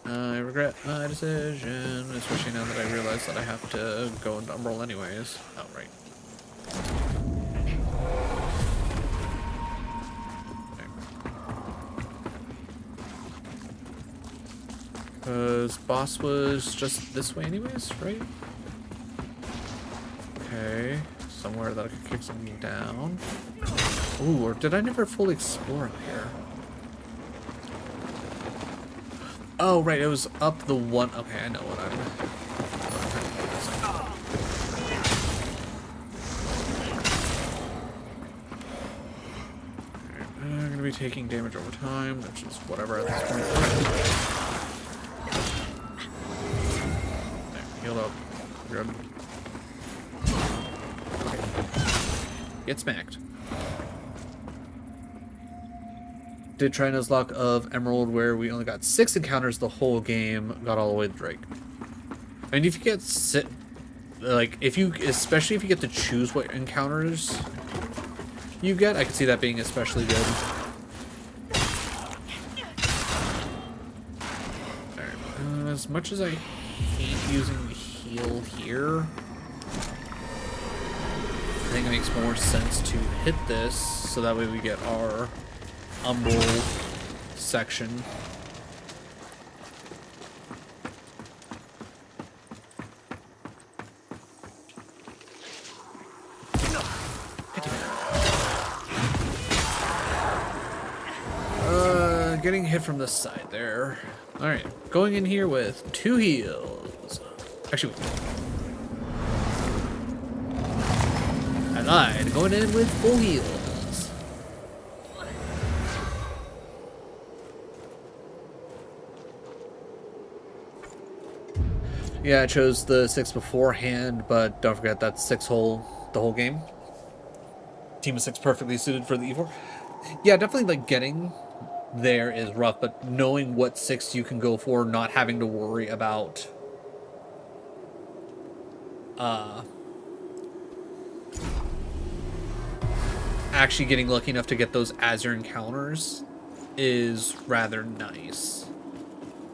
I regret my decision, especially now that I realize that I have to go into Umbral anyways. Oh, right. Because boss was just this way anyways, right? Okay. Somewhere that I could kick something down. Ooh, or did I never fully explore up here? Oh, right, it was up the one. Okay, I know what I'm I'm gonna be taking damage over time, which is whatever at this point. There, heal up. Good. Get smacked. Did try Nuzlocke of Emerald where we only got 6 encounters the whole game, got all the way to Drake. I mean, if you get especially if you get to choose what encounters you get, I could see that being especially good. Alright, as much as I hate using the heal here, I think it makes more sense to hit this so that way we get our Umbral section. Getting hit from this side there. Alright, going in here with 2 heals. Actually, I lied. Going in with full heals. Yeah, I chose the 6 beforehand, but don't forget that's 6 the whole game. Team of 6 perfectly suited for the E4. Yeah, definitely like getting there is rough, but knowing what 6 you can go for, not having to worry about actually getting lucky enough to get those Azure encounters is rather nice.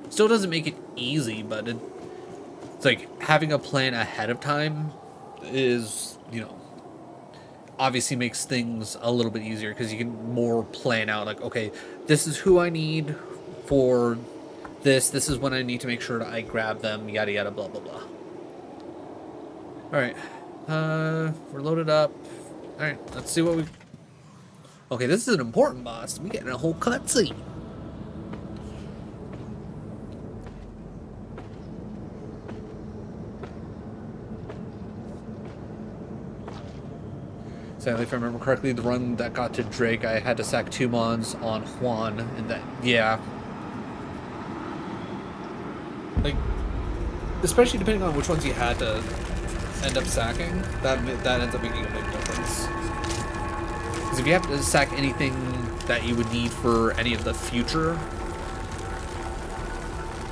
Still doesn't make it easy, but it's like having a plan ahead of time is, you know, obviously makes things a little bit easier because you can more plan out like, okay, this is who I need for this is when I need to make sure that I grab them, yada yada blah blah blah. Alright, we're loaded up. Alright, let's see what we... Okay, this is an important boss. We getting a whole cutscene. Sadly, if I remember correctly, the run that got to Drake, I had to sack 2 mons on Juan, and that, yeah. Like, especially depending on which ones you had to end up sacking, that ends up making a big difference. Because if you have to sack anything that you would need for any of the future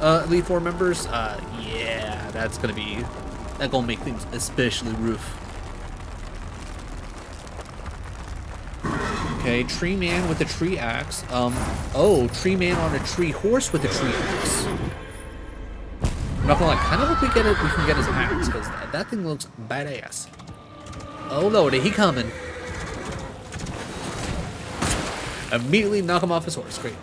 Elite 4 members, yeah, that's gonna make things especially rough. Okay, tree man with a tree axe. Oh, tree man on a tree horse with a tree axe. I'm not gonna lie, kind of hope we can get his axe, because that thing looks badass. Oh lordy, he coming. Immediately knock him off his horse, great.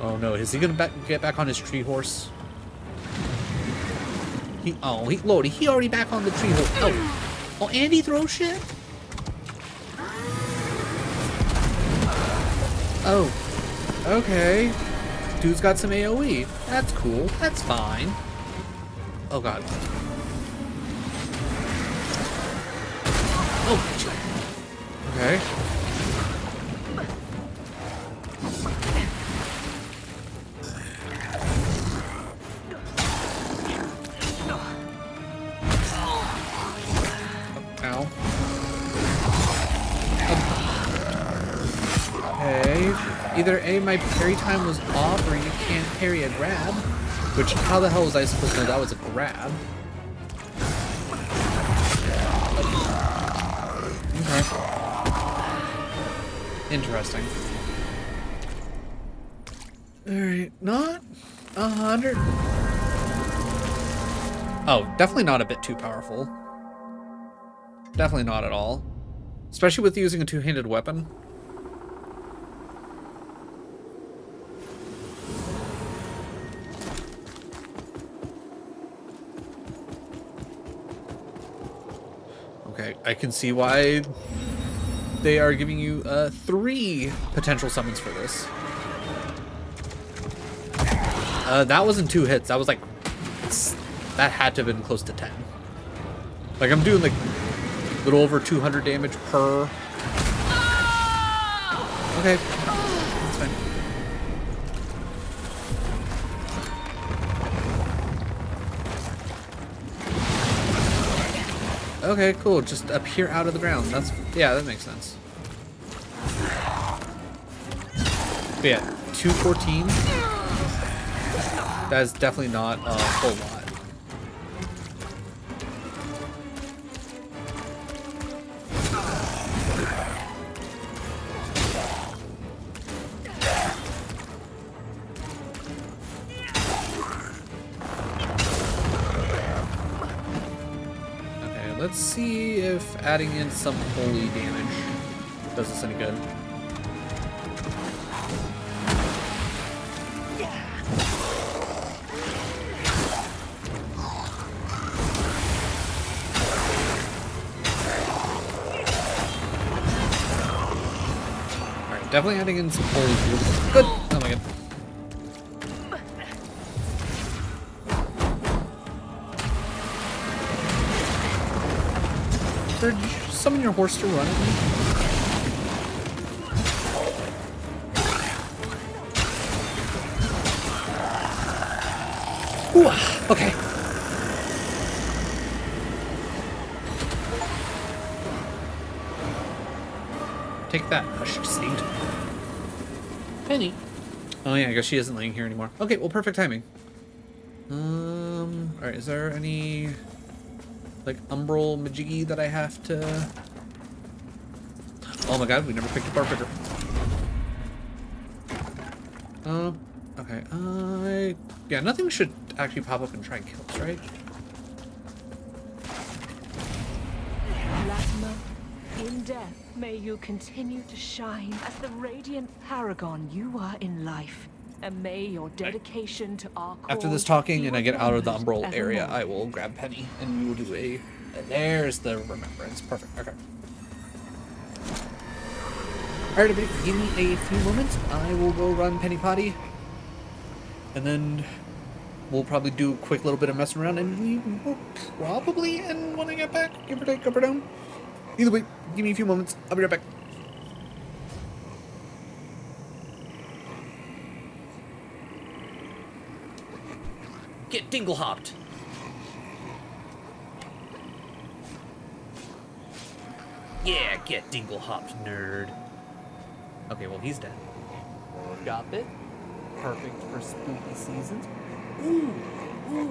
Oh no, is he gonna get back on his tree horse? Lordy, he already back on the tree horse. Oh, and he throws shit? Oh, okay. Dude's got some AoE. That's cool, that's fine. Oh god. Oh, okay. Ow. Okay. Either A, my parry time was off, or you can't parry a grab. Which, how the hell was I supposed to know that was a grab? Okay. Interesting. Alright, not 100. Oh, definitely not a bit too powerful. Definitely not at all. Especially with using a two-handed weapon. Okay, I can see why they are giving you 3 potential summons for this. That wasn't 2 hits. That was like, that had to have been close to 10. Like I'm doing like a little over 200 damage per. Okay, that's fine. Okay, cool. Just appear out of the ground. That's, yeah, that makes sense. But yeah, 214. That is definitely not a whole lot. Let's see if adding in some holy damage does us any good. Alright, definitely adding in some holy damage. Good! Oh my god. Did you summon your horse to run at me? Ooh, okay. Take that. I should have saved. Penny. Oh yeah, I guess she isn't laying here anymore. Okay, well, perfect timing. Alright, is there any like umbral majiggy that I have to... Oh my god, we never picked up our picker. Okay, yeah, nothing should actually pop up and try and kill us, right? Latimer, in death, may you continue to shine as the radiant paragon you are in life. And may your dedication to our cause After this talking and I get out of the remembered umbral area, evermore. I will grab Penny and we will do a... There's the remembrance. Perfect. Okay. Alright, everybody, give me a few moments. I will go run Penny Potty. And then we'll probably do a quick little bit of messing around and we will probably end when I get back. Give or take, up or down. Either way, give me a few moments. I'll be right back. Get dingle hopped. Yeah, get dingle hopped, nerd. Okay, well, he's dead. Got it. Perfect for spooky seasons. Ooh,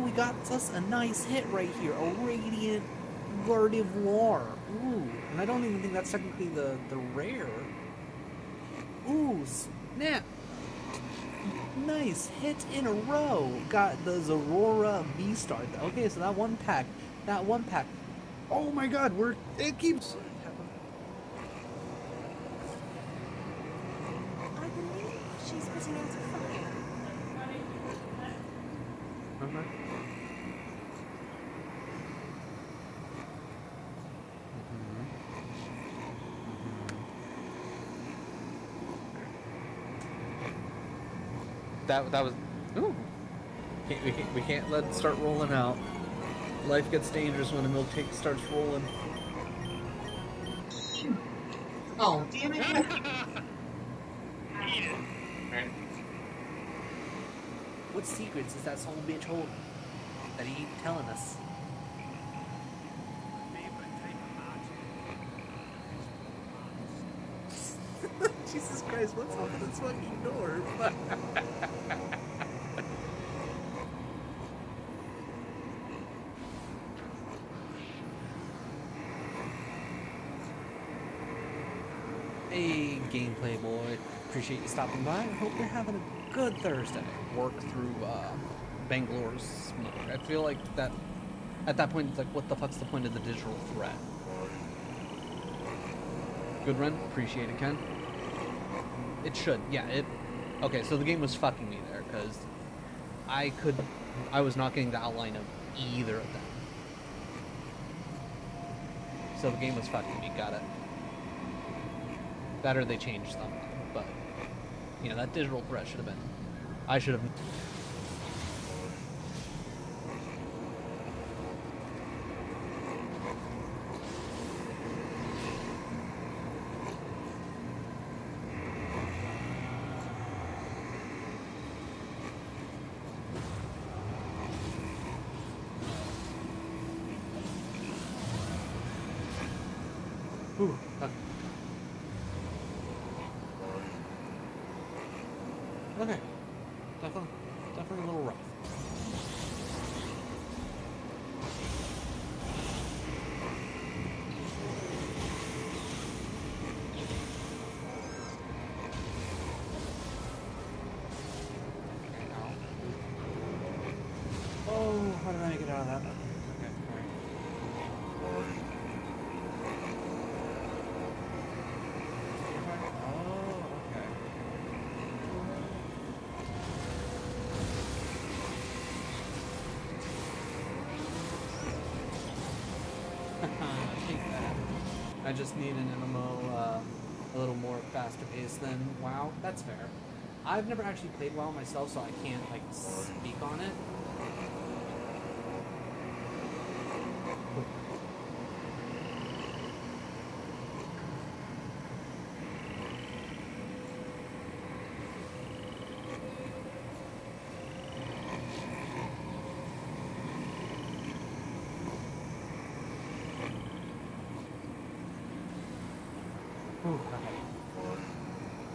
we got us a nice hit right here. A Radiant Gardevoir. Ooh, and I don't even think that's technically the rare. Ooh, snap. Nice hit in a row. Got the Zorora V-Star. Okay, so that one pack. Oh my god, it keeps... I believe she's putting out a fire. That was... Ooh. We can't let it start rolling out. Life gets dangerous when the milk starts rolling. Oh, damn it. Eat it. Right. What secrets is that son of a bitch holding that he ain't telling us? Favorite type of magic. Jesus Christ, what's up with this fucking door? Hey, Gameplay Boy. Appreciate you stopping by. I hope you're having a good Thursday. Work through Bangalore's smoke. I feel like that at that point it's like, what the fuck's the point of the digital threat? Good run. Appreciate it, Ken. It should. Yeah, it... Okay, so the game was fucking me there, because I was not getting the outline of either of them. So the game was fucking me. Got it. That or they changed something, but you know, that digital threat should have been. I should have. Ooh, okay. Definitely a little rough. Oh, how did I get out of that? Okay, alright. I just need an MMO a little more faster paced than WoW. That's fair. I've never actually played WoW myself, so I can't like speak on it.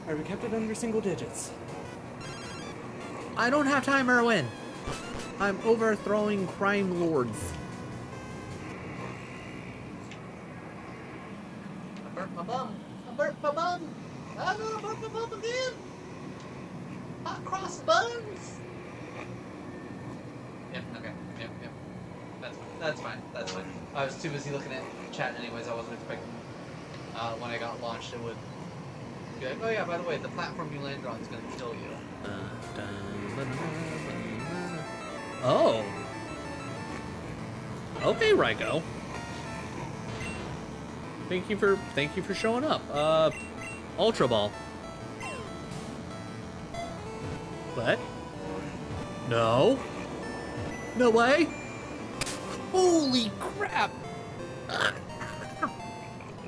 Alright, we kept it under single digits. I don't have time, Erwin. I'm overthrowing crime lords. I burnt my bum. I burnt my bum. I'm gonna burn my bum again. Hot cross buns. Yep, okay. Yep. That's fine. I was too busy looking at chat anyways. I wasn't expecting when I got launched it would be like, oh yeah, by the way, the platform you landed on is gonna kill you. Oh. Okay, Ryko. Thank you for showing up. Ultra Ball. What? No. No way. Holy crap.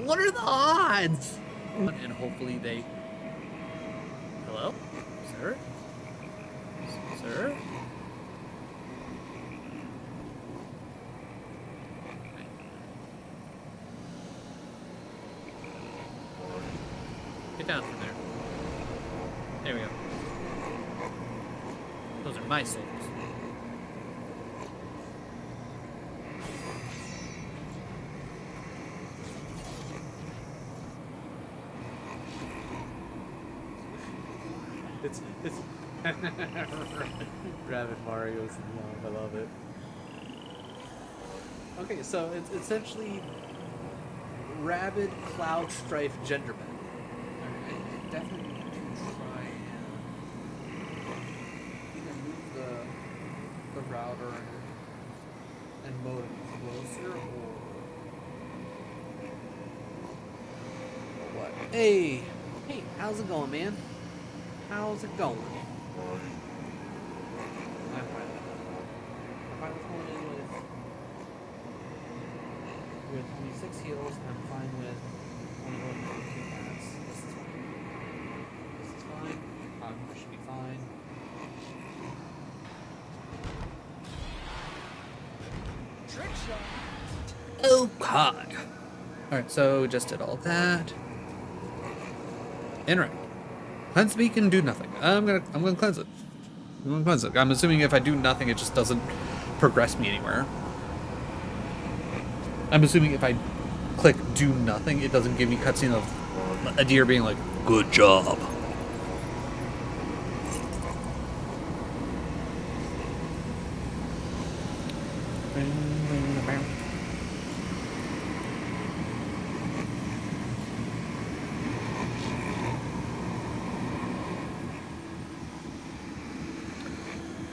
What are the odds? And hopefully they... Hello? Sir? Sir? Get down from there. There we go. Those are my souls. It's Rabbit Mario's in love. I love it. Okay, so it's essentially Rabid Cloud Strife Genderbend. I definitely need to try and either move the router and modem closer or what? Hey, how's it going, man? How's it going? I'm fine. If I was going in with 26 heals, I'm fine with one of those 2 paths. This is fine. This is fine. I should be fine. Trick shot. Oh God. Alright, so just did all that. Interact. Cleanse the beacon, do nothing. I'm gonna cleanse it. I'm gonna cleanse it. I'm assuming if I do nothing, it just doesn't progress me anywhere. I'm assuming if I click do nothing, it doesn't give me cutscene of a deer being like, good job.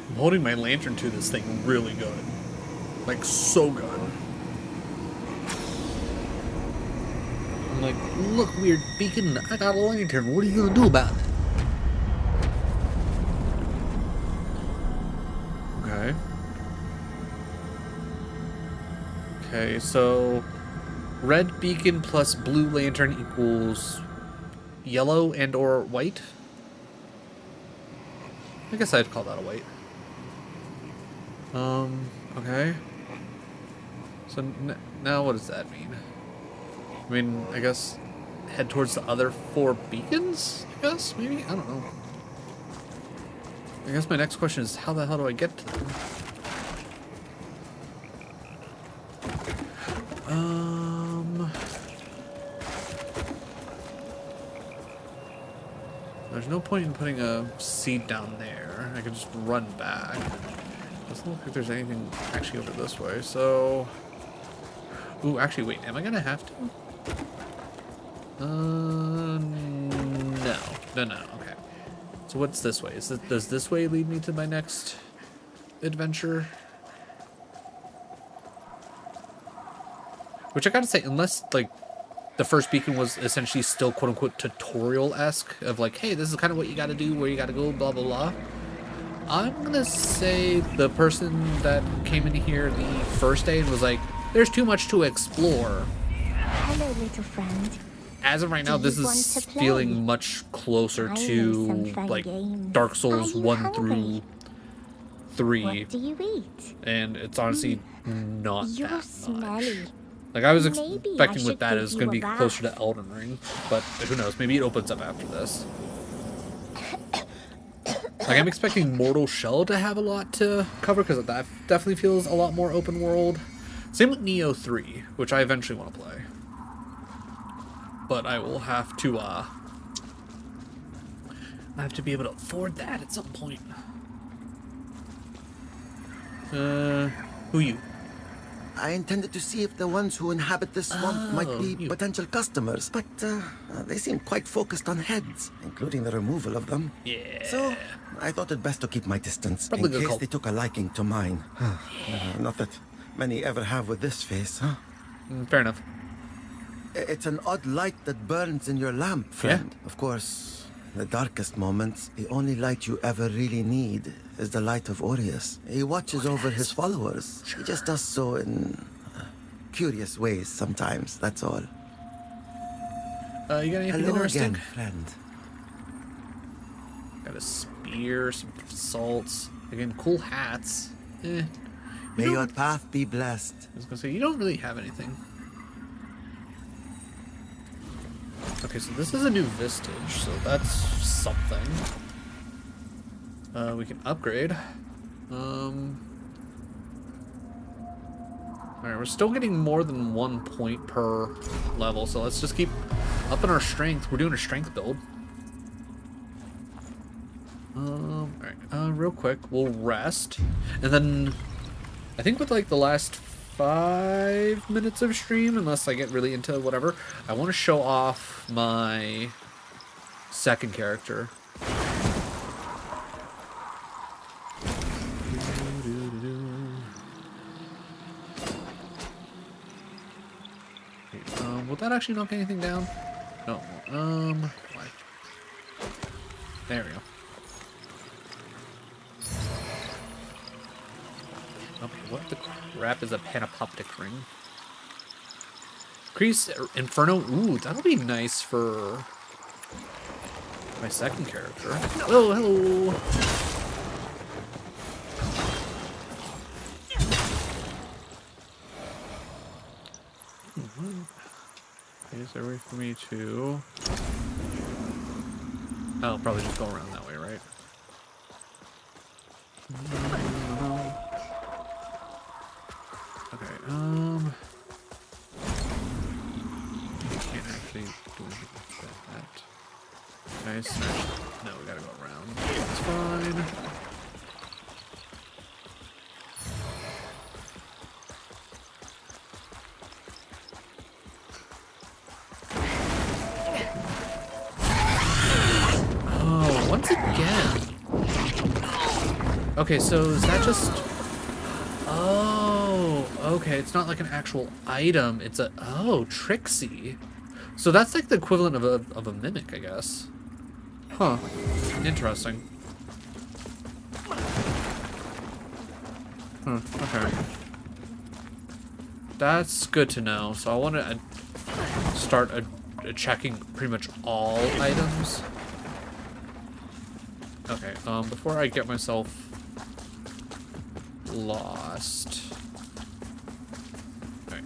I'm holding my lantern to this thing really good. Like, so good. I'm like, look, weird beacon, I got a lantern. What are you gonna do about it? Okay. Okay, so red beacon plus blue lantern equals yellow and or white. I guess I'd call that a white. Okay. So now what does that mean? I mean, I guess head towards the other 4 beacons? I guess, maybe? I don't know. I guess my next question is, how the hell do I get to them? There's no point in putting a seed down there. I can just run back. Doesn't look like there's anything actually over this way, so... Ooh, actually, wait, am I gonna have to? No. No, okay. So what's this way? Does this way lead me to my next adventure? Which I gotta say, unless, like, the first beacon was essentially still quote-unquote tutorial-esque of like, hey, this is kind of what you gotta do, where you gotta go, blah, blah, blah. I'm gonna say the person that came in here the first day and was like, there's too much to explore. Hello, little friend. As of right now, this is feeling much closer to like Dark Souls 1 through 3. What do you eat? And it's honestly not You're that smelly. much. Like I was Maybe expecting I with that should it was give going to you be a closer to bath. Elden Ring, but who knows? Maybe it opens up after this. Like I'm expecting Mortal Shell to have a lot to cover because that definitely feels a lot more open world. Same with Neo 3, which I eventually want to play. But I will have to be able to afford that at some point. Who you? I intended to see if the ones who inhabit this swamp might be potential customers, but they seem quite focused on heads, including the removal of them. Yeah. So I thought it best to keep my distance Probably in good case call. they took a liking to mine. Not that many ever have with this face, huh? Fair enough. It's an odd light that burns in your lamp, friend. Yeah. Of course, in the darkest moments, the only light you ever really need is the light of Aureus. He watches over his followers. He just does so in curious ways sometimes, that's all. You got anything Hello interesting? again, friend. Got a spear, some salts. Again, cool hats. Eh. May your path be blessed. I was gonna say, you don't really have anything. Okay, so this is a new Vistage, so that's something. We can upgrade. Alright, we're still getting more than 1 point per level, so let's just keep upping our strength. We're doing a strength build. Alright, real quick, we'll rest. And then, I think with like the last 5 minutes of stream, unless I get really into whatever, I want to show off my second character. Will that actually knock anything down? No. Why? There we go. Okay, what the crap is a panoptic ring? Increase Inferno. Ooh, that'll be nice for my second character. Oh, hello. Is there a way for me to... Oh, probably just go around that way, right? Okay, can't actually do anything with that. Nice. No, we gotta go around. That's fine. Oh, once again. Okay, so is that just... Oh, okay, it's not like an actual item, it's a... Oh, Trixie. So that's like the equivalent of a mimic, I guess. Huh. Interesting. Okay. That's good to know. So I want to start checking pretty much all items. Okay, before I get myself lost. Okay.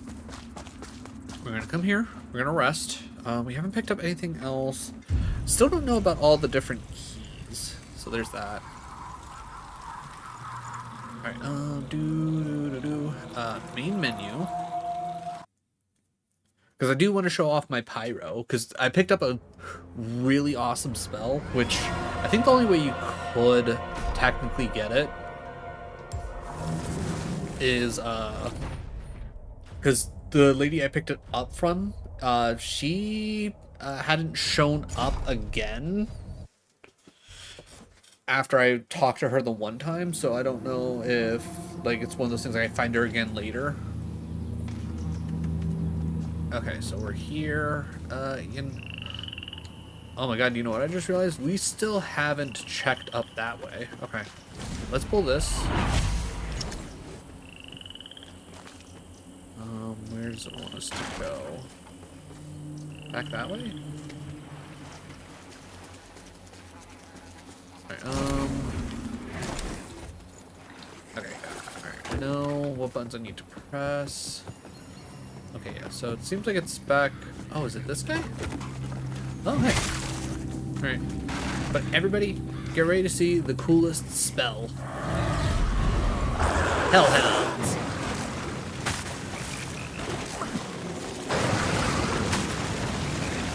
We're gonna come here. We're gonna rest. We haven't picked up anything else. Still don't know about all the different keys. So there's that. Alright, main menu. Because I do want to show off my pyro, because I picked up a really awesome spell, which I think the only way you could technically get it is, because the lady I picked it up from, she hadn't shown up again after I talked to her the one time, so I don't know if, like, it's one of those things I find her again later. Okay, so we're here, oh my god, you know what I just realized? We still haven't checked up that way. Okay, let's pull this. Where does it want us to go? Back that way? Alright, okay, alright, know what buttons I need to press. Okay, yeah, so it seems like it's back... Oh, is it this guy? Oh, hey. Alright. But everybody, get ready to see the coolest spell. Hellhounds.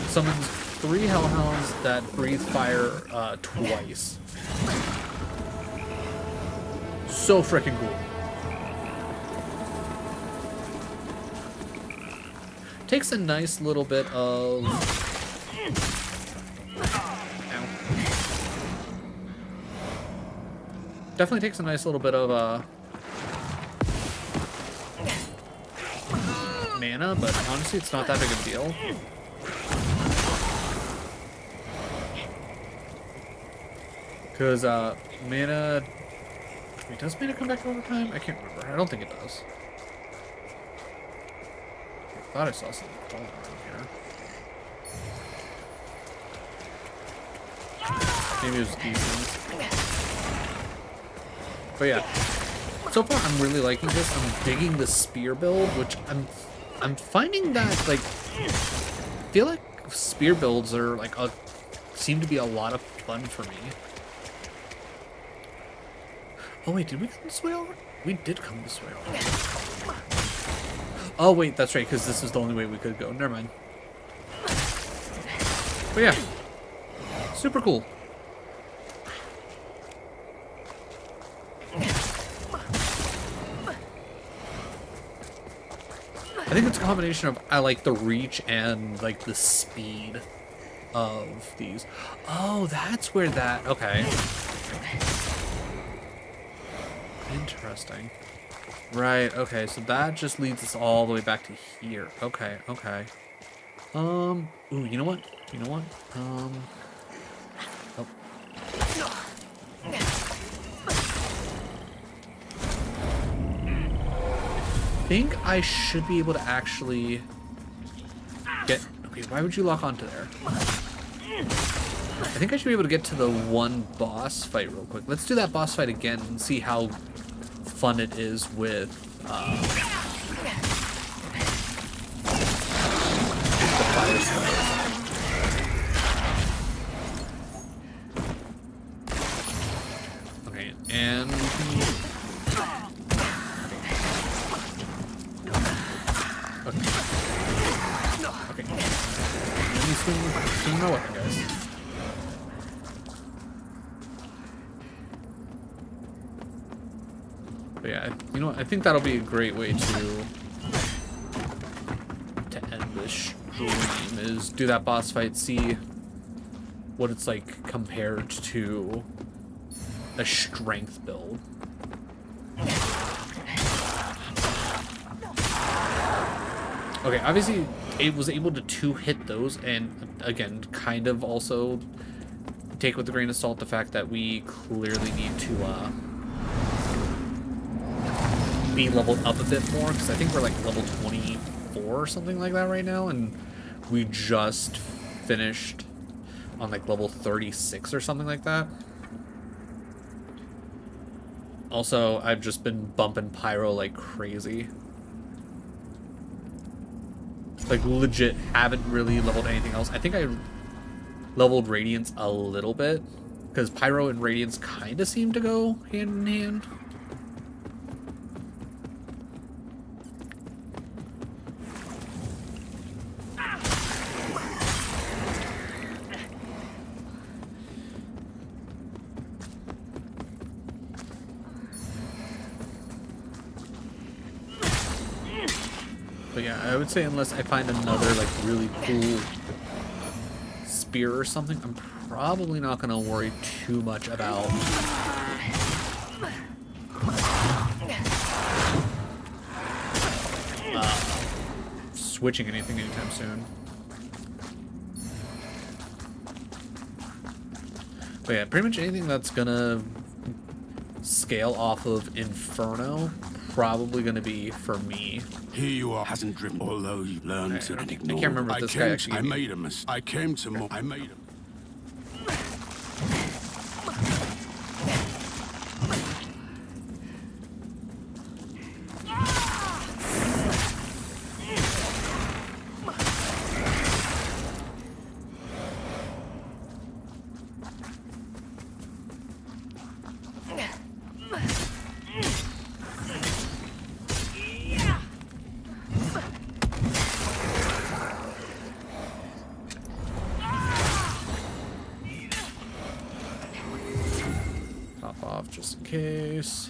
Summons 3 hellhounds that breathe fire twice. So freaking cool. Takes a nice little bit of... Ow. Definitely takes a nice little bit of mana, but honestly it's not that big of a deal. Because mana... Wait, does mana come back over time? I can't remember. I don't think it does. I thought I saw something falling around here. Maybe it was decent. But yeah. So far I'm really liking this. I'm digging the spear build, which I'm finding that, like, I feel like spear builds are like seem to be a lot of fun for me. Oh wait, did we come this way already? We did come this way already. Oh wait, that's right, because this is the only way we could go. Never mind. But yeah, super cool. I think it's a combination of I like the reach and like the speed of these. Oh, that's where that... Okay. Interesting. Right, okay, so that just leads us all the way back to here. Okay, okay. Ooh, you know what? You know what? Oh. I think I should be able to actually get... Okay, why would you lock onto there? I think I should be able to get to the one boss fight real quick. Let's do that boss fight again and see how fun it is with the fire spells. than no other, guys. But yeah, you know what? I think that'll be a great way to end this stream, is do that boss fight, see what it's like compared to a strength build. Okay, obviously it was able to hit those, and again, kind of also take with a grain of salt the fact that we clearly need to be leveled up a bit more, because I think we're like level 24 or something like that right now, and we just finished on like level 36 or something like that. Also, I've just been bumping Pyro like crazy. Like, legit haven't really leveled anything else. I think I leveled Radiance a little bit, because Pyro and Radiance kind of seem to go hand in hand. But yeah, I would say unless I find another like really cool spear or something, I'm probably not gonna worry too much about switching anything anytime soon. But yeah, pretty much anything that's gonna scale off of Inferno, probably gonna be for me. Here you are, hasn't driven, although you learned to ignore. I can't remember if this guy actually. I made a mistake. I came to more. I made a. Just in case.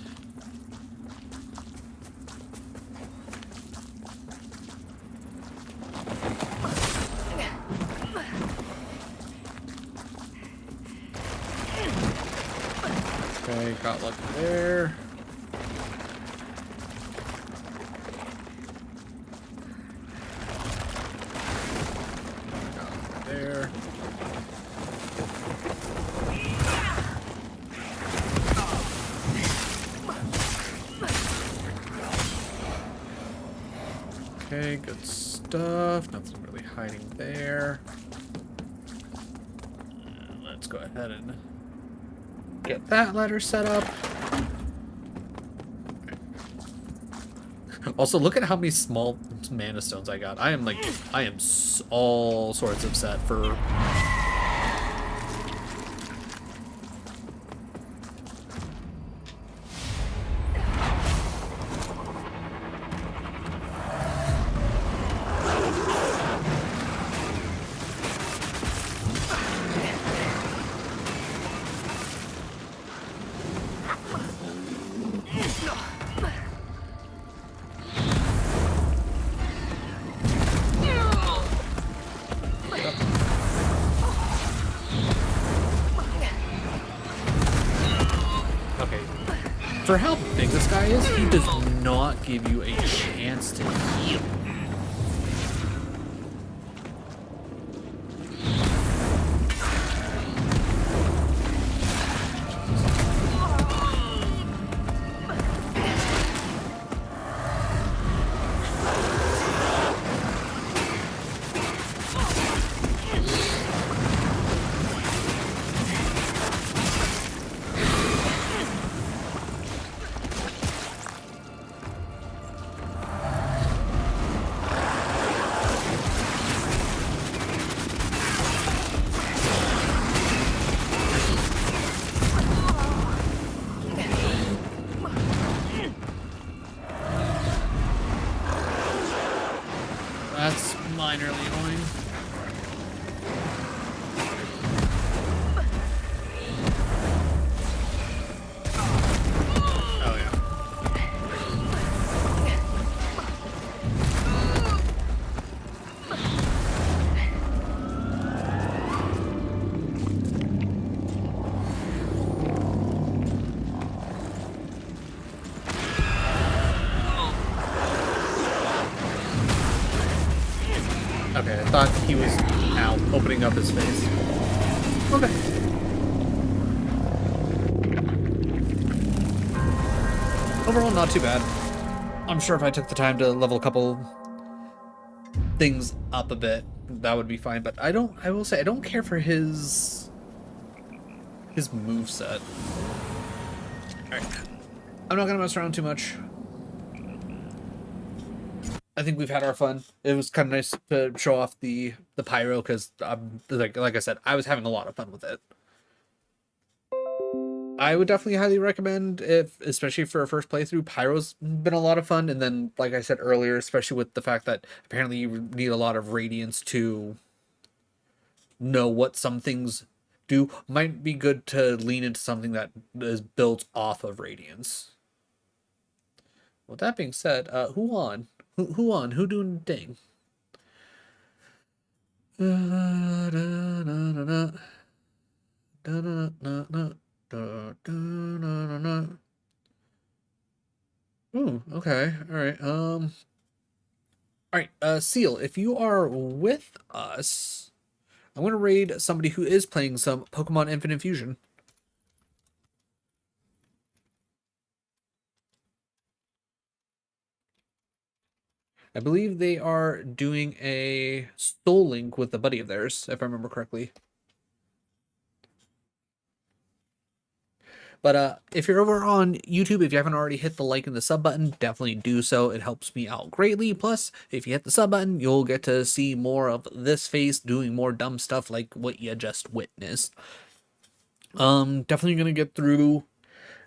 Okay, got lucky there. Got lucky there. Okay, good stuff. Nothing really hiding there. Let's go ahead and get that ladder set up. Also, look at how many small mana stones I got. I am all sorts of set for. For how big this guy is, he does not give you a chance to heal. That's minorly annoying. Okay, I thought he was out, opening up his face. Okay. Overall, not too bad. I'm sure if I took the time to level a couple things up a bit, that would be fine. But I will say, I don't care for his moveset. Alright. I'm not gonna mess around too much. I think we've had our fun. It was kind of nice to show off the pyro because, like I said, I was having a lot of fun with it. I would definitely highly recommend, if especially for a first playthrough, pyro's been a lot of fun. And then, like I said earlier, especially with the fact that apparently you need a lot of radiance to know what some things do, might be good to lean into something that is built off of radiance. With that being said, who on? Who on? Who doing the thing? Ooh, okay. All right. All right, Seal, if you are with us, I'm gonna raid somebody who is playing some Pokemon Infinite Fusion. I believe they are doing a Soul Link with a buddy of theirs, if I remember correctly. But if you're over on YouTube, if you haven't already hit the like and the sub button, definitely do so. It helps me out greatly. Plus, if you hit the sub button, you'll get to see more of this face doing more dumb stuff like what you just witnessed. Definitely gonna get through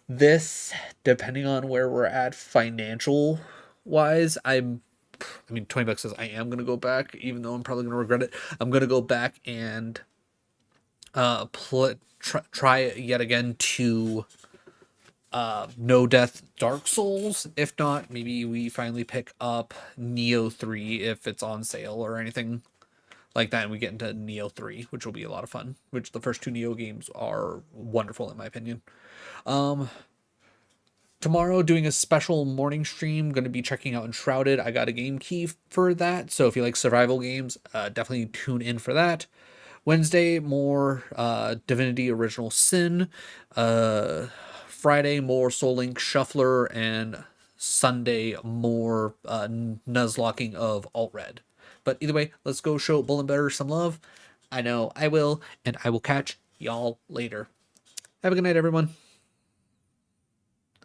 this depending on where we're at financial wise. I mean, 20 bucks says I am gonna go back, even though I'm probably gonna regret it. I'm gonna go back and try it yet again to No Death Dark Souls. If not, maybe we finally pick up Neo 3 if it's on sale or anything like that, and we get into Neo 3, which will be a lot of fun, which the first two Neo games are wonderful in my opinion. Tomorrow, doing a special morning stream, going to be checking out Enshrouded. I got a game key for that, so if you like survival games, definitely tune in for that. Wednesday, more Divinity Original Sin. Friday, more Soul Link Shuffler. And Sunday, more Nuzlocking of Alt Red. But either way, let's go show Bull Bear some love. I know I will, and I will catch y'all later. Have a good night, everyone.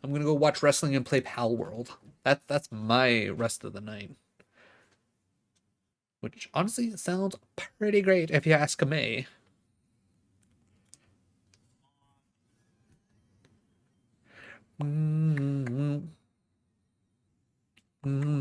I'm going to go watch wrestling and play Pal World. That's my rest of the night. Which honestly sounds pretty great if you ask me. Mm-hmm. Mm-hmm.